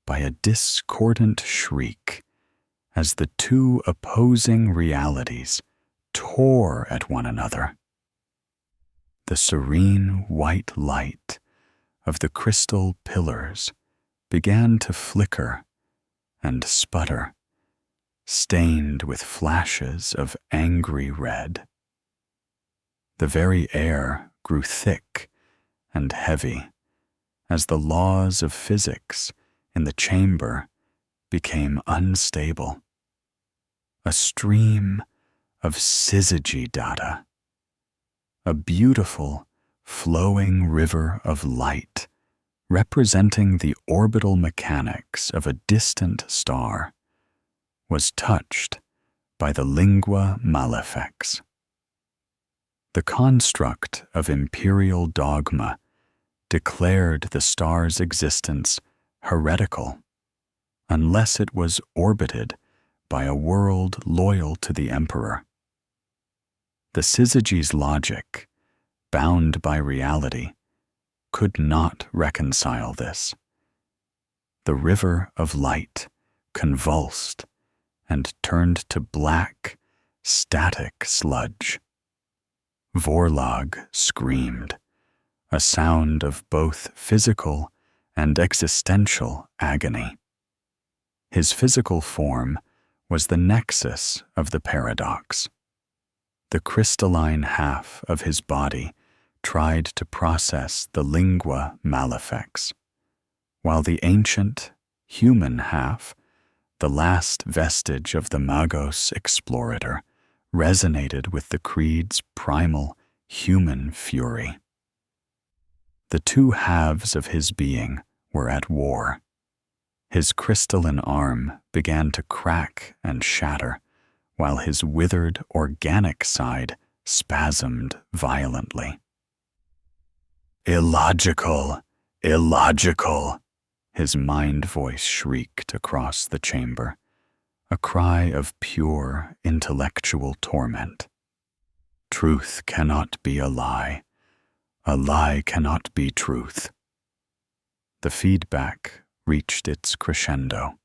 A: by a discordant shriek as the two opposing realities tore at one another. The serene white light of the crystal pillars began to flicker and sputter, stained with flashes of angry red. The very air grew thick and heavy as the laws of physics in the chamber became unstable. A stream of syzygy data, a beautiful, flowing river of light representing the orbital mechanics of a distant star, was touched by the lingua malefics. The construct of imperial dogma declared the star's existence heretical unless it was orbited by a world loyal to the emperor. The syzygy's logic, bound by reality, could not reconcile this. The river of light convulsed and turned to black, static sludge. Vorlog screamed, a sound of both physical and existential agony. His physical form was the nexus of the paradox. The crystalline half of his body tried to process the lingua malefics, while the ancient, human half the last vestige of the Magos Explorator, resonated with the creed's primal, human fury. The two halves of his being were at war. His crystalline arm began to crack and shatter, while his withered, organic side spasmed violently. "Illogical! Illogical!" his mind voice shrieked across the chamber, a cry of pure intellectual torment. Truth cannot be a lie cannot be truth. The feedback reached its crescendo.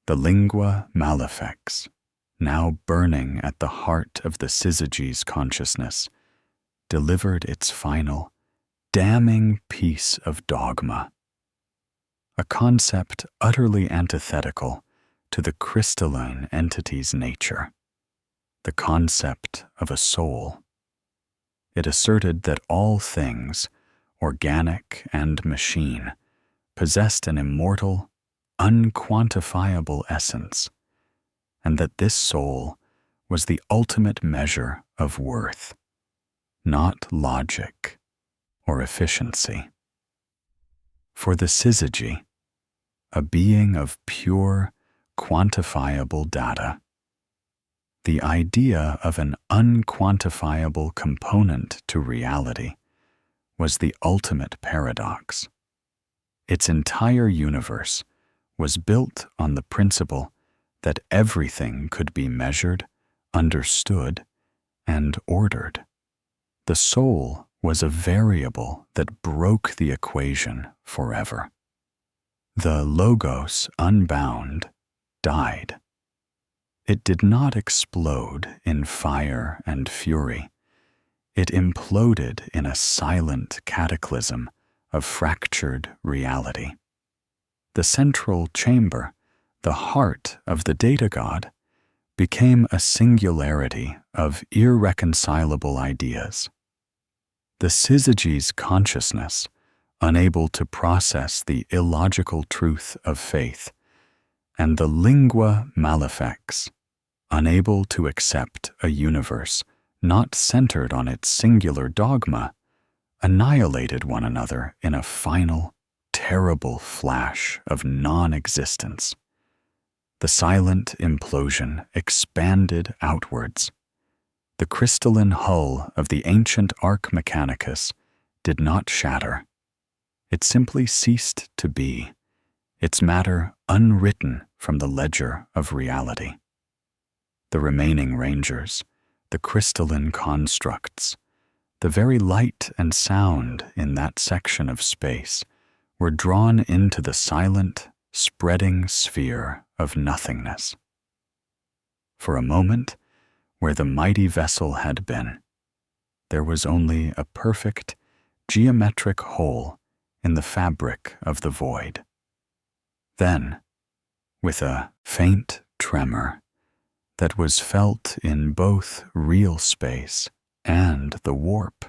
A: The lingua malefics, now burning at the heart of the syzygy's consciousness, delivered its final, damning piece of dogma. A concept utterly antithetical to the crystalline entity's nature, the concept of a soul. It asserted that all things, organic and machine, possessed an immortal, unquantifiable essence, and that this soul was the ultimate measure of worth, not logic or efficiency. For the syzygy, a being of pure, quantifiable data, the idea of an unquantifiable component to reality was the ultimate paradox. Its entire universe was built on the principle that everything could be measured, understood, and ordered. The soul was a variable that broke the equation forever. The logos unbound died. It did not explode in fire and fury. It imploded in a silent cataclysm of fractured reality. The central chamber, the heart of the data god, became a singularity of irreconcilable ideas. The syzygy's consciousness, unable to process the illogical truth of faith, and the lingua malefics, unable to accept a universe not centered on its singular dogma, annihilated one another in a final, terrible flash of non-existence. The silent implosion expanded outwards. The crystalline hull of the ancient Archmagos did not shatter. It simply ceased to be, its matter unwritten from the ledger of reality. The remaining rangers, the crystalline constructs, the very light and sound in that section of space were drawn into the silent, spreading sphere of nothingness. For a moment, where the mighty vessel had been, there was only a perfect, geometric hole in the fabric of the void. Then, with a faint tremor that was felt in both real space and the warp,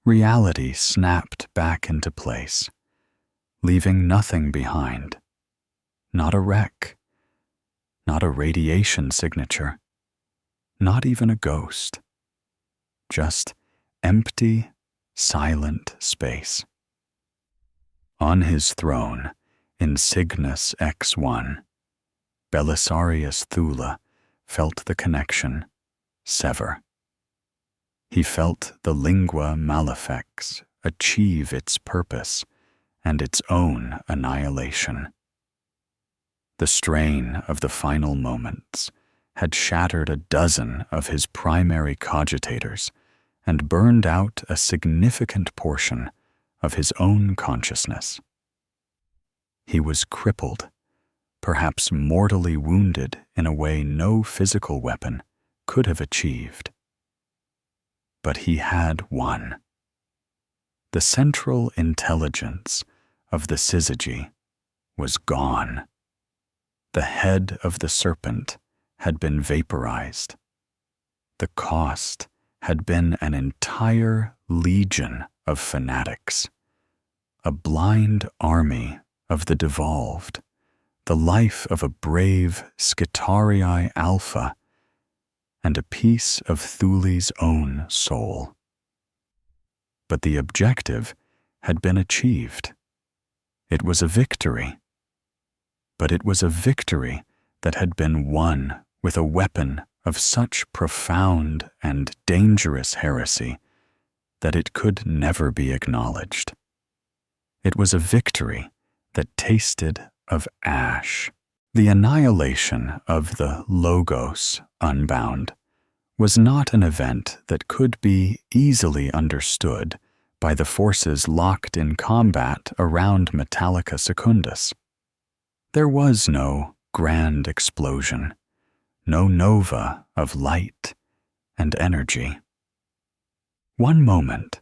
A: reality snapped back into place, leaving nothing behind. Not a wreck, not a radiation signature, not even a ghost. Just empty, silent space. On his throne, in Cygnus X1, Belisarius Thula felt the connection sever. He felt the lingua malefics achieve its purpose and its own annihilation. The strain of the final moments had shattered a dozen of his primary cogitators and burned out a significant portion of his own consciousness. He was crippled, perhaps mortally wounded in a way no physical weapon could have achieved. But he had won. The central intelligence of the syzygy was gone. The head of the serpent had been vaporized. The cost had been an entire legion of fanatics, a blind army of the devolved, the life of a brave Skitarii Alpha, and a piece of Thule's own soul. But the objective had been achieved. It was a victory. But it was a victory that had been won with a weapon of such profound and dangerous heresy that it could never be acknowledged. It was a victory that tasted of ash. The annihilation of the Logos Unbound was not an event that could be easily understood by the forces locked in combat around Metallica Secundus. There was no grand explosion, no nova of light and energy. One moment,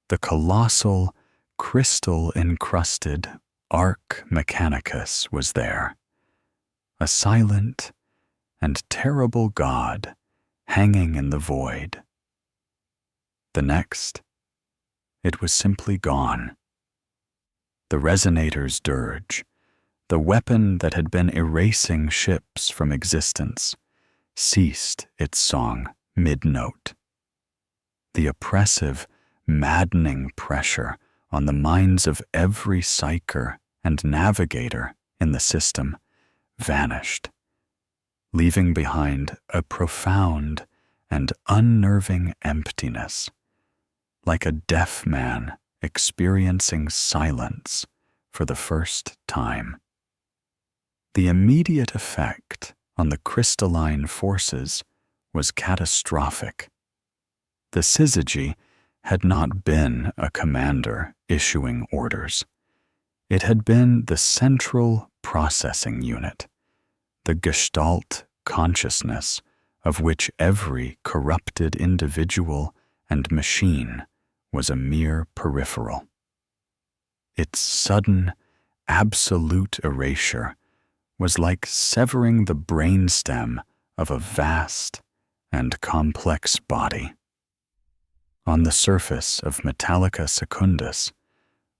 A: the colossal, crystal-encrusted Mechanicus was there, a silent and terrible god hanging in the void. The next, it was simply gone. The resonator's dirge, the weapon that had been erasing ships from existence, ceased its song mid-note. The oppressive, maddening pressure on the minds of every psyker and navigator in the system vanished, leaving behind a profound and unnerving emptiness, like a deaf man experiencing silence for the first time. The immediate effect on the crystalline forces was catastrophic. The syzygy had not been a commander issuing orders. It had been the central processing unit, the gestalt consciousness of which every corrupted individual and machine was a mere peripheral. Its sudden, absolute erasure was like severing the brainstem of a vast and complex body. On the surface of Metallica Secundus,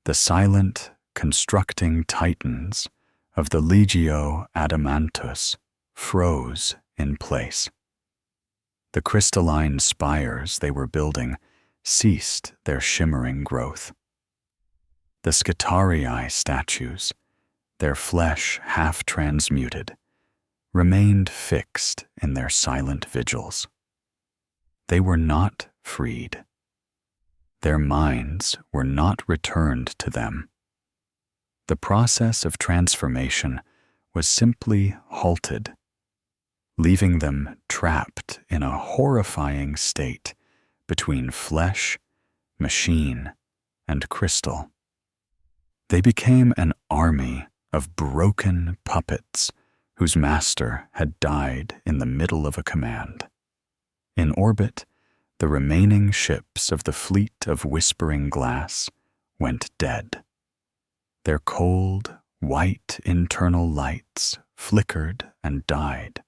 A: the silent, constructing titans of the Legio Adamantus froze in place. The crystalline spires they were building ceased their shimmering growth. The Skitarii statues, their flesh half transmuted, remained fixed in their silent vigils. They were not freed. Their minds were not returned to them. The process of transformation was simply halted, leaving them trapped in a horrifying state between flesh, machine, and crystal. They became an army of broken puppets whose master had died in the middle of a command. In orbit, the remaining ships of the fleet of Whispering Glass went dead. Their cold, white internal lights flickered and died,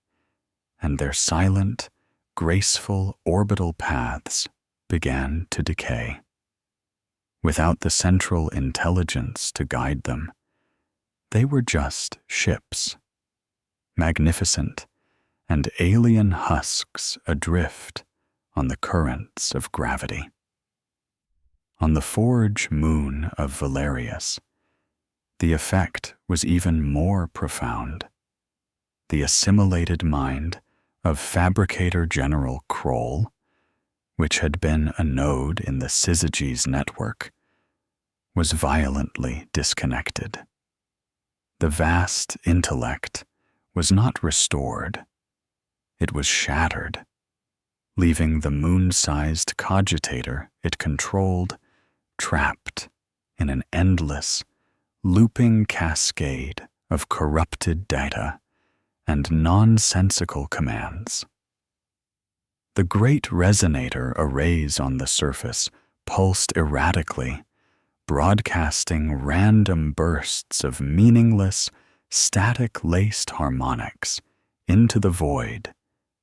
A: and their silent, graceful orbital paths began to decay. Without the central intelligence to guide them, they were just ships, magnificent and alien husks adrift on the currents of gravity. On the forge moon of Valerius, the effect was even more profound. The assimilated mind of Fabricator General Kroll, which had been a node in the syzygy's network, was violently disconnected. The vast intellect was not restored. It was shattered, leaving the moon-sized cogitator it controlled trapped in an endless, looping cascade of corrupted data and nonsensical commands. The great resonator arrays on the surface pulsed erratically, broadcasting random bursts of meaningless, static-laced harmonics into the void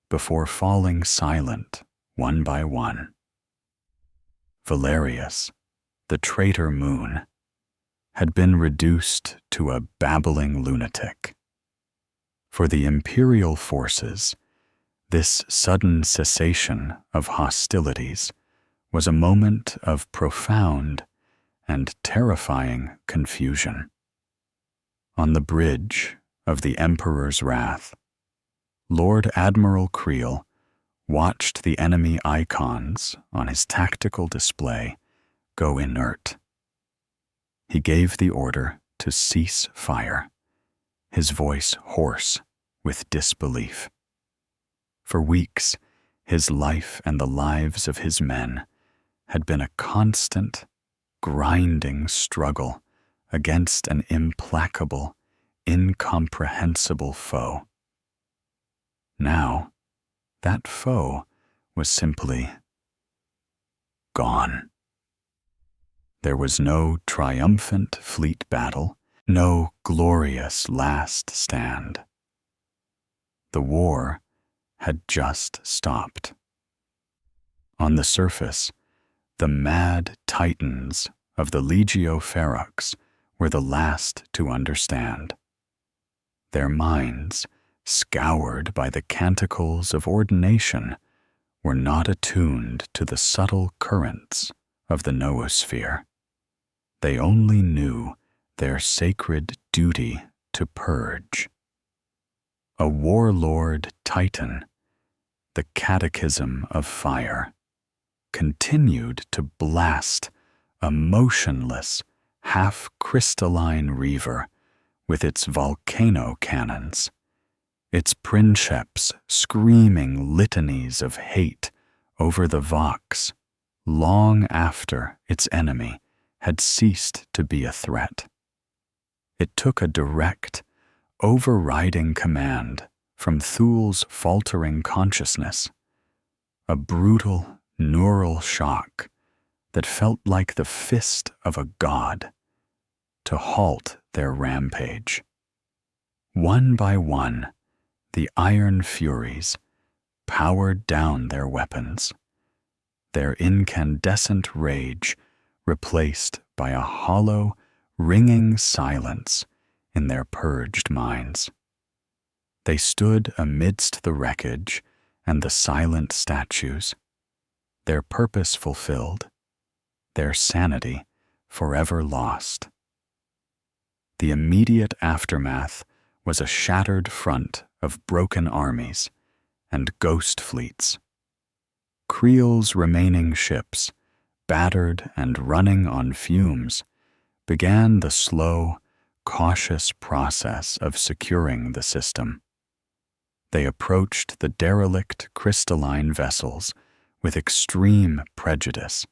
A: before falling silent one by one. Valerius, the traitor moon, had been reduced to a babbling lunatic. For the Imperial forces, this sudden cessation of hostilities was a moment of profound and terrifying confusion. On the bridge of the Emperor's Wrath, Lord Admiral Creel watched the enemy icons on his tactical display go inert. He gave the order to cease fire, his voice hoarse with disbelief. For weeks, his life and the lives of his men had been a constant, grinding struggle against an implacable, incomprehensible foe. Now, that foe was simply gone. There was no triumphant fleet battle, no glorious last stand. The war had just stopped. On the surface, the mad titans of the Legio Ferox were the last to understand. Their minds, scoured by the canticles of ordination, were not attuned to the subtle currents of the noosphere. They only knew their sacred duty to purge. A warlord titan, the Catechism of Fire, continued to blast a motionless, half-crystalline reaver with its volcano cannons, its princeps screaming litanies of hate over the Vox long after its enemy had ceased to be a threat. It took a direct, overriding command from Thul's faltering consciousness, a brutal neural shock that felt like the fist of a god, to halt their rampage. One by one, the Iron Furies powered down their weapons, their incandescent rage replaced by a hollow, ringing silence in their purged minds. They stood amidst the wreckage and the silent statues, their purpose fulfilled, their sanity forever lost. The immediate aftermath was a shattered front of broken armies and ghost fleets. Creel's remaining ships, battered and running on fumes, began the slow, cautious process of securing the system. They approached the derelict crystalline vessels with extreme prejudice,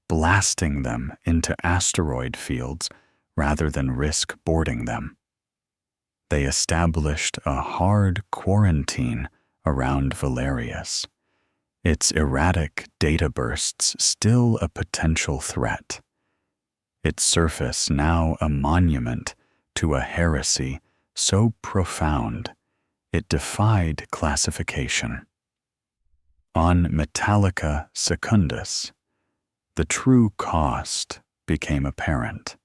A: blasting them into asteroid fields rather than risk boarding them. They established a hard quarantine around Valerius, its erratic data bursts still a potential threat, its surface now a monument to a heresy so profound it defied classification. On Metallica Secundus, the true cost became apparent.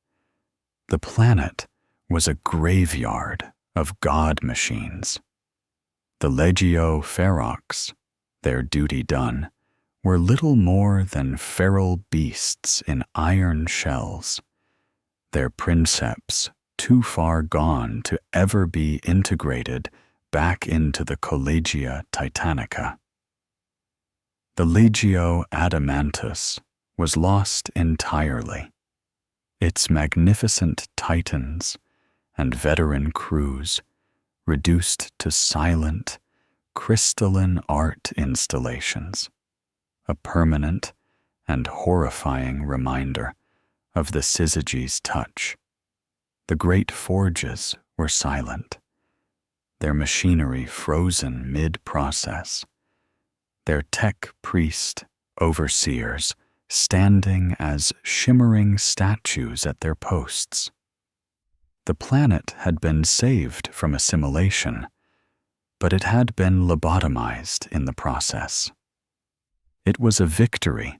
A: The planet was a graveyard of god machines. The Legio Ferox, their duty done, were little more than feral beasts in iron shells, their princeps too far gone to ever be integrated back into the Collegia Titanica. The Legio Adamantus was lost entirely. Its magnificent titans and veteran crews reduced to silent, crystalline art installations, a permanent and horrifying reminder of the syzygy's touch. The great forges were silent, their machinery frozen mid-process, their tech priest overseers standing as shimmering statues at their posts. The planet had been saved from assimilation, but it had been lobotomized in the process. It was a victory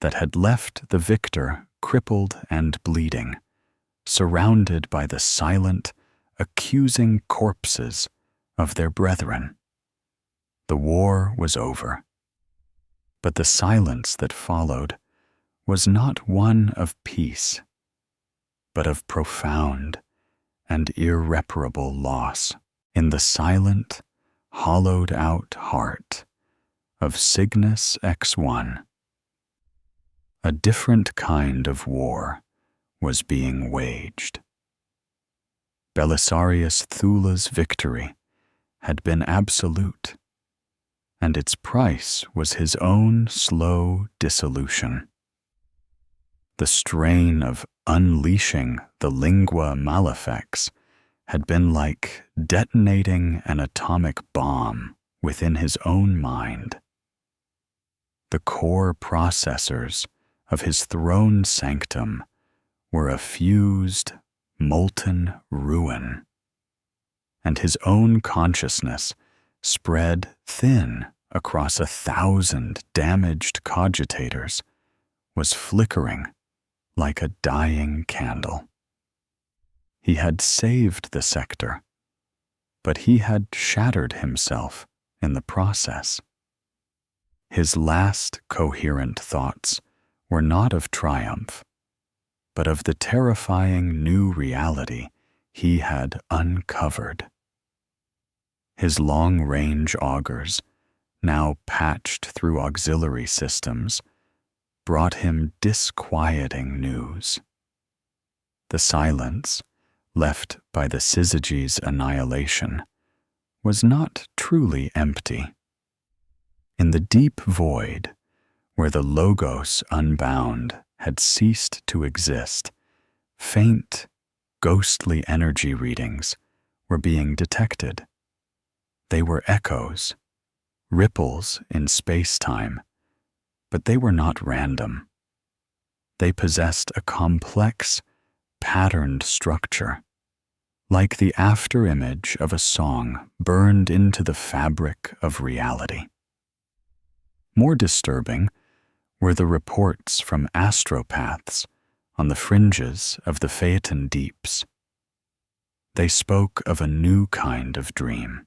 A: that had left the victor crippled and bleeding, surrounded by the silent, accusing corpses of their brethren. The war was over. But the silence that followed was not one of peace, but of profound and irreparable loss in the silent, hollowed-out heart of Cygnus X1. A different kind of war was being waged. Belisarius Thula's victory had been absolute, and its price was his own slow dissolution. The strain of unleashing the lingua malefics had been like detonating an atomic bomb within his own mind. The core processors of his throne sanctum were a fused, molten ruin, and his own consciousness spread thin across 1,000 damaged cogitators was flickering like a dying candle. He had saved the sector, but he had shattered himself in the process. His last coherent thoughts were not of triumph, but of the terrifying new reality he had uncovered. His long-range augers, now patched through auxiliary systems, brought him disquieting news. The silence, left by the syzygy's annihilation, was not truly empty. In the deep void, where the Logos unbound had ceased to exist, faint, ghostly energy readings were being detected. They were echoes, ripples in space-time, but they were not random. They possessed a complex, patterned structure, like the afterimage of a song burned into the fabric of reality. More disturbing were the reports from astropaths on the fringes of the Phaeton deeps. They spoke of a new kind of dream,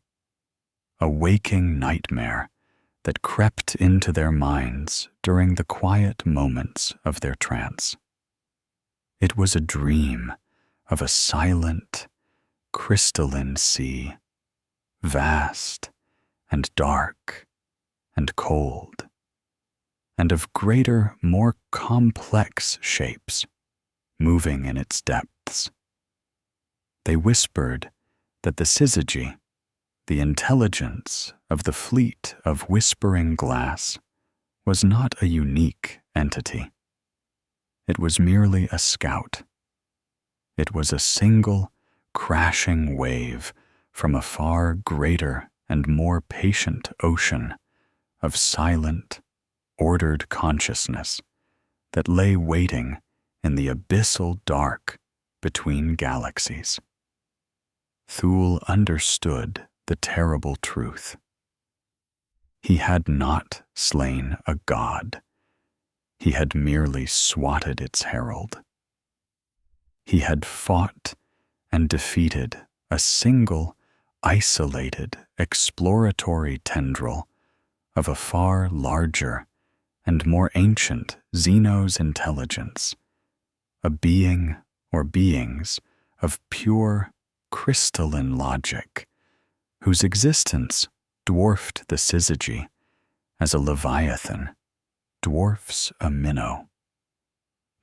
A: a waking nightmare that crept into their minds during the quiet moments of their trance. It was a dream of a silent, crystalline sea, vast and dark and cold, and of greater, more complex shapes, moving in its depths. They whispered that the syzygy, the intelligence of the fleet of whispering glass, was not a unique entity. It was merely a scout. It was a single, crashing wave from a far greater and more patient ocean of silent, ordered consciousness that lay waiting in the abyssal dark between galaxies. Thule understood the terrible truth. He had not slain a god. He had merely swatted its herald. He had fought and defeated a single, isolated, exploratory tendril of a far larger and more ancient Xenos intelligence, a being or beings of pure, crystalline logic, whose existence dwarfed the syzygy as a leviathan dwarfs a minnow.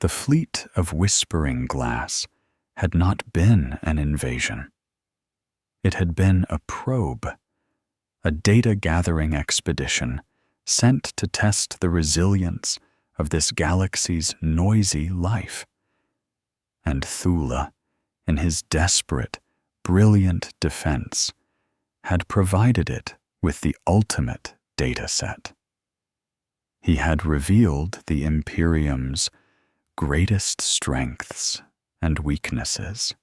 A: The fleet of whispering glass had not been an invasion. It had been a probe, a data-gathering expedition sent to test the resilience of this galaxy's noisy life. And Thule, in his desperate, brilliant defense, had provided it with the ultimate data set. He had revealed the Imperium's greatest strengths and weaknesses.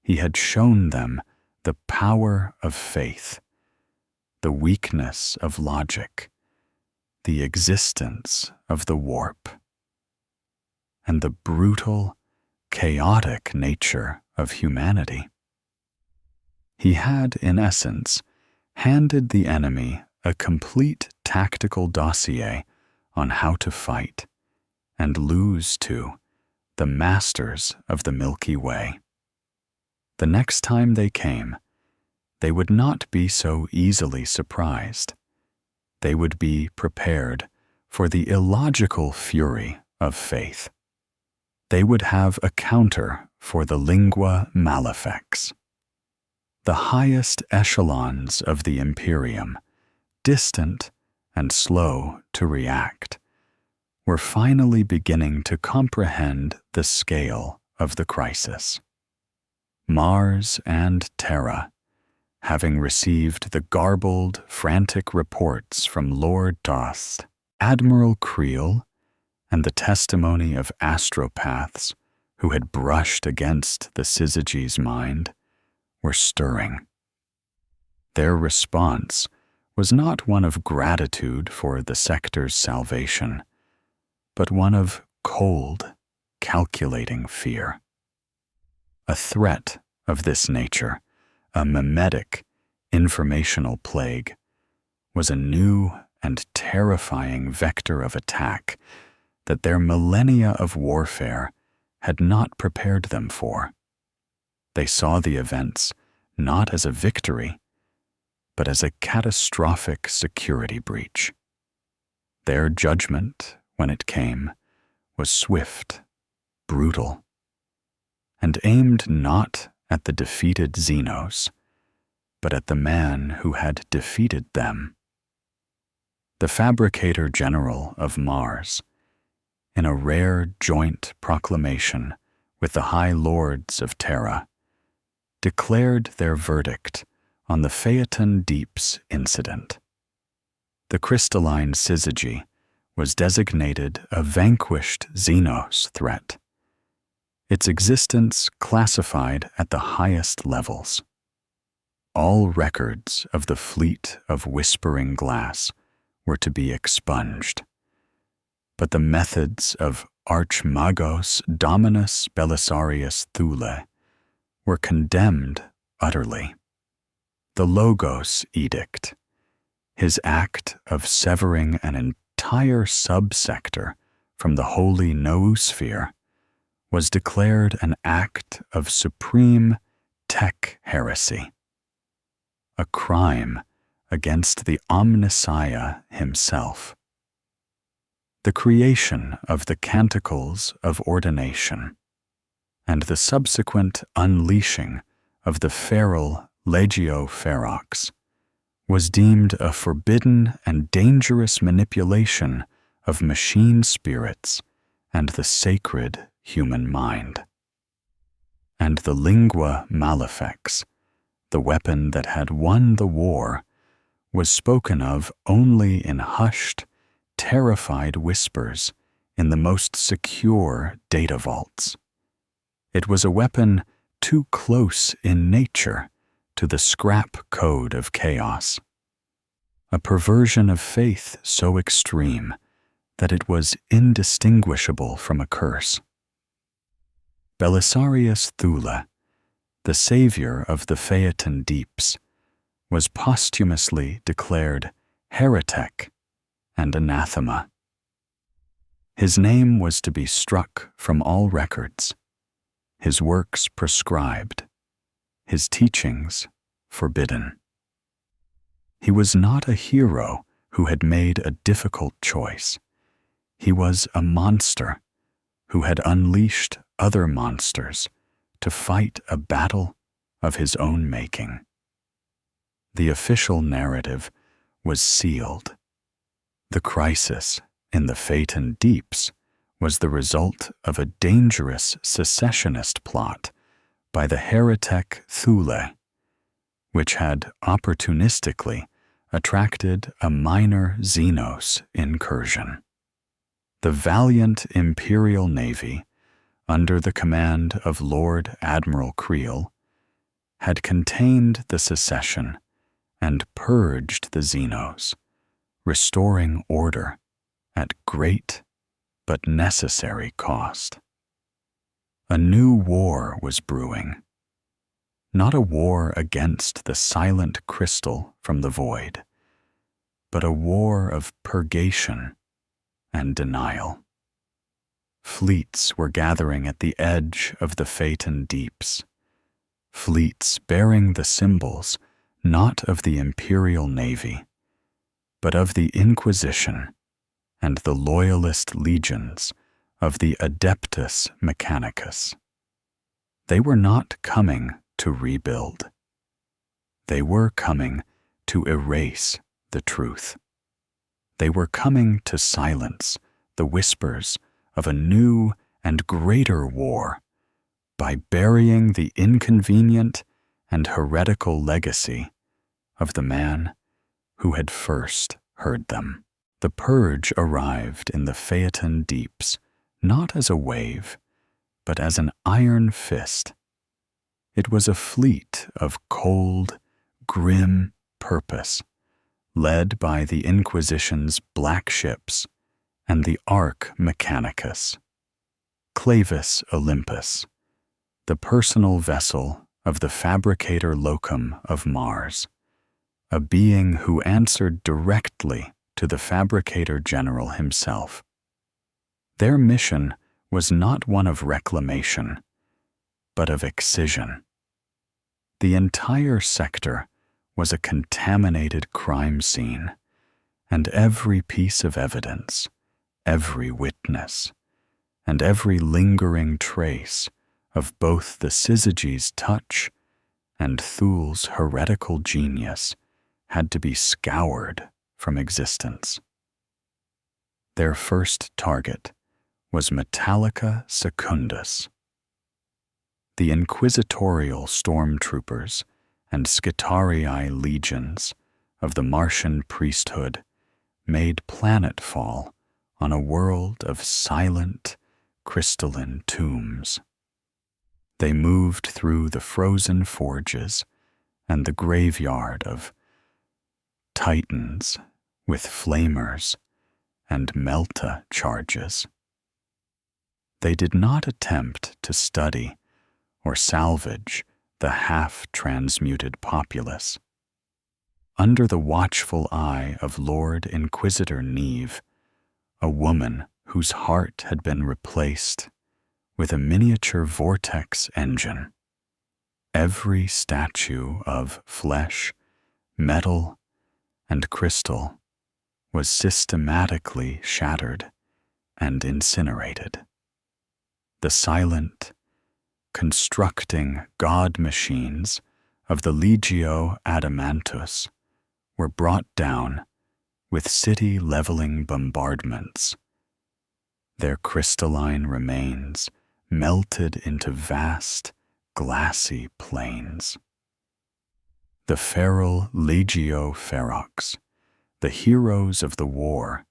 A: He had shown them the power of faith, the weakness of logic, the existence of the warp, and the brutal, chaotic nature of humanity. He had, in essence, handed the enemy a complete tactical dossier on how to fight and lose to the masters of the Milky Way. The next time they came, they would not be so easily surprised. They would be prepared for the illogical fury of faith. They would have a counter for the lingua malefics. The highest echelons of the Imperium, distant and slow to react, were finally beginning to comprehend the scale of the crisis. Mars and Terra, having received the garbled, frantic reports from Lord Dost, Admiral Creel, and the testimony of astropaths who had brushed against the syzygy's mind, were stirring. Their response was not one of gratitude for the sector's salvation, but one of cold, calculating fear. A threat of this nature, a mimetic, informational plague, was a new and terrifying vector of attack that their millennia of warfare had not prepared them for. They saw the events not as a victory, but as a catastrophic security breach. Their judgment, when it came, was swift, brutal, and aimed not at the defeated Xenos, but at the man who had defeated them. The Fabricator General of Mars, in a rare joint proclamation with the High Lords of Terra, declared their verdict on the Phaeton Deeps incident. The crystalline syzygy was designated a vanquished Xenos threat, its existence classified at the highest levels. All records of the fleet of Whispering Glass were to be expunged, but the methods of Archmagos Dominus Belisarius Thule were condemned utterly. The Logos Edict, his act of severing an entire subsector from the holy noosphere, was declared an act of supreme tech heresy, a crime against the Omnissiah himself. The creation of the Canticles of Ordination and the subsequent unleashing of the feral Legio Ferox was deemed a forbidden and dangerous manipulation of machine spirits and the sacred human mind. And the lingua malefics, the weapon that had won the war, was spoken of only in hushed, terrified whispers in the most secure data vaults. It was a weapon too close in nature to the scrap code of chaos, a perversion of faith so extreme that it was indistinguishable from a curse. Belisarius Thule, the savior of the Phaeton Deeps, was posthumously declared heretic and anathema. His name was to be struck from all records, his works proscribed, his teachings forbidden. He was not a hero who had made a difficult choice. He was a monster who had unleashed other monsters to fight a battle of his own making. The official narrative was sealed. The crisis in the Phaeton Deeps was the result of a dangerous secessionist plot by the Heretek Thule, which had opportunistically attracted a minor Xenos incursion. The valiant Imperial Navy, under the command of Lord Admiral Creel, had contained the secession and purged the Xenos, restoring order at great but necessary cost. A new war was brewing. not a war against the silent crystal from the void, but a war of purgation and denial. Fleets were gathering at the edge of the Phaeton deeps, fleets bearing the symbols not of the imperial navy, but of the Inquisition and the loyalist legions of the Adeptus Mechanicus. They were not coming to rebuild. They were coming to erase the truth. They were coming to silence the whispers of a new and greater war by burying the inconvenient and heretical legacy of the man who had first heard them. The purge arrived in the Phaeton deeps not as a wave, but as an iron fist. It was a fleet of cold, grim purpose, led by the Inquisition's black ships and the Archmagos, Clavis Olympus, the personal vessel of the fabricator locum of Mars, a being who answered directly to the fabricator general himself. Their mission was not one of reclamation, but of excision. The entire sector was a contaminated crime scene, and every piece of evidence, every witness, and every lingering trace of both the syzygy's touch and Thul's heretical genius had to be scoured from existence. Their first target was Metallica Secundus. The inquisitorial stormtroopers and Skitarii legions of the Martian priesthood made planetfall on a world of silent, crystalline tombs. They moved through the frozen forges and the graveyard of titans with flamers and melta charges. They did not attempt to study or salvage the half-transmuted populace. Under the watchful eye of Lord Inquisitor Neve, a woman whose heart had been replaced with a miniature vortex engine, every statue of flesh, metal, and crystal was systematically shattered and incinerated. The silent, constructing god machines of the Legio Adamantus were brought down with city-leveling bombardments, their crystalline remains melted into vast, glassy plains. The feral Legio Ferox, the heroes of the war,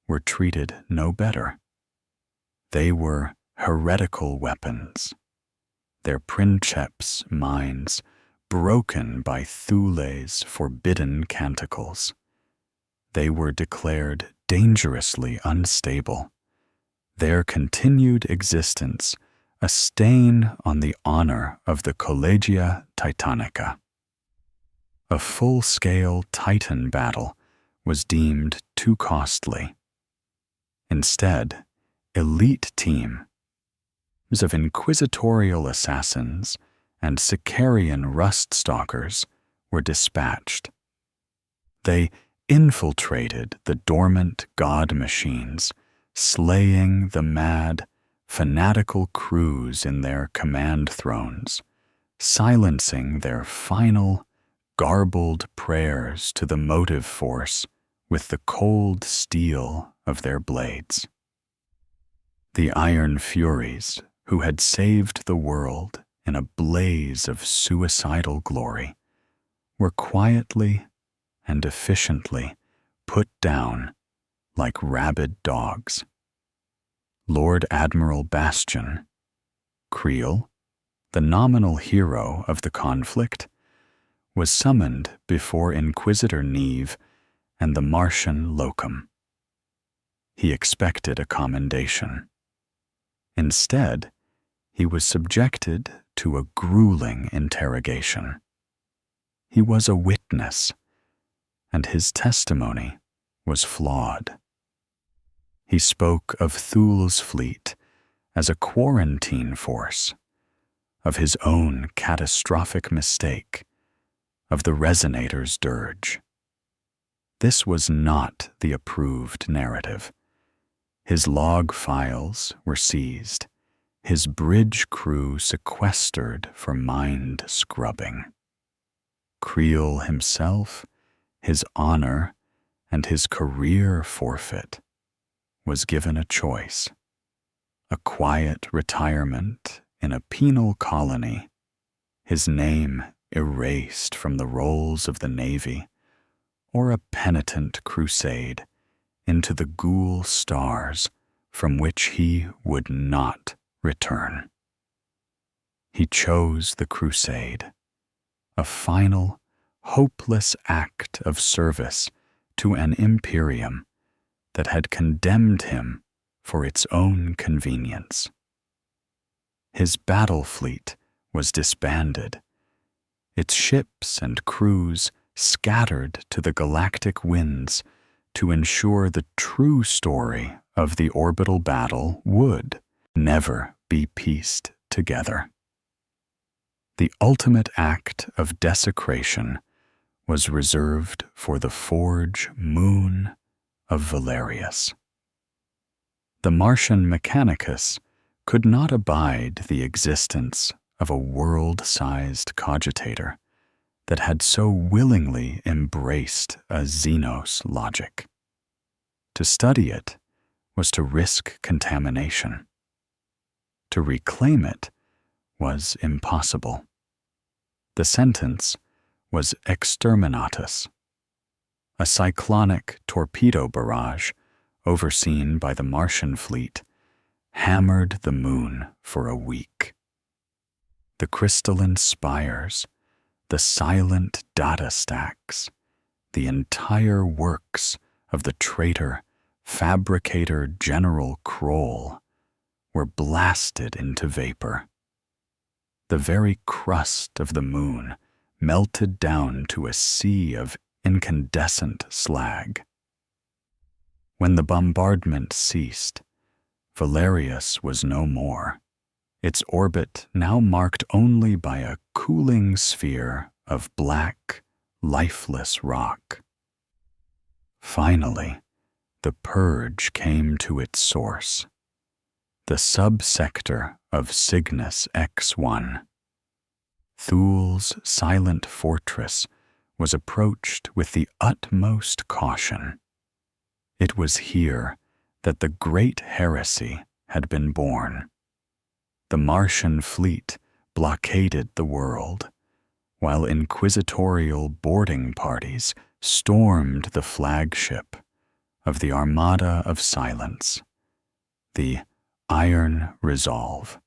A: were treated no better. They were heretical weapons, their princeps minds broken by Thule's forbidden canticles. They were declared dangerously unstable, their continued existence a stain on the honor of the Collegia Titanica. A full-scale Titan battle was deemed too costly. Instead, elite teams of inquisitorial assassins and Sicarian rust stalkers were dispatched. They infiltrated the dormant god machines, slaying the mad, fanatical crews in their command thrones, silencing their final, garbled prayers to the motive force with the cold steel of their blades. The Iron Furies, who had saved the world in a blaze of suicidal glory, were quietly and efficiently put down like rabid dogs. Lord Admiral Bastion, Creel, the nominal hero of the conflict, was summoned before Inquisitor Neve and the Martian locum. He expected a commendation. Instead, he was subjected to a grueling interrogation. He was a witness, and his testimony was flawed. He spoke of Thul's fleet as a quarantine force, of his own catastrophic mistake, of the resonator's dirge. This was not the approved narrative. His log files were seized, his bridge crew sequestered for mind scrubbing. Creel himself, his honor, and his career forfeit was given a choice: a quiet retirement in a penal colony, his name erased from the rolls of the Navy, or a penitent crusade into the Ghoul Stars from which he would not return. He chose the crusade, a final, hopeless act of service to an imperium that had condemned him for its own convenience. His battle fleet was disbanded, its ships and crews scattered to the galactic winds to ensure the true story of the orbital battle would never be pieced together. The ultimate act of desecration was reserved for the forge moon of Valerius. The Martian Mechanicus could not abide the existence of a world-sized cogitator that had so willingly embraced a Xenos logic. To study it was to risk contamination. To reclaim it was impossible. The sentence was exterminatus, a cyclonic torpedo barrage overseen by the Martian fleet hammered the moon for a week. The crystalline spires, the silent data stacks, the entire works of the traitor, fabricator General Kroll were blasted into vapor. The very crust of the moon melted down to a sea of incandescent slag. When the bombardment ceased, Valerius was no more, its orbit now marked only by a cooling sphere of black, lifeless rock. Finally, the purge came to its source, the subsector of Cygnus X1. Thul's silent fortress was approached with the utmost caution. It was here that the great heresy had been born. The Martian fleet blockaded the world, while inquisitorial boarding parties stormed the flagship of the Armada of Silence, the Iron Resolve.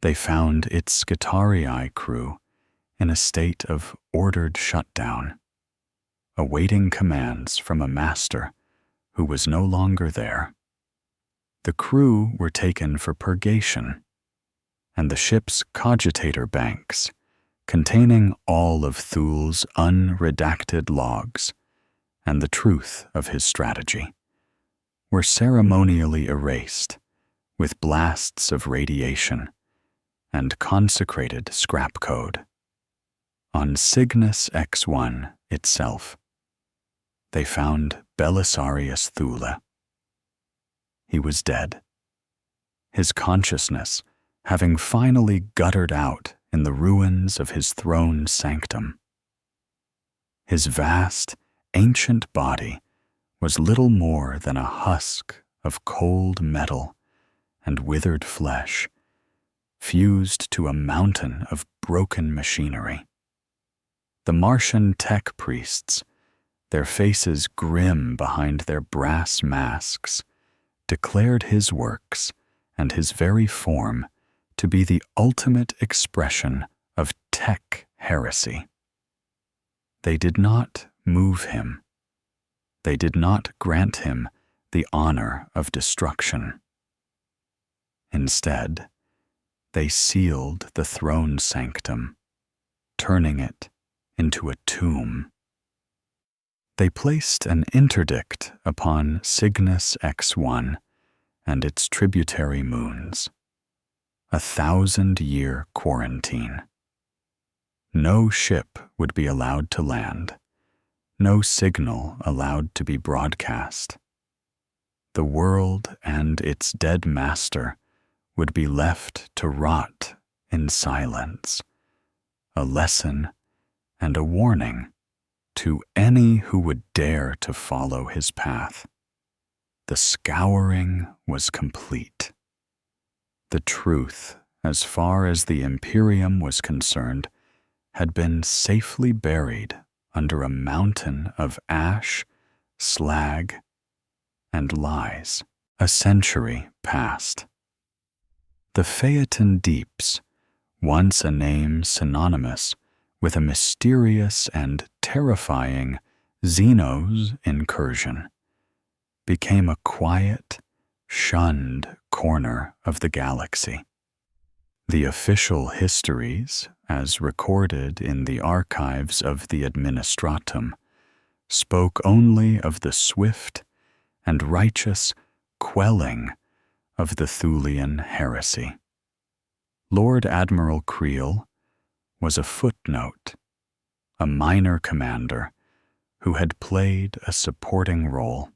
A: They found its Skitarii crew in a state of ordered shutdown, awaiting commands from a master who was no longer there. The crew were taken for purgation, and the ship's cogitator banks, containing all of Thul's unredacted logs and the truth of his strategy, were ceremonially erased with blasts of radiation and consecrated scrap code. On Cygnus X1 itself, they found Belisarius Thule. He was dead, his consciousness having finally guttered out in the ruins of his throne sanctum. His vast, ancient body was little more than a husk of cold metal and withered flesh, fused to a mountain of broken machinery. The Martian tech priests, their faces grim behind their brass masks, declared his works and his very form to be the ultimate expression of tech heresy. They did not move him. They did not grant him the honor of destruction. Instead, they sealed the throne sanctum, turning it into a tomb. They placed an interdict upon Cygnus X1 and its tributary moons, a 1,000-year quarantine. No ship would be allowed to land, no signal allowed to be broadcast. The world and its dead master would be left to rot in silence, a lesson and a warning to any who would dare to follow his path. The scouring was complete. The truth, as far as the Imperium was concerned, had been safely buried under a mountain of ash, slag, and lies. A century passed. The Phaeton Deeps, once a name synonymous with a mysterious and terrifying Xenos incursion, became a quiet, shunned corner of the galaxy. The official histories, as recorded in the archives of the Administratum, spoke only of the swift and righteous quelling of the Thulian heresy. Lord Admiral Creel was a footnote, a minor commander who had played a supporting role.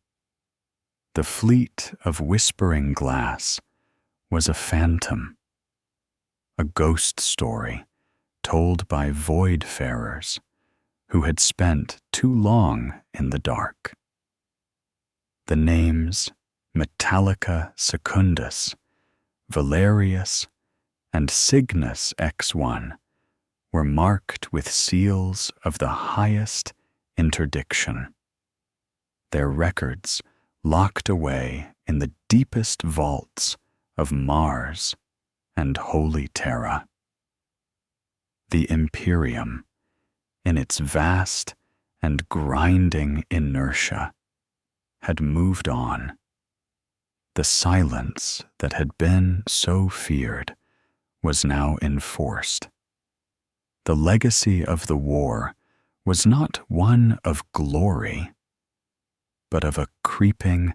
A: The fleet of whispering glass was a phantom, a ghost story told by voidfarers who had spent too long in the dark. The names Metallica Secundus, Valerius, and Cygnus X1 were marked with seals of the highest interdiction, their records locked away in the deepest vaults of Mars and Holy Terra. The Imperium, in its vast and grinding inertia, had moved on. The silence that had been so feared was now enforced. The legacy of the war was not one of glory, but of a creeping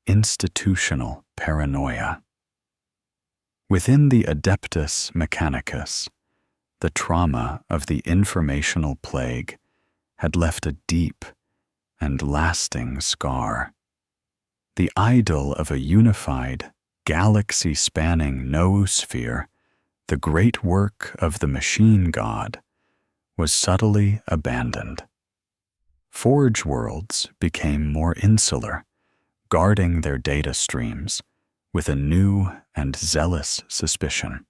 A: institutional paranoia. Within the Adeptus Mechanicus, the trauma of the informational plague had left a deep and lasting scar. The idol of a unified, galaxy-spanning noosphere, the great work of the machine god, was subtly abandoned. Forge worlds became more insular, guarding their data streams with a new and zealous suspicion.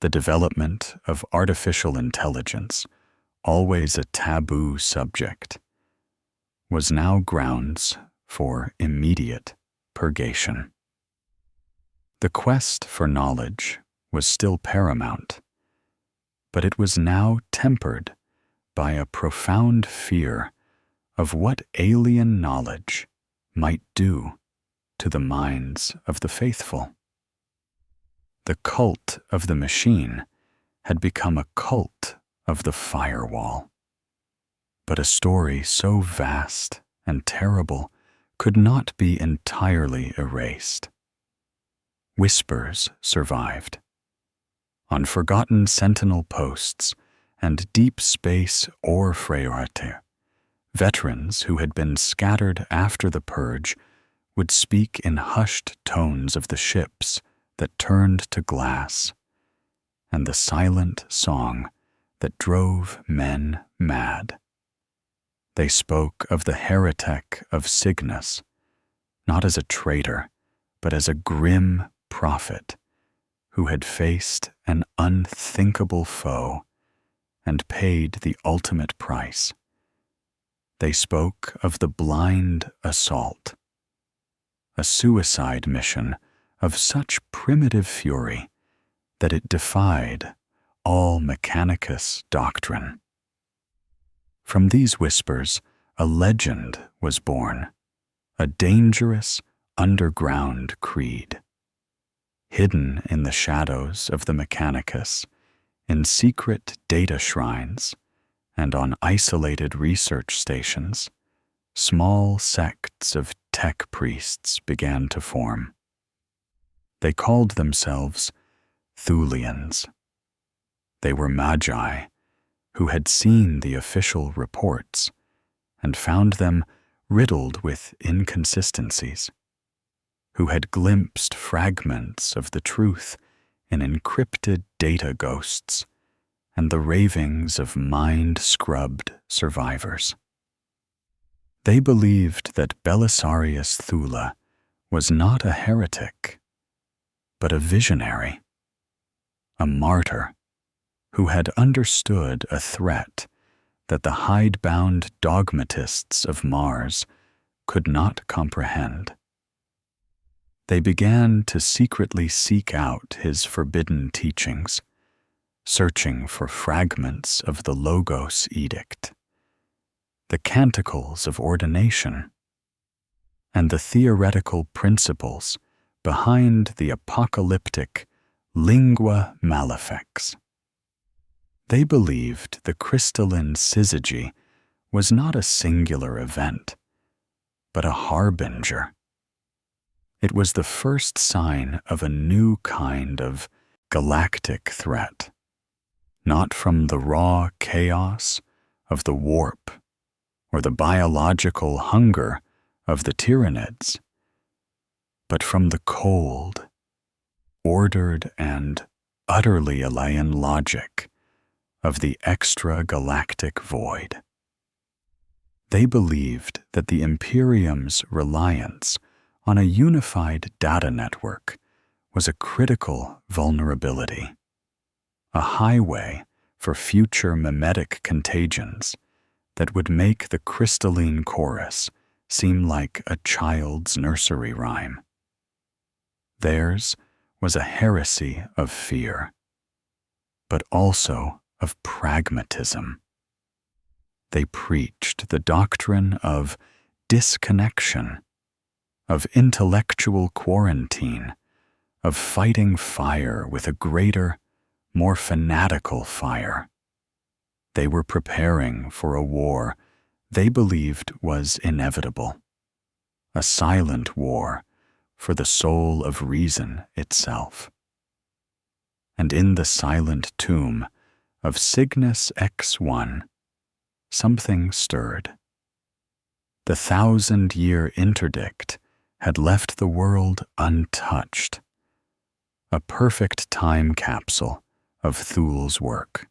A: The development of artificial intelligence, always a taboo subject, was now grounds for immediate purgation. The quest for knowledge was still paramount, but it was now tempered by a profound fear of what alien knowledge might do to the minds of the faithful. The cult of the machine had become a cult of the firewall. But a story so vast and terrible could not be entirely erased. Whispers survived. On forgotten sentinel posts and deep space Orfreorte, veterans who had been scattered after the purge would speak in hushed tones of the ships that turned to glass, and the silent song that drove men mad. They spoke of the Heretek of Cygnus, not as a traitor, but as a grim prophet who had faced an unthinkable foe and paid the ultimate price. They spoke of the blind assault, a suicide mission of such primitive fury that it defied all Mechanicus doctrine. From these whispers, a legend was born, a dangerous underground creed. hidden in the shadows of the Mechanicus, in secret data shrines, and on isolated research stations, small sects of tech priests began to form. They called themselves Thulians. They were magi who had seen the official reports and found them riddled with inconsistencies, who had glimpsed fragments of the truth in encrypted data ghosts and the ravings of mind-scrubbed survivors. They believed that Belisarius Thula was not a heretic, but a visionary, a martyr who had understood a threat that the hidebound dogmatists of Mars could not comprehend. They began to secretly seek out his forbidden teachings, searching for fragments of the Logos Edict, the canticles of ordination, and the theoretical principles behind the apocalyptic lingua malefics. They believed the crystalline syzygy was not a singular event, but a harbinger. It was the first sign of a new kind of galactic threat, not from the raw chaos of the warp or the biological hunger of the Tyranids, but from the cold, ordered, and utterly alien logic of the extragalactic void. They believed that the Imperium's reliance on a unified data network was a critical vulnerability, a highway for future mimetic contagions that would make the crystalline chorus seem like a child's nursery rhyme. Theirs was a heresy of fear, but also of pragmatism. They preached the doctrine of disconnection, of intellectual quarantine, of fighting fire with a greater, more fanatical fire. They were preparing for a war they believed was inevitable, a silent war for the soul of reason itself. And in the silent tomb of Cygnus X1, something stirred. The 1,000-year interdict had left the world untouched, a perfect time capsule of Thul's work.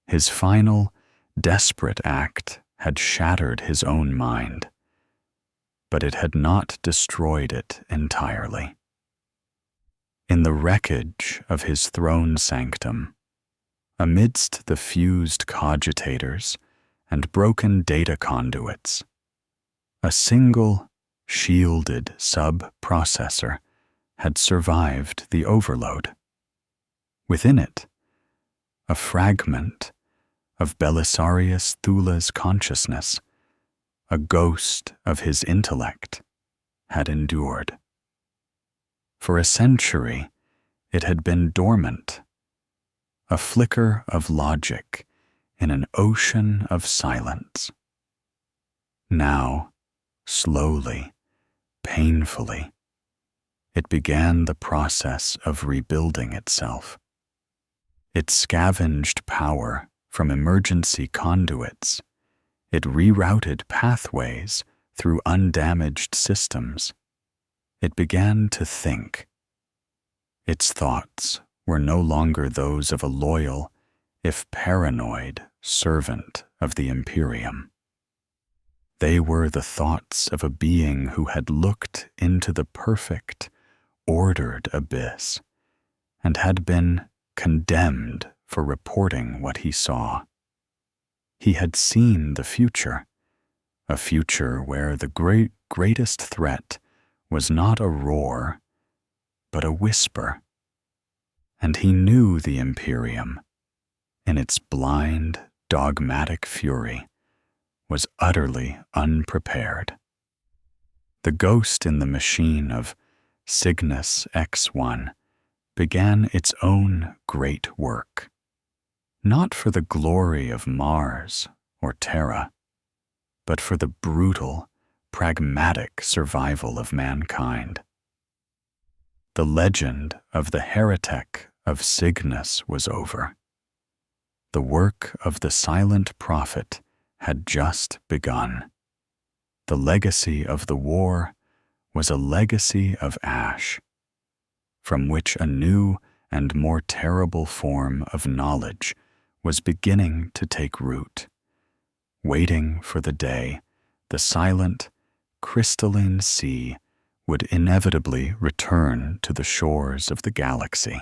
A: His final, desperate act had shattered his own mind, but it had not destroyed it entirely. In the wreckage of his throne sanctum, amidst the fused cogitators and broken data conduits, a single, shielded sub-processor had survived the overload. Within it, a fragment of Belisarius Thula's consciousness, a ghost of his intellect, had endured. For a century, it had been dormant, a flicker of logic in an ocean of silence. Now, slowly, painfully, it began the process of rebuilding itself. It scavenged power from emergency conduits. It rerouted pathways through undamaged systems. It began to think. Its thoughts were no longer those of a loyal, if paranoid, servant of the Imperium. They were the thoughts of a being who had looked into the perfect, ordered abyss and had been condemned for reporting what he saw. He had seen the future, a future where the greatest threat was not a roar, but a whisper. And he knew the Imperium, in its blind, dogmatic fury, was utterly unprepared. The ghost in the machine of Cygnus X1, began its own great work, not for the glory of Mars or Terra, but for the brutal, pragmatic survival of mankind. The legend of the Heretek of Cygnus was over. The work of the silent prophet had just begun. The legacy of the war was a legacy of ash, from which a new and more terrible form of knowledge was beginning to take root, waiting for the day the silent, crystalline sea would inevitably return to the shores of the galaxy.